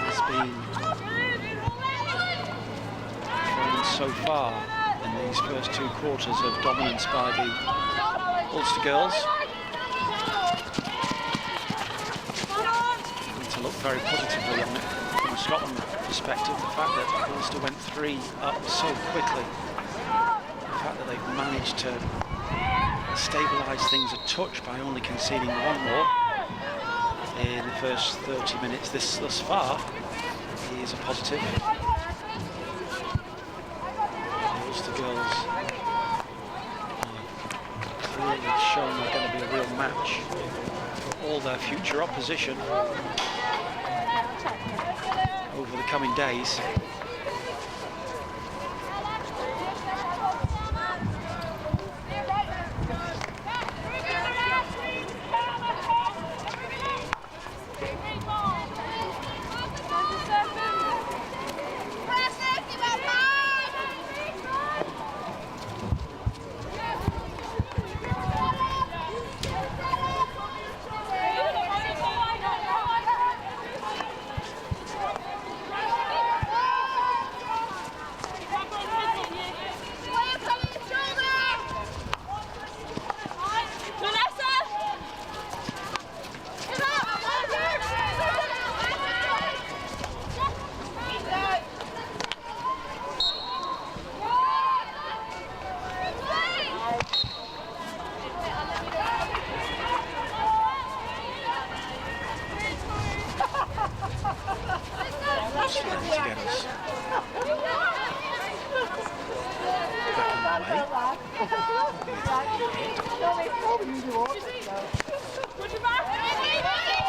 it's been so far in these first 2 quarters of dominance by the Ulster girls. We need to look very positively on it from a Scotland perspective. The fact that Ulster went 3 up so quickly, the fact that they've managed to stabilise things a touch by only conceding 1 more in the first 30 minutes thus far is a positive. The Ulster girls have clearly shown they're going to be a real match for all their future opposition over the coming days.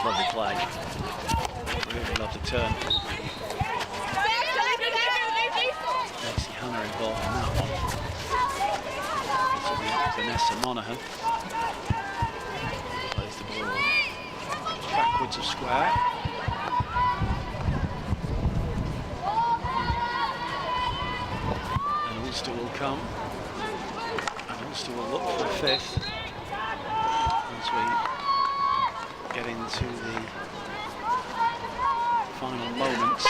Lovely play. Really loved the turn. Lacey Hannah involved in that one. Vanessa Monaghan plays the ball backwards of square. And Ulster will come. And Ulster will look for a 5th as we get into the final moments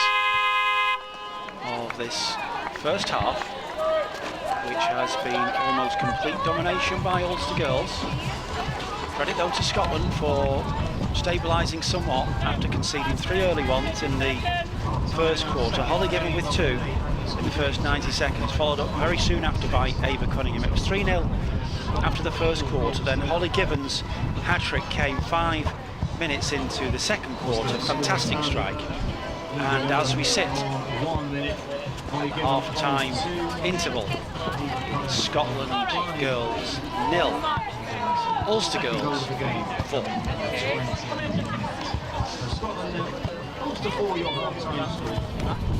of this first half, which has been almost complete domination by Ulster girls. Credit though to Scotland for stabilising somewhat after conceding 3 early ones in the first quarter. Holly Gibbon with 2 in the first 90 seconds, followed up very soon after by Ava Cunningham. It was 3-0 after the first quarter, then Holly Gibbon's hat-trick came 5 minutes into the second quarter. Fantastic strike And as we sit, 1 minute. half-time interval, Scotland girls 0, Ulster girls 4. Scotland 0, Ulster 4, your half-time score.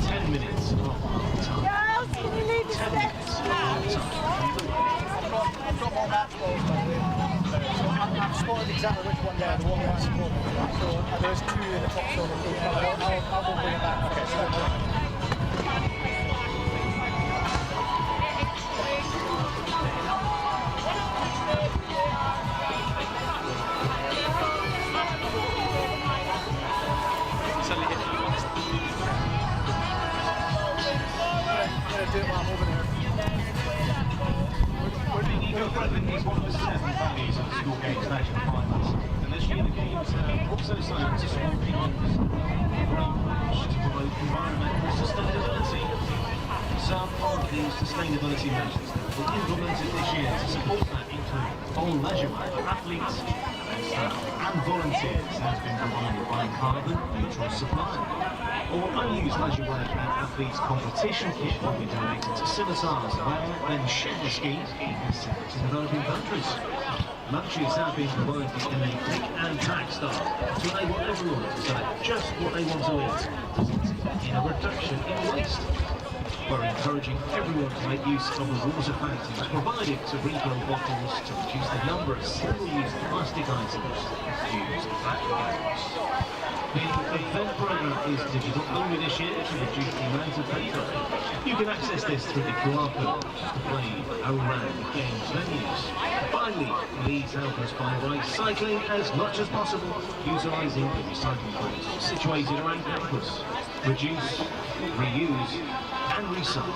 10 minutes of half-time. Girls, can you leave the 10 steps minutes of now? half-time. I've got more match balls, by the way. I've spotted exactly which one there, the one that's supporting. So there's 2 in the top zone. I'll go bring it back. Okay, so do it while I'm over there. Eco-friendly is one of the 7 values of the School Games national finals, and this year the Games have also signed to small England's approach to promote environmental sustainability. Some of the sustainability measures that were implemented this year to support that include full leisure for athletes and staff and volunteers has been provided by carbon neutral supplier. Or unused leisure wear and athletes competition kit will be donated to scimitars where then share scheme is sent to developing countries. Lunches have been provided in a pick and pack style to enable everyone to select just what they want to eat, in a reduction in waste. We're encouraging everyone to make use of the water fountains provided to refill bottles to reduce the number of single-use plastic items used at the Games. The event programme is digital only this year to reduce the amount of paper. You can access this through the QR code displayed around the Games venues. Finally, please help us by recycling as much as possible, utilising the recycling points situated around campus. Reduce, reuse and recycle.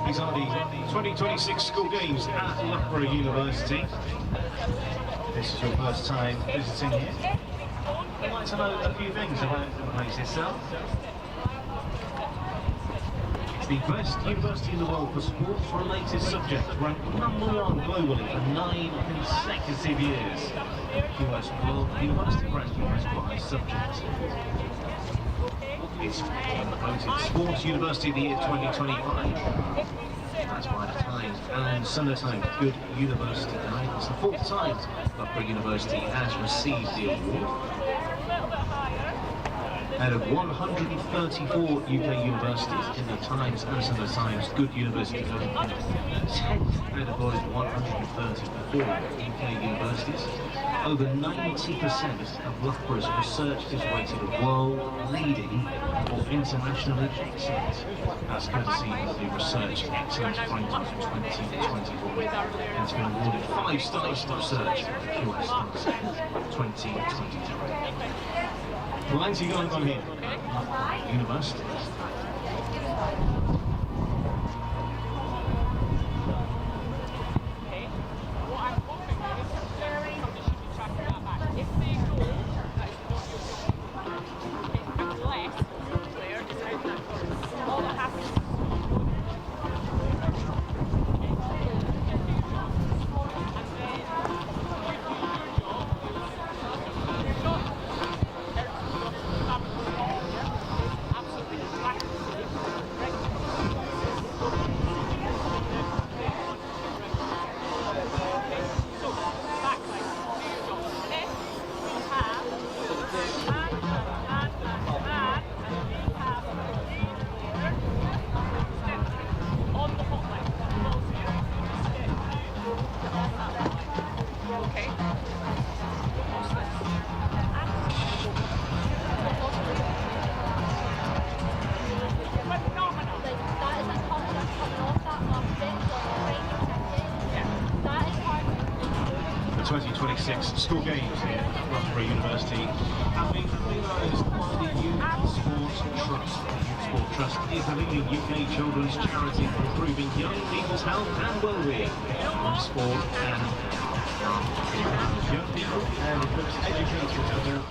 These are the 2026 school games at Loughborough University. This is your first time visiting here. I'd like to know a few things about the place itself. It's the best university in the world for sports-related subjects, ranked #1 globally for 9 consecutive years. US World University ranking by subject. It's voted Sports University of the Year 2025. That's by the Times and Sunday Times Good University Guide. It's the 4th time Loughborough University has received the award. Out of 134 UK universities in the Times and Sunday Times Good University Guide, 10th out of those 134 UK universities. Over 90% of Loughborough's research is rated world-leading or internationally excellent. That's courtesy of the Research Excellence Ranking for 2024. And it's been awarded 5 stars for research at the QS Stars 2023. Well, thanks for going on here. University. 2026 school games here at Loughborough University have been realised by the Youth Sport Trust. The Youth Sport Trust is the leading UK children's charity for improving young people's health and well-being from sport and young people and equips educators for their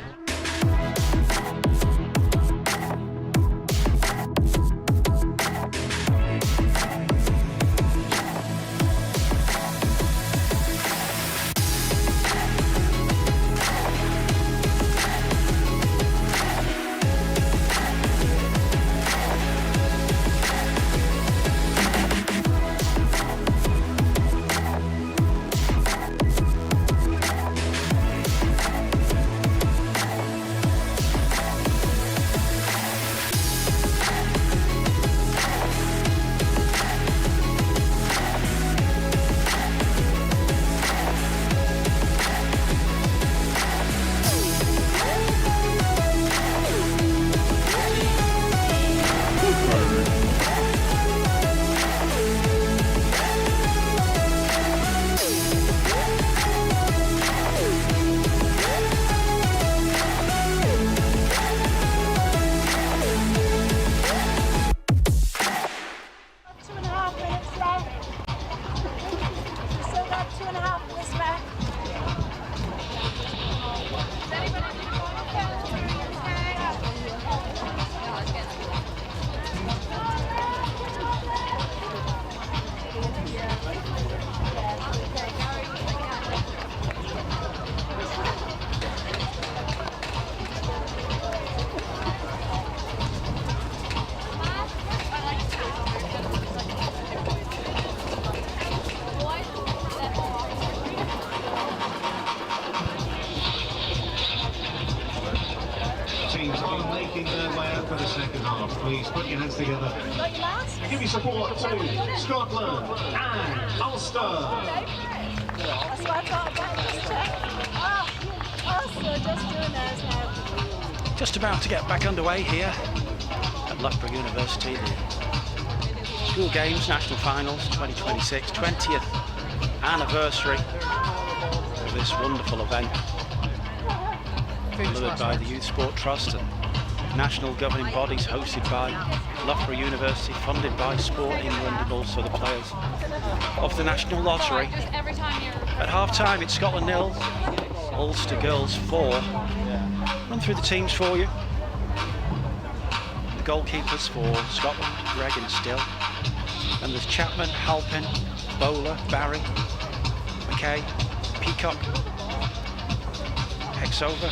teams are making their way out for the second half. Please put your hands together. Give your support to Scotland and Ulster. That's what I thought about this check. Also just doing those now. Just about to get back underway here at Loughborough University. The School Games National Finals 2026, 20th anniversary of this wonderful event. Delivered by the Youth Sport Trust and national governing bodies, hosted by Loughborough University, funded by Sport England and also the players of the National Lottery. At half-time it's Scotland 0, Ulster Girls 4. Run through the teams for you. The goalkeepers for Scotland, Greg and Still. And there's Chapman, Halpin, Bowler, Barry, McKay, Peacock, Hexover,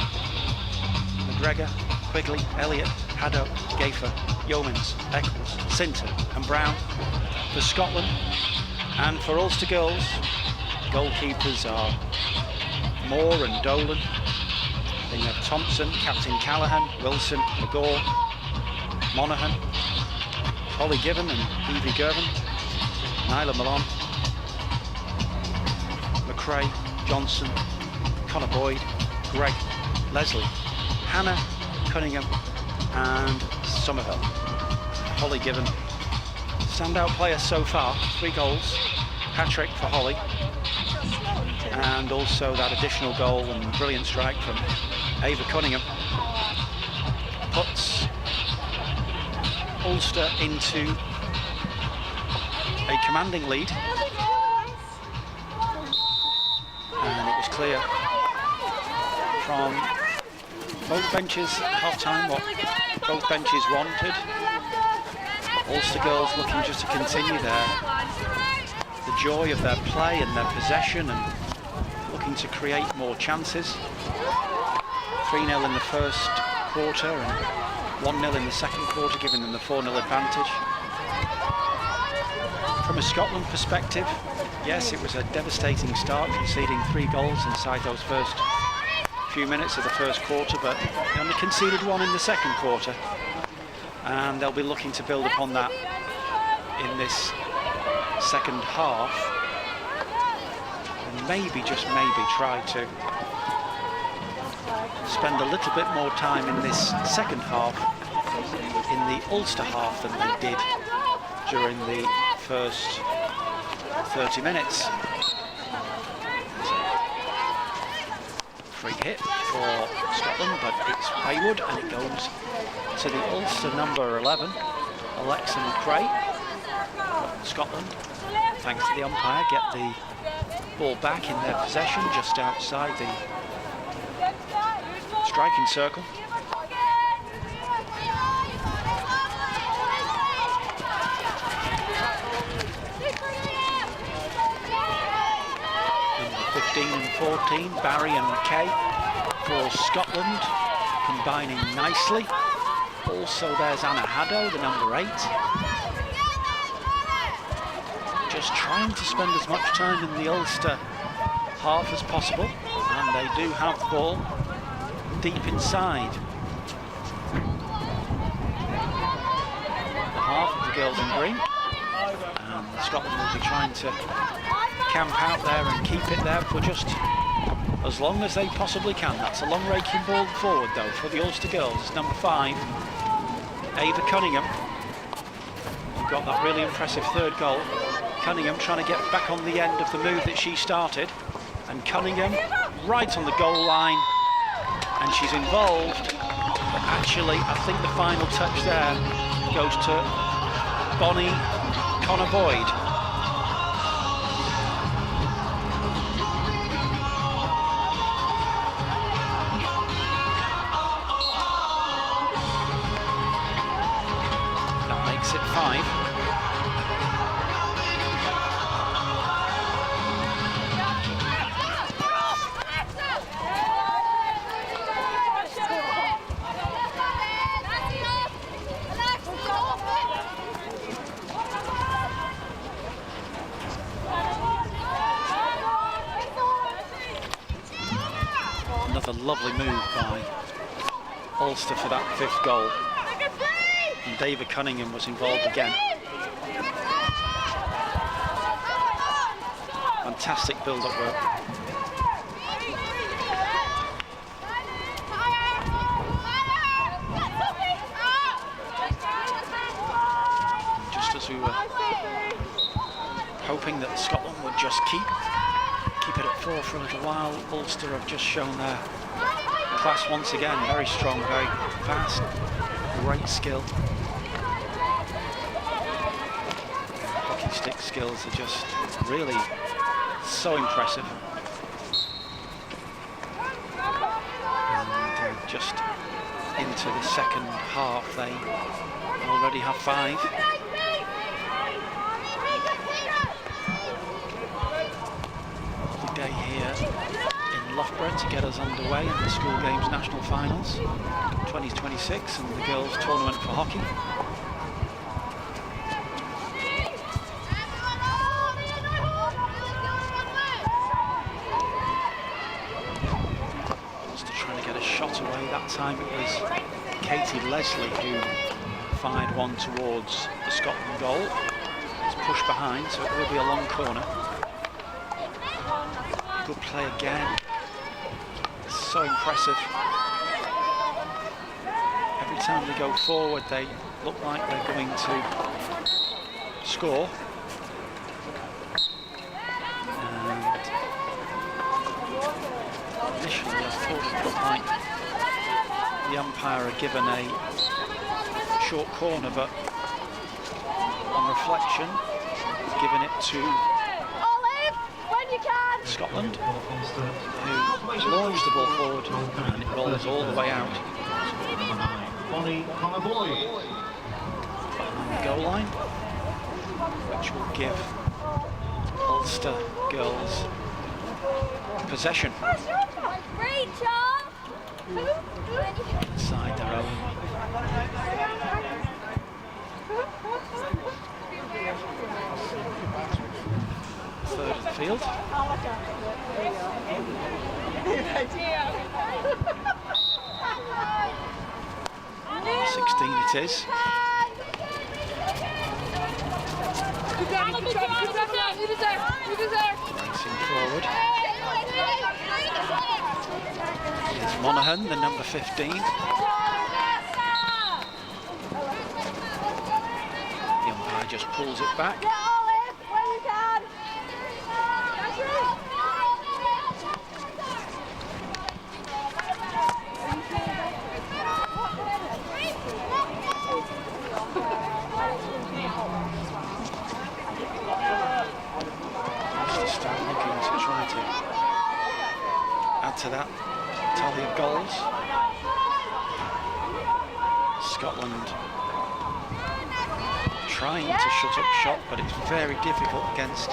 McGregor, Quigley, Elliott, Haddock, Gafer, Yeomans, Eccles, Sinton and Brown for Scotland. And for Ulster Girls, goalkeepers are Moore and Dolan. Then you have Thompson, Captain Callaghan, Wilson, McGaw, Monaghan, Holly Given and Evie Gervin, Nyla Malone, McRae, Johnson, Connor Boyd, Greg, Leslie, Hannah, Cunningham and Somerville. Holly Given, standout player so far, 3 goals, hat-trick for Holly, and also that additional goal and brilliant strike from Ava Cunningham puts Ulster into a commanding lead, and it was clear from both benches at half-time what both benches wanted. Ulster Girls looking just to continue the joy of their play and their possession and looking to create more chances. 3-0 in the first quarter and 1-0 in the second quarter, giving them the 4-0 advantage. From a Scotland perspective, yes, it was a devastating start, conceding 3 goals inside those first few minutes of the first quarter, but they only conceded 1 in the second quarter, and they'll be looking to build upon that in this second half, and maybe, just maybe, try to spend a little bit more time in this second half in the Ulster half than they did during the first 30 minutes. free hit for Scotland, but it's Haywood, and it goes to the Ulster number 11, Alexa McRae. Scotland, thanks to the umpire, get the ball back in their possession just outside the striking circle. Number 15 and 14, Barry and McKay for Scotland, combining nicely. Also there's Anna Haddo, the number 8. Just trying to spend as much time in the Ulster half as possible, and they do have the ball deep inside the half of the girls in green, and Scotland will be trying to camp out there and keep it there for just as long as they possibly can. That's a long raking ball forward though for the Ulster girls. It's number 5, Ava Cunningham, who got that really impressive third goal. Cunningham trying to get back on the end of the move that she started, and Cunningham right on the goal line, and she's involved, but actually I think the final touch there goes to Bonnie Connor-Boyd. That makes it 5. Another lovely move by Ulster for that 5th goal. And David Cunningham was involved again. Fantastic build-up work. Just as we were hoping that Scotland would just keep it at 4 for a little while, Ulster have just shown their class once again. Very strong, very fast, great skill. Hockey stick skills are just really so impressive. And just into the second half, they already have 5. Day here in Loughborough to get us underway in the School Games National Finals 2026 and the girls' tournament for hockey. Just trying to get a shot away. That time it was Katie Leslie who fired one towards the Scotland goal. It's pushed behind, so it will be a long corner. Good play again. So impressive. Every time they go forward, they look like they're going to score. And initially, I thought it looked like the umpire had given a short corner, but on reflection, he's given it to Scotland, who launched the ball forward and it rolls all the way out. Bonnie Connor-Boyd. Behind the goal line, which will give Ulster girls possession inside their own. Third of the field. 16 it is. Racing forward. Here's Monaghan, the number 15. The umpire just pulls it back. to that tally of goals. Scotland trying to shut up shop, but it's very difficult against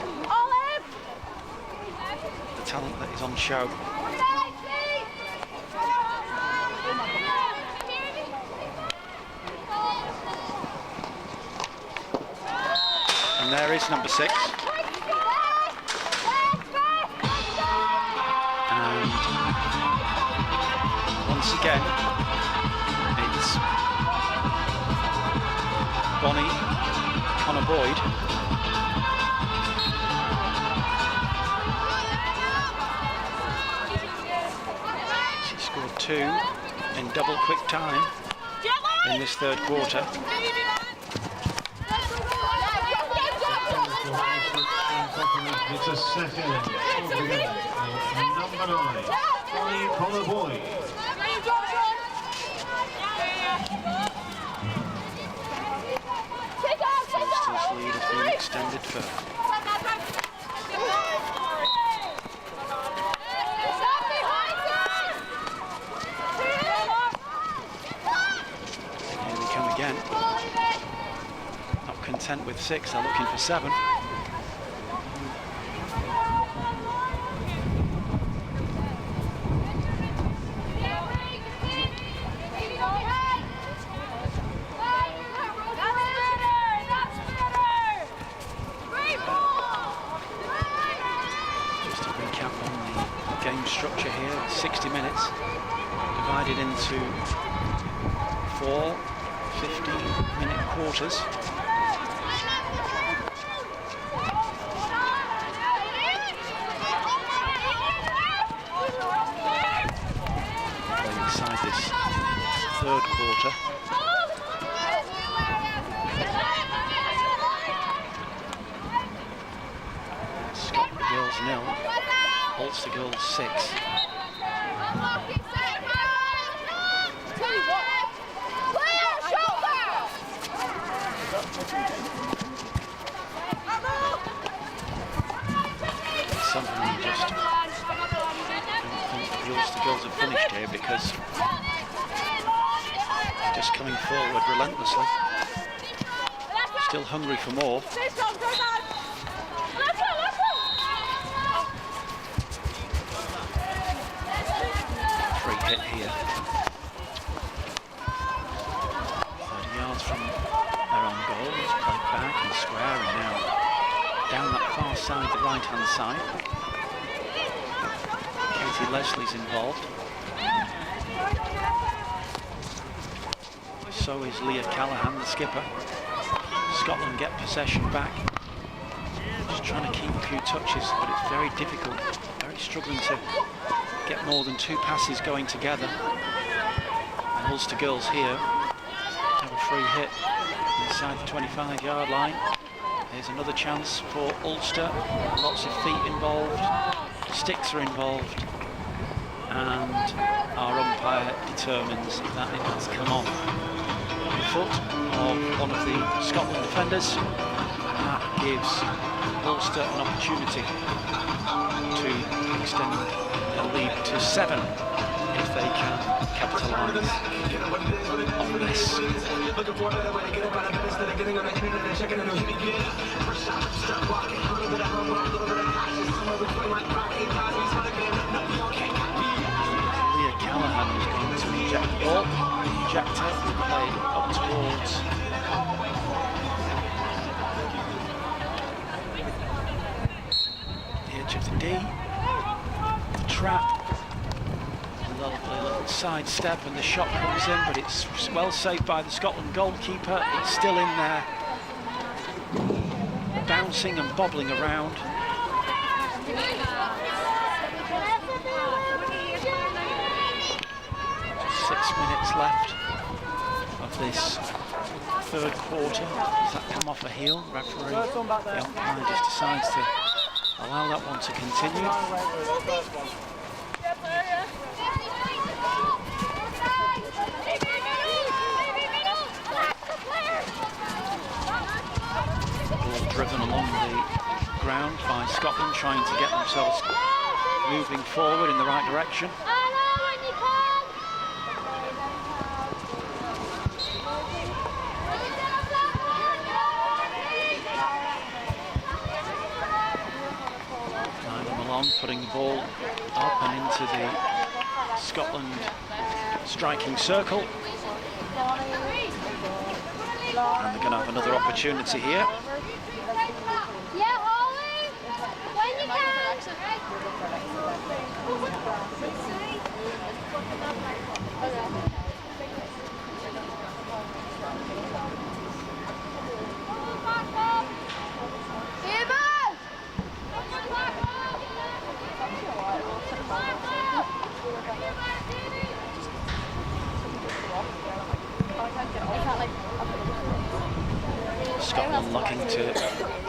the talent that is on show. And there is number 6. And once again, it's Bonnie Connor Boyd. She scored 2 in double quick time in this third quarter. It's a second altogether for number 9, Bonnie Connor Boyd. Ulster's lead has been extended further. Here we come again. Not content with 6, they're looking for 7. Structure here, 60 minutes, divided into 4 15-minute quarters. Playing inside this third quarter. Scotland girls 0. Ulster girls 6. Somehow you just don't think the Ulster girls have finished here, because they're just coming forward relentlessly. Still hungry for more. Hit here. 30 yards from their own goal. It's played back and square, and now down that far side, the right hand side. Katie Leslie's involved. So is Leah Callaghan, the skipper. Scotland get possession back. Just trying to keep a few touches, but it's very difficult. Very struggling to get more than 2 passes going together. And Ulster girls here have a free hit inside the 25-yard line. Here's another chance for Ulster. Lots of feet involved, sticks are involved, and our umpire determines that it has come off the foot of one of the Scotland defenders. That gives Ulster an opportunity to extend their lead to 7 if they can capitalise on this. Leah Callaghan is going to eject the ball. Eject it and play up towards the edge of the D. Trap, a lovely little side step, and the shot comes in, but it's well saved by the Scotland goalkeeper. It's still in there, bouncing and bobbling around. 6 minutes left of this third quarter. Does that come off a heel? Referee, the umpire just decides to allow that one to continue. Ball driven along the ground by Scotland, trying to get themselves moving forward in the right direction. Putting the ball up and into the Scotland striking circle. And they're going to have another opportunity here. Yeah, Holly! When you can! Scotland looking to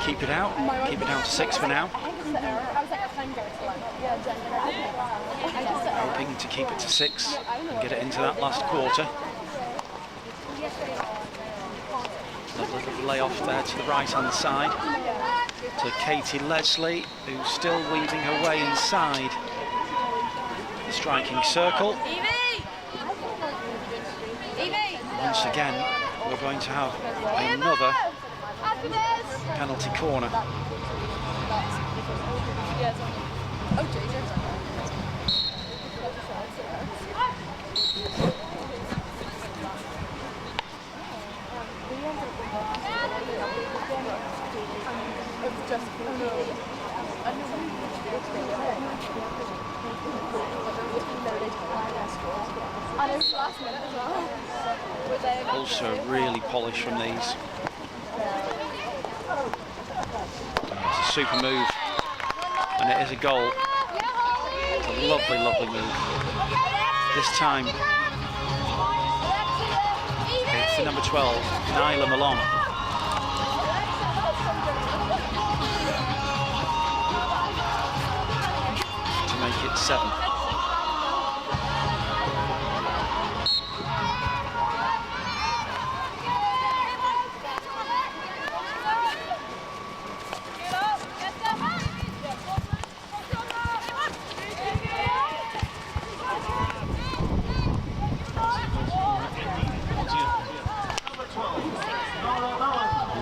keep it out, keep it down to 6 for now. Hoping to keep it to 6 and get it into that last quarter. Lovely little layoff there to the right-hand side to Katie Leslie, who's still weaving her way inside the striking circle. Once again, we're going to have another penalty corner. Also really polished from these. It's a super move, and it is a goal. It's a lovely, lovely move. This time, it's the number 12, Nyla Malone. To make it 7.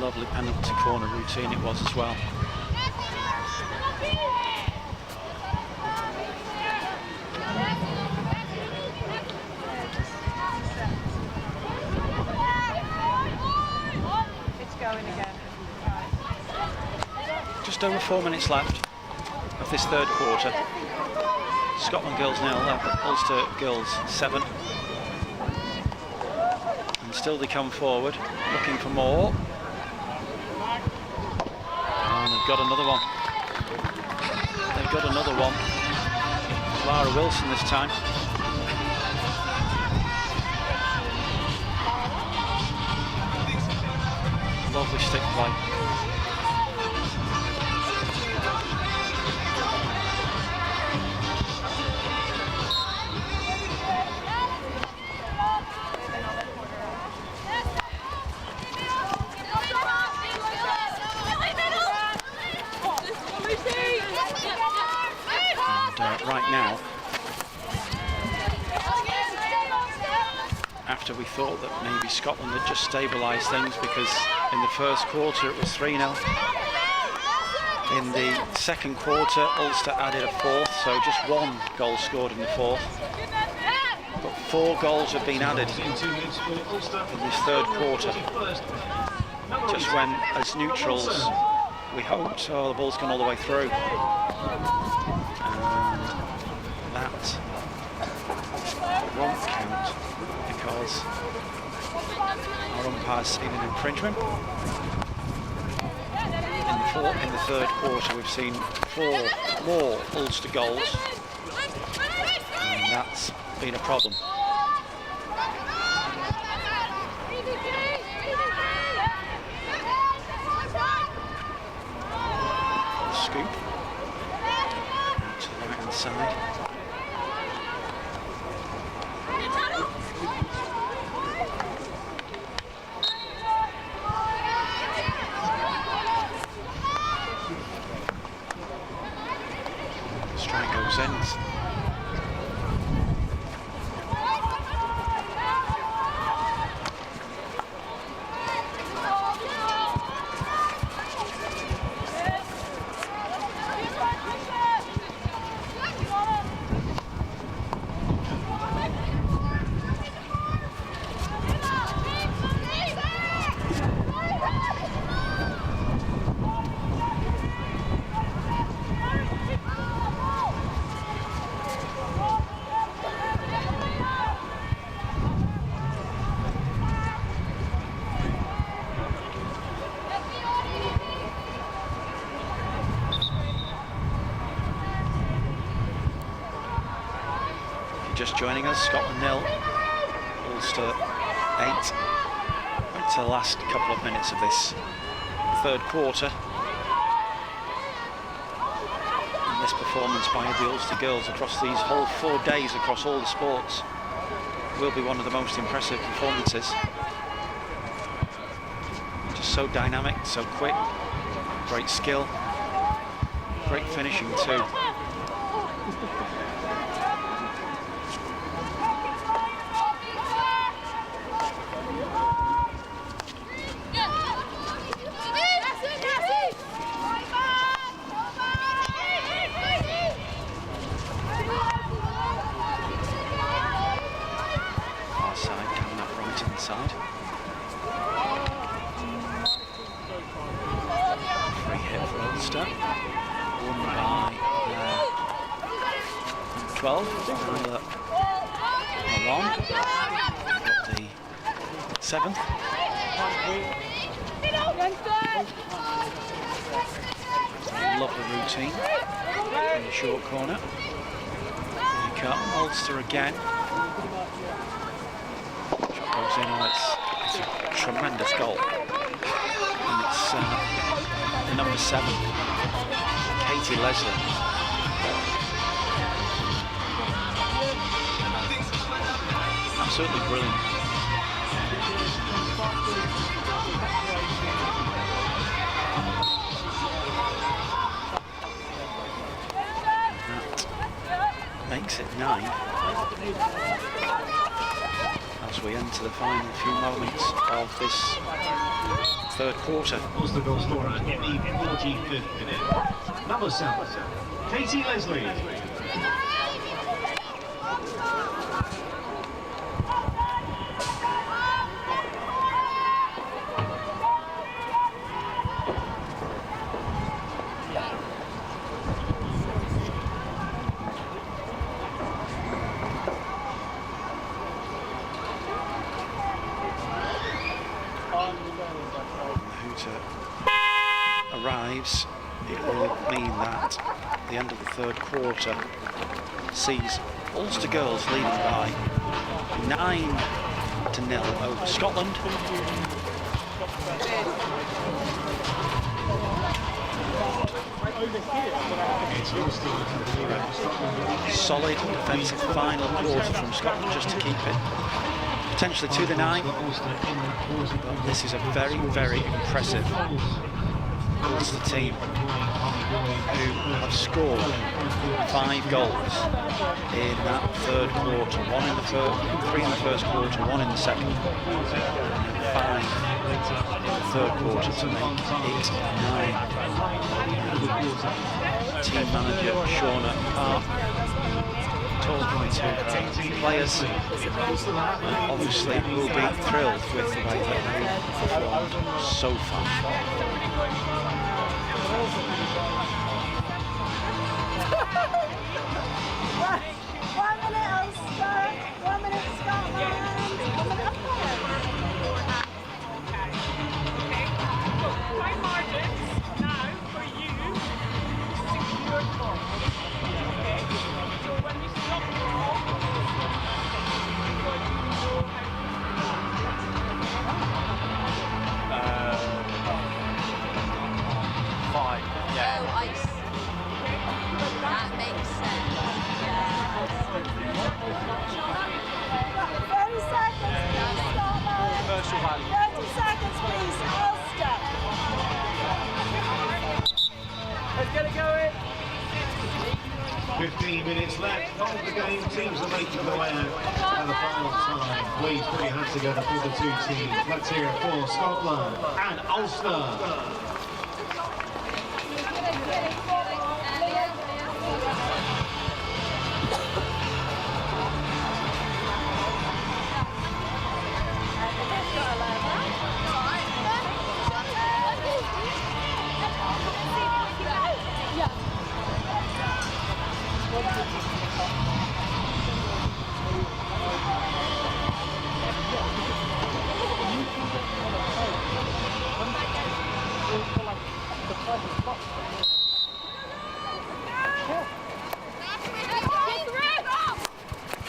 Lovely penalty corner routine it was as well. It's going again. Just over 4 minutes left of this third quarter. Scotland girls 0, Ulster girls 7. And still they come forward, looking for more. And they've got another one. They've got another one. Lara Wilson this time. Lovely stick play. Right now, after we thought that maybe Scotland had just stabilised things, because in the first quarter it was 3-0. In the second quarter, Ulster added a fourth, so just 1 goal scored in the fourth. But 4 goals have been added in this third quarter. Just when, as neutrals, we hoped, oh, the ball's gone all the way through. That won't count because our umpire's seen an infringement. In the third quarter we've seen 4 more Ulster goals, and that's been a problem. Scoop to the right hand side. Strike over goes in. Just joining us, Scotland 0, Ulster 8. Right to the last couple of minutes of this third quarter. And this performance by the Ulster girls across these whole 4 days, across all the sports, will be one of the most impressive performances. Just so dynamic, so quick, great skill, great finishing too. Free hit for Ulster, won by 12, along, got the 7th. Lovely routine in the short corner. Here come Ulster again. Shot goes in, and it's a tremendous goal. And it's the number 7, Katie Leslie. Absolutely brilliant. That makes it 9 as we enter the final few moments of this third quarter. Was the goal scorer in the 45th minute. Number 7, Katie Leslie. Arrives, it will mean that the end of the third quarter sees Ulster girls leading by 9-0 over Scotland. Solid defensive final quarter from Scotland just to keep it potentially to the 9. But this is a very, very impressive Ulster team who have scored 5 goals in that third quarter. 3 in the first quarter, 1 in the second, and 5 in the third quarter to make it 9. Team manager Shauna Park talking to players, obviously will be thrilled with the way that they've performed so far. 1 minute Ulster, 1 minute Scotland, 1 minute Time margins now for you to secure points. Okay? So when you stop the ball, Fine. Yeah. Oh, ice. That makes sense. Yeah. 30 seconds, please, Scotland. Commercial value. 30 seconds, please, Ulster. 15 minutes left of the game. Teams are making their way out at the final time. Please put your hands together for the two teams. Let's hear it for Scotland and Ulster.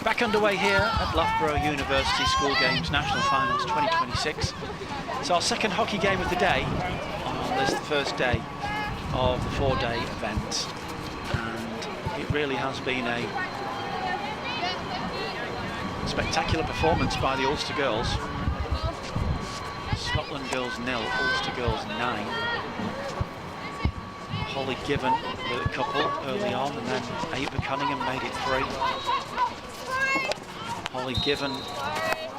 Back underway here at Loughborough University School Games National Finals 2026. It's our second hockey game of the day on this first day of the four-day event, and it really has been a spectacular performance by the Ulster girls. Scotland girls 0, Ulster girls 9. Holly Given with a couple early on, and then Ava Cunningham made it 3. Holly Given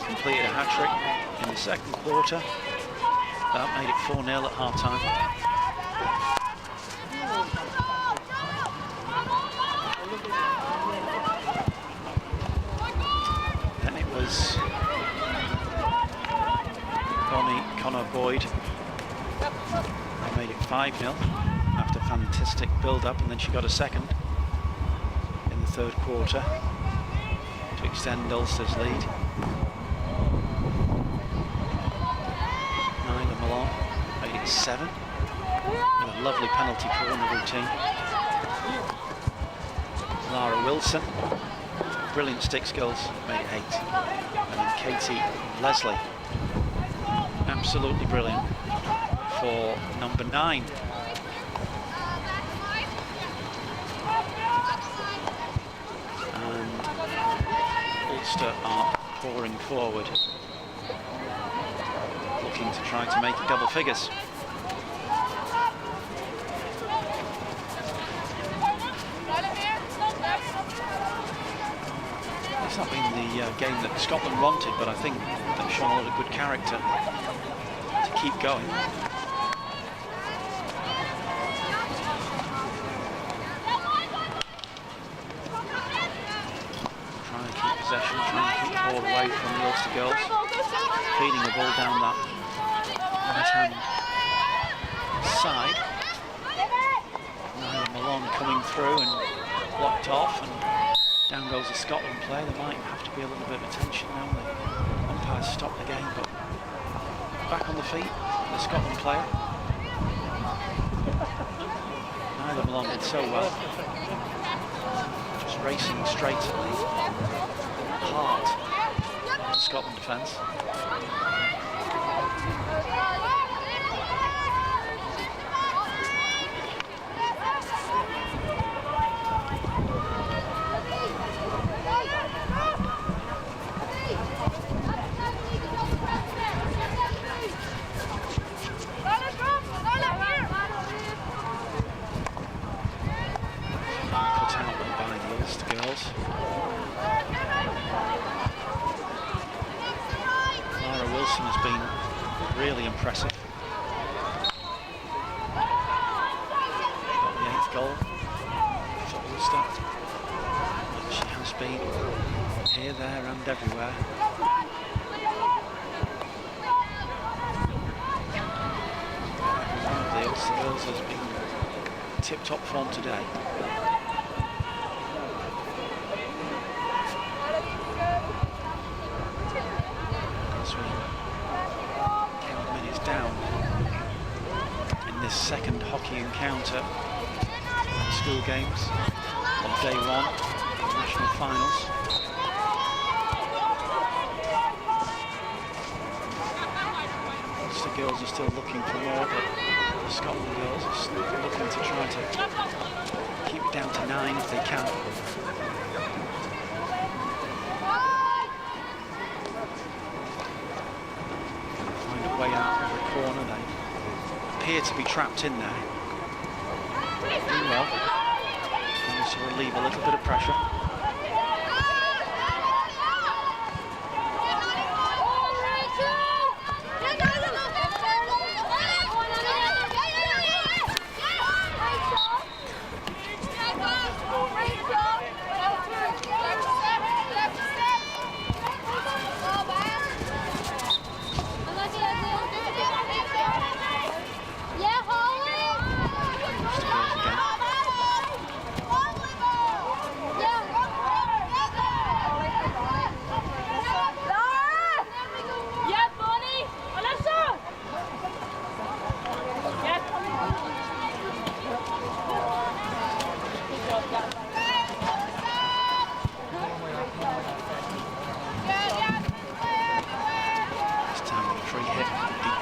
completed a hat-trick in the second quarter. That made it 4-0 at half-time. Then it was Connor Boyd who made it 5-0 after a fantastic build-up, and then she got a second in the third quarter to extend Ulster's lead. Nyla Malone made it 7 with a lovely penalty corner routine. Lara Wilson, brilliant stick skills, made it 8. And then Katie Leslie, absolutely brilliant for number 9. Ulster are pouring forward, looking to try to make it double figures. It's not been the game that Scotland wanted, but I think they've shown a lot of good character to keep going. Possession, trying to keep the ball away from the Ulster girls, feeding the ball down that right-hand side. Now Malone coming through and blocked off, and down goes the Scotland player. There might have to be a little bit of attention now. The umpires stop the game, but back on the feet, the Scotland player. Nyla Malone did so well, just racing straight at the heart of the Scotland defence. Put out by the Ulster girls. Wilson has been really impressive. Got the 8th goal for Ulster, but she has been here, there and everywhere. One of the Ulster girls has been tip-top form today. Down in this second hockey encounter at the school games on day 1 of national finals. The girls are still looking for more, but the Scotland girls are still looking to try to keep it down to 9 if they can. Way out of the corner, they appear to be trapped in there. Doing well. Tries to relieve a little bit of pressure.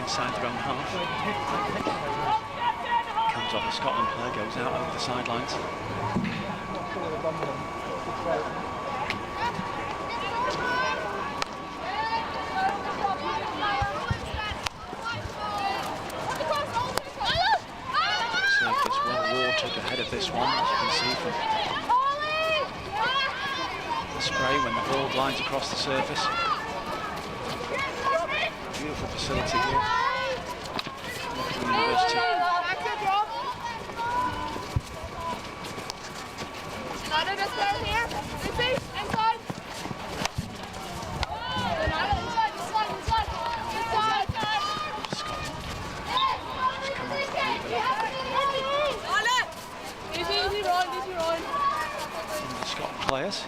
Inside their own half. Comes off a Scotland player, goes out over the sidelines. Surface well watered ahead of this one, as you can see from the spray when the ball glides across the surface. Beautiful facility here. Loughborough University. Scotland players.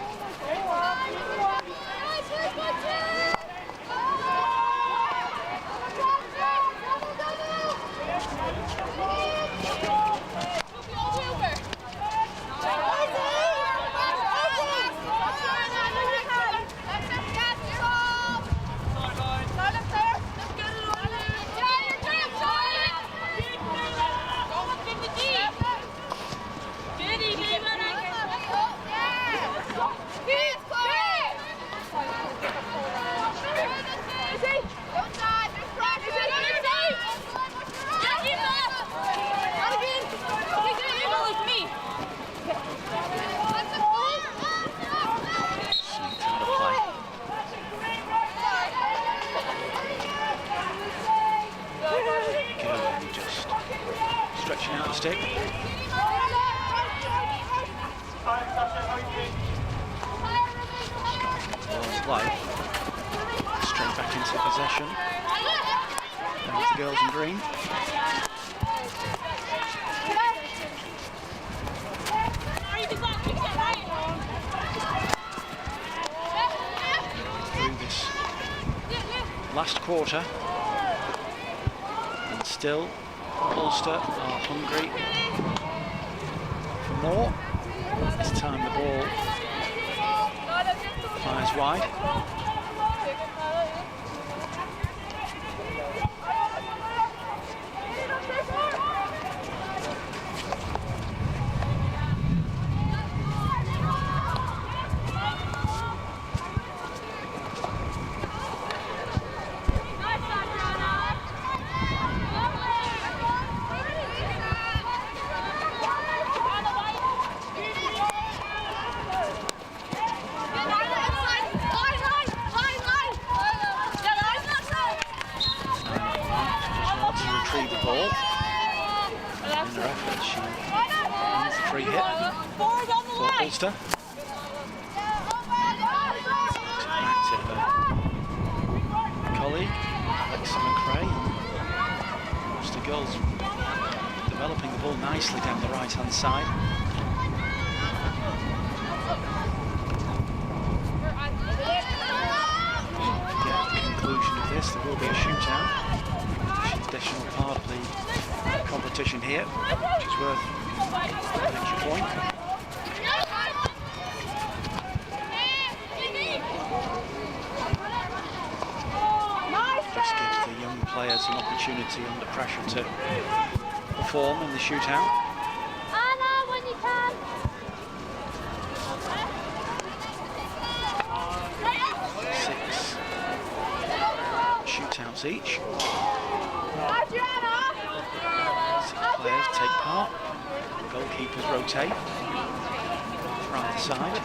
Stretching out the stick. Ball's live. Straight back into possession. There's the girls in green. Through this last quarter. And still Ulster are hungry for more. This time the ball flies wide. Free hit for Ulster. Back to her colleague, Alexa McRae. Ulster girls developing the ball nicely down the right-hand side. At the conclusion of this, there will be a shootout. Additional part of the competition here, which is worth an extra point. Just gives the young players an opportunity under pressure to perform in the shootout. Anna, when you can. 6 shootouts each. 6 players take part. Goalkeepers rotate. right side.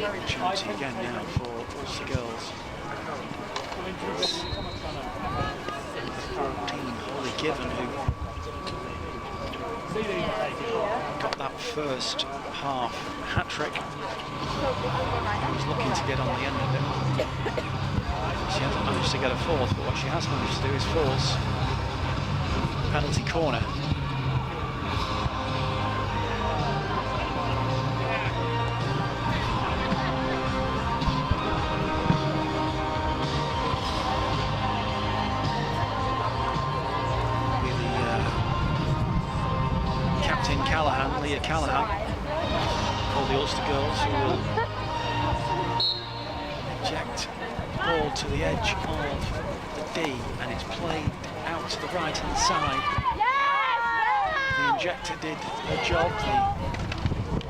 Opportunity again now for Ulster girls. It's 14, Holly Given, who got that first half hat-trick. Was looking to get on the end of it. She hasn't managed to get a fourth, but what she has managed to do is force penalty corner. Callahan for the Ulster girls, who will eject the ball to the edge of the D, and it's played out to the right hand side. The injector did her job,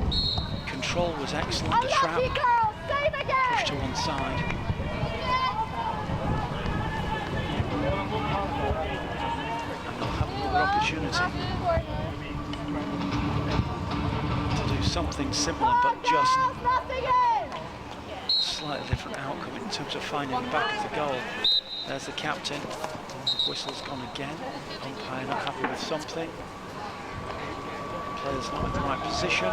the control was excellent, the trap pushed to one side. And they'll have another opportunity something similar, but just slightly different outcome in terms of finding the back of the goal. There's the captain. The whistle's gone again. Umpire not happy with something. Player's not in the right position.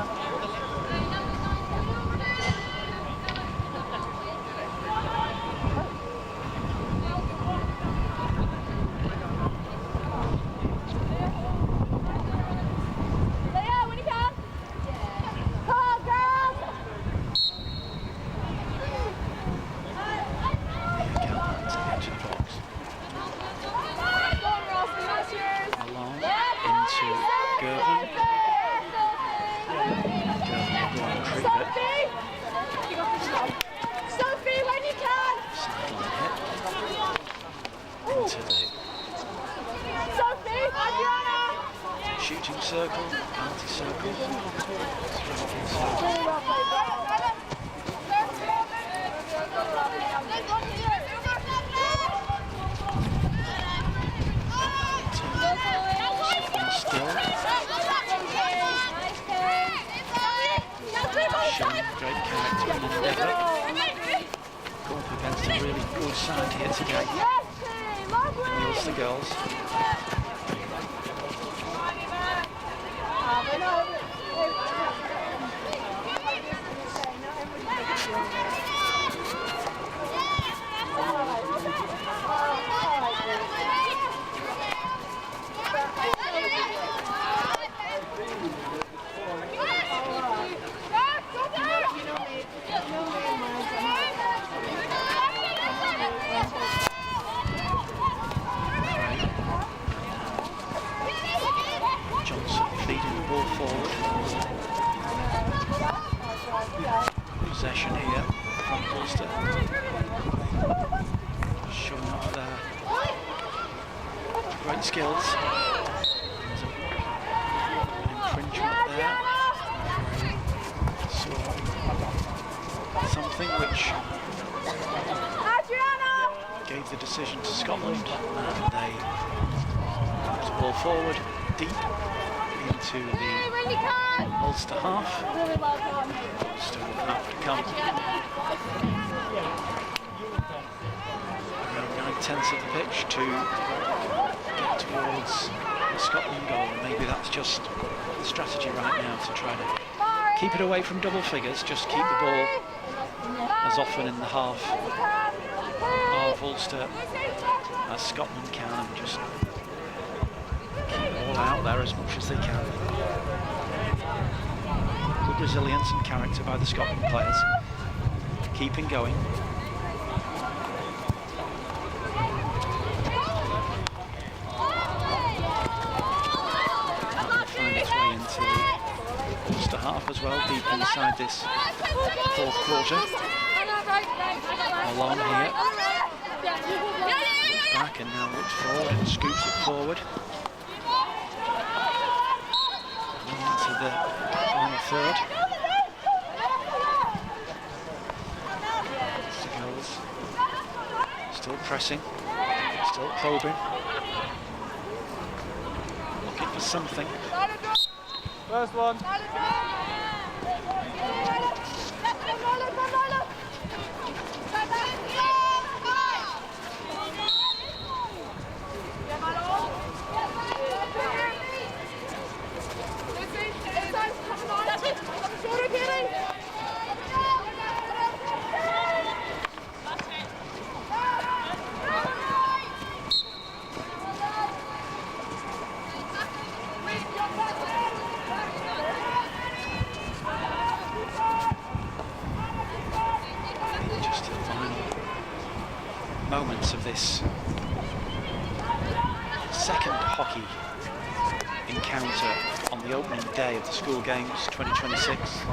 Possession here from Ulster. Showing off their great skills. There's an infringement there. So something which gave the decision to Scotland, and they put the ball forward deep into the Ulster half. Still have to come around 9/10 of the pitch to get towards the Scotland goal. And maybe that's just the strategy right now, to try to keep it away from double figures, just keep the ball as often in the half of Ulster as Scotland can, and just keep it all out there as much as they can. Good resilience and character by the Scotland players, keeping going. Find its way into the Ulster half as well, deep inside this fourth quarter. Along here, back, and now looks forward and scoops it forward. Into the final third. Still pressing, still probing. Looking for something. First one. Just the final moments of this second hockey encounter on the opening day of the school games 2026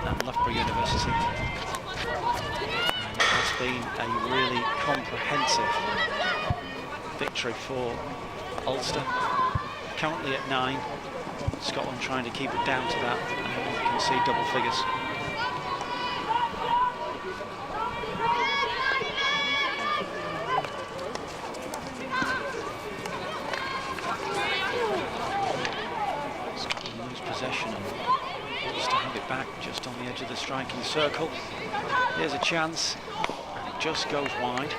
at Loughborough University. And it has been a really comprehensive victory for Ulster. Currently at 9, Scotland trying to keep it down to that, and you can see double figures. Scotland lose possession and wants to have it back just on the edge of the striking circle. Here's a chance, and it just goes wide.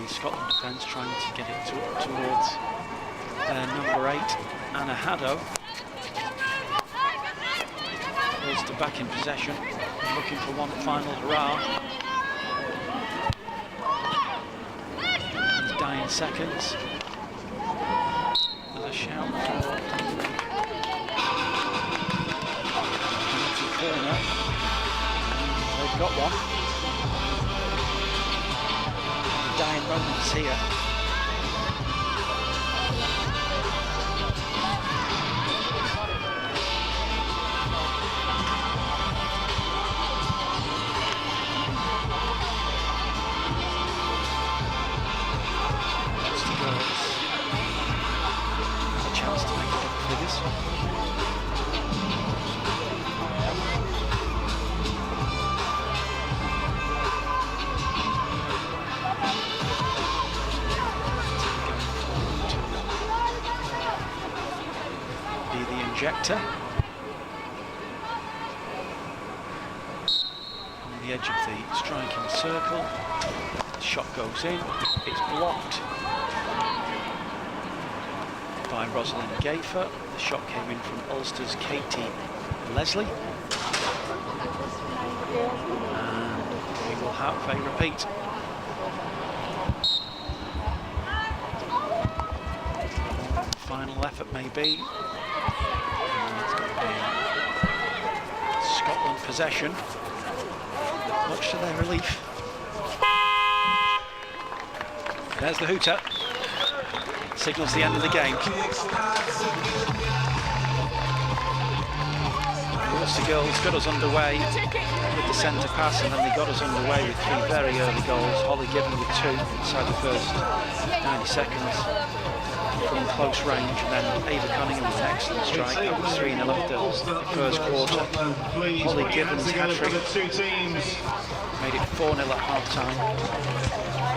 Scotland defence trying to get it towards number 8, Anna Haddo. Ulster back in possession, looking for one final hurrah. These dying seconds. There's a shout for penalty corner. They've got one. Dying moments here. Just the girls. A chance to make double figures. Injector on the edge of the striking circle. The shot goes in. It's blocked by Rosalind Gafer. The shot came in from Ulster's Katie Leslie, and we will have a repeat. Final effort maybe. Scotland possession, much to their relief. There's the hooter. Signals the end of the game. Ulster girls got us underway with the centre pass, and then they got us underway with 3 very early goals. Holly Given with 2 inside the first 90 seconds. From close range, and then Ava Cunningham with an excellent strike. That was 3-0 after the first quarter. Holly Gibbons hat-trick made it 4-0 at half-time.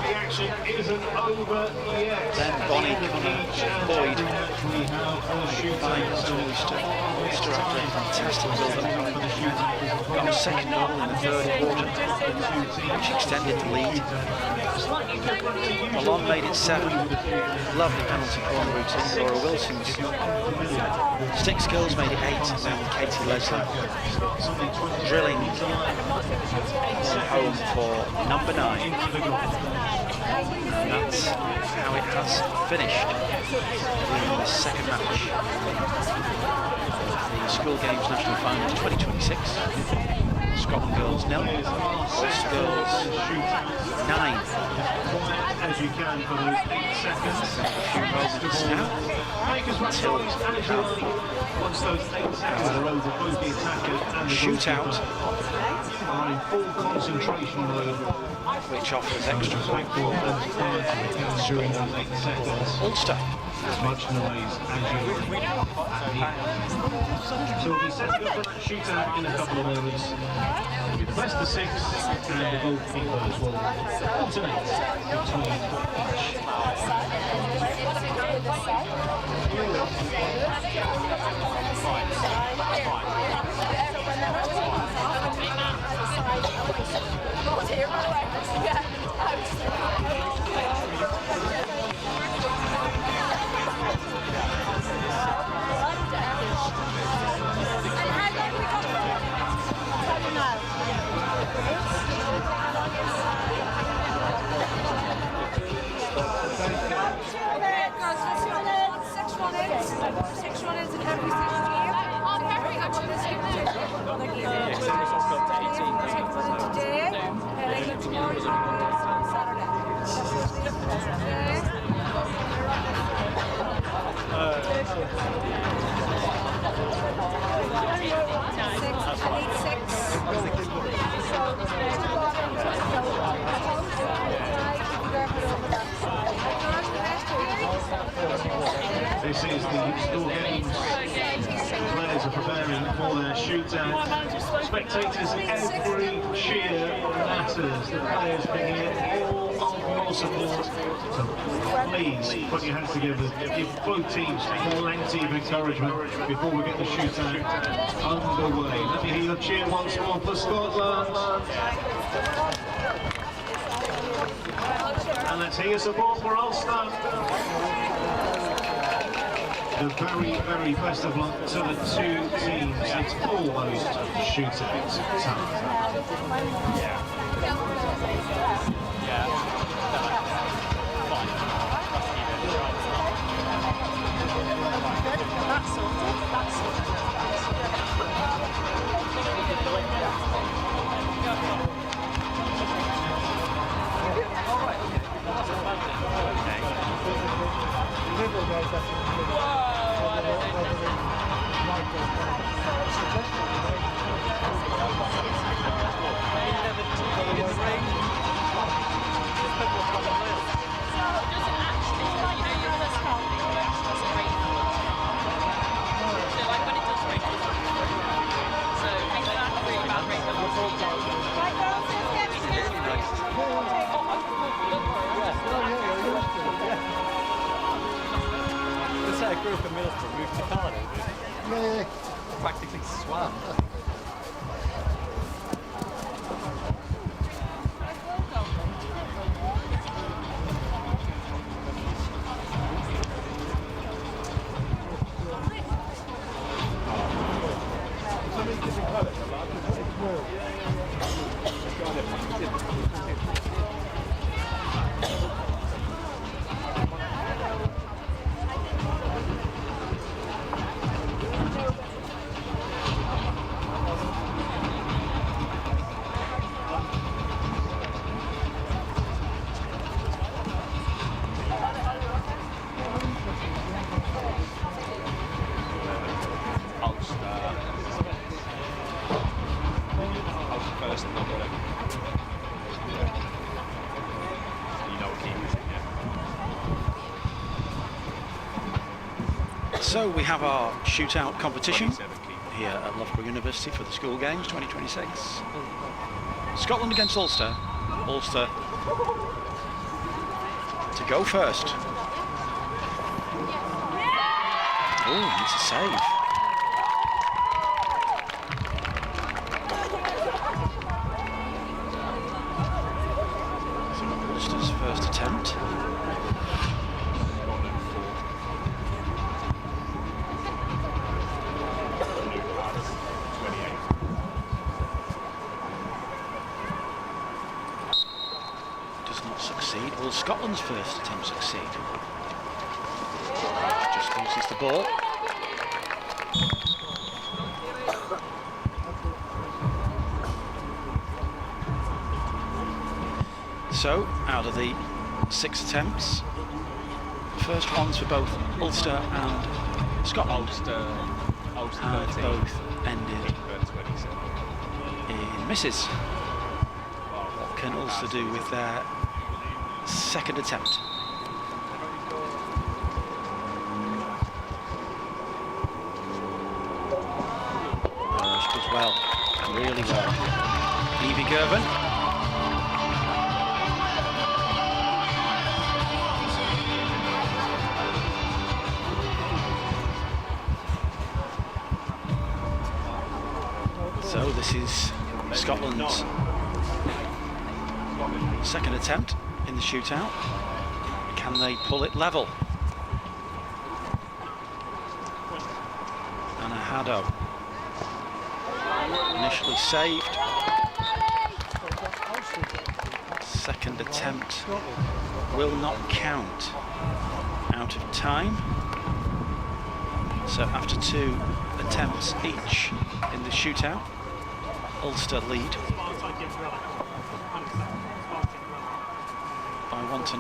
The action isn't over yet. Then Bonnie Connor Boyd finds Ulster after a fantastic build-up. Got a second goal in the third quarter, which extended the lead. Malone made it 7. Lovely penalty corner routine. Laura Wilson's stick skills made it 8. And then Katie Leslie drilling home for number 9. And that's how it has finished in the second match of the School Games National Finals 2026. Scotland girls 0, Ulster girls 9. As you can for those 8 seconds. Make as much noise as you like. Once those 8 seconds are over, both the attacker and the Shootout are in full concentration mode. which offers extra points. During those 8 seconds. Ulster. As much noise as you like. So we'll be setting up for that shootout in a couple of moments. It'll be the best of 6 and the goalkeepers will alternate between each. Six runners in every single game. Oh, perfect. Actually, this game today, and then tomorrow is on Saturday. This is the school games. Players are preparing for their shootout. Spectators, every cheer matters. The players bring in all of your support. So please put your hands together. Give both teams plenty of encouragement before we get the shootout underway. Let me hear your cheer once more for Scotland. And let's hear your support for Ulster. The very, very best of luck to the two teams. It's almost shootout time. I grew up in Middlesbrough, moved to Cardiff. Yeah. Practically swam. So we have our shootout competition here at Loughborough University for the school games 2026. Scotland against Ulster. Ulster to go first. Oh, it's a save. So Ulster's first attempt. Will Scotland's first attempt succeed? Just loses the ball. So, out of the 6 attempts, first ones for both Ulster and Scotland, Ulster and 13, both ended England 27. in misses. What can Ulster do with their second attempt? She does well, really well. Evie Gervin. So this is Scotland's second attempt in the shootout. Can they pull it level? Anna Haddo. Initially saved. Second attempt will not count. Out of time. So after 2 attempts each in the shootout, Ulster lead by 1-0.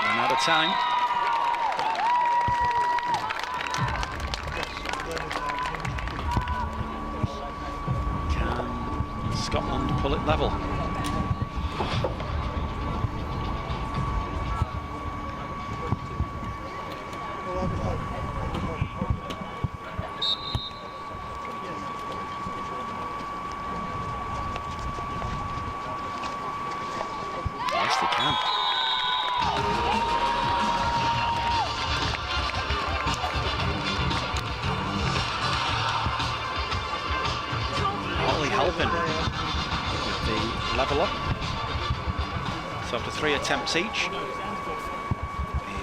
And out of time. Can Scotland pull it level? Yes, they can. Holly helping with the level up. So after 3 attempts each,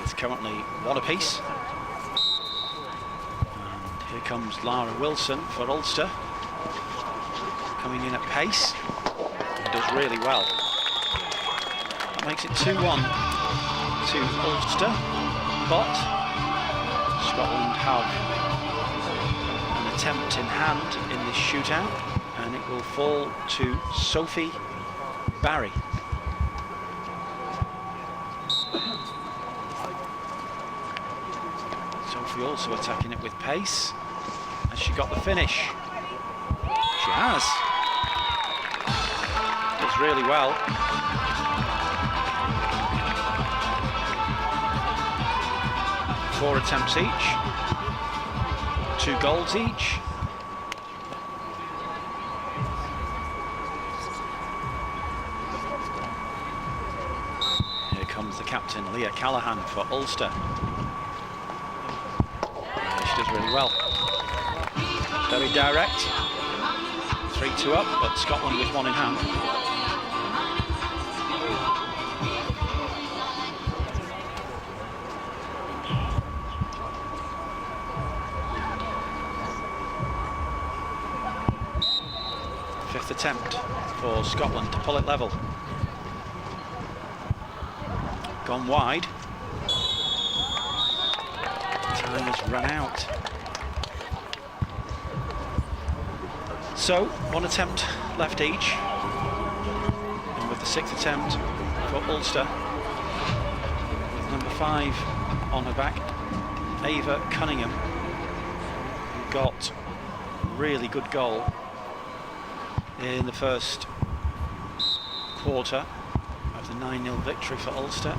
it's currently 1 apiece. And here comes Lara Wilson for Ulster, coming in at pace. Does really well. That makes it 2-1 to Ulster, but Scotland have an attempt in hand in this shootout, and it will fall to Sophie Barry. Sophie also attacking it with pace. Has she got the finish? She has. Does really well. Four attempts each. 2 goals each. Here comes the captain, Leah Callaghan, for Ulster. She does really well. Very direct. 3-2 up, but Scotland with 1 in hand. Fifth attempt for Scotland to pull it level. Gone wide. Time has run out. So, 1 attempt left each. And with the 6th attempt for Ulster, with number 5 on her back, Ava Cunningham, who got a really good goal in the first quarter of the 9-0 victory for Ulster.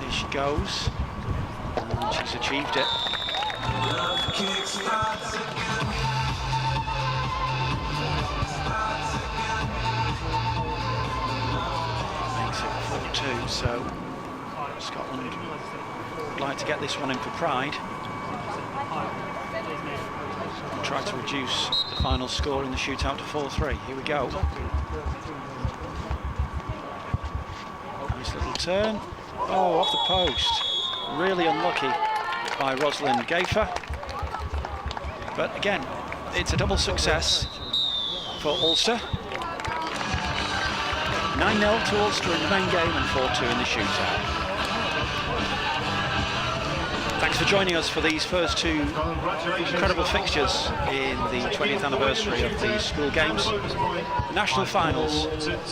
Here she goes, and she's achieved it. Makes it 4-2, so Scotland would like to get this one in for pride and try to reduce the final score in the shootout to 4-3. Here we go. Nice little turn. Oh, off the post. Really unlucky by Rosalind Gafer. But again, it's a double success for Ulster. 9-0 to Ulster in the main game and 4-2 in the shootout. Thanks. Thanks for joining us for these first two incredible fixtures in the 20th anniversary of the school games. The national finals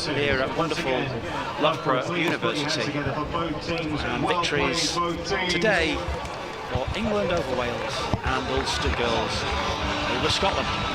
here at wonderful Loughborough University. And victories today for England over Wales and Ulster girls over Scotland.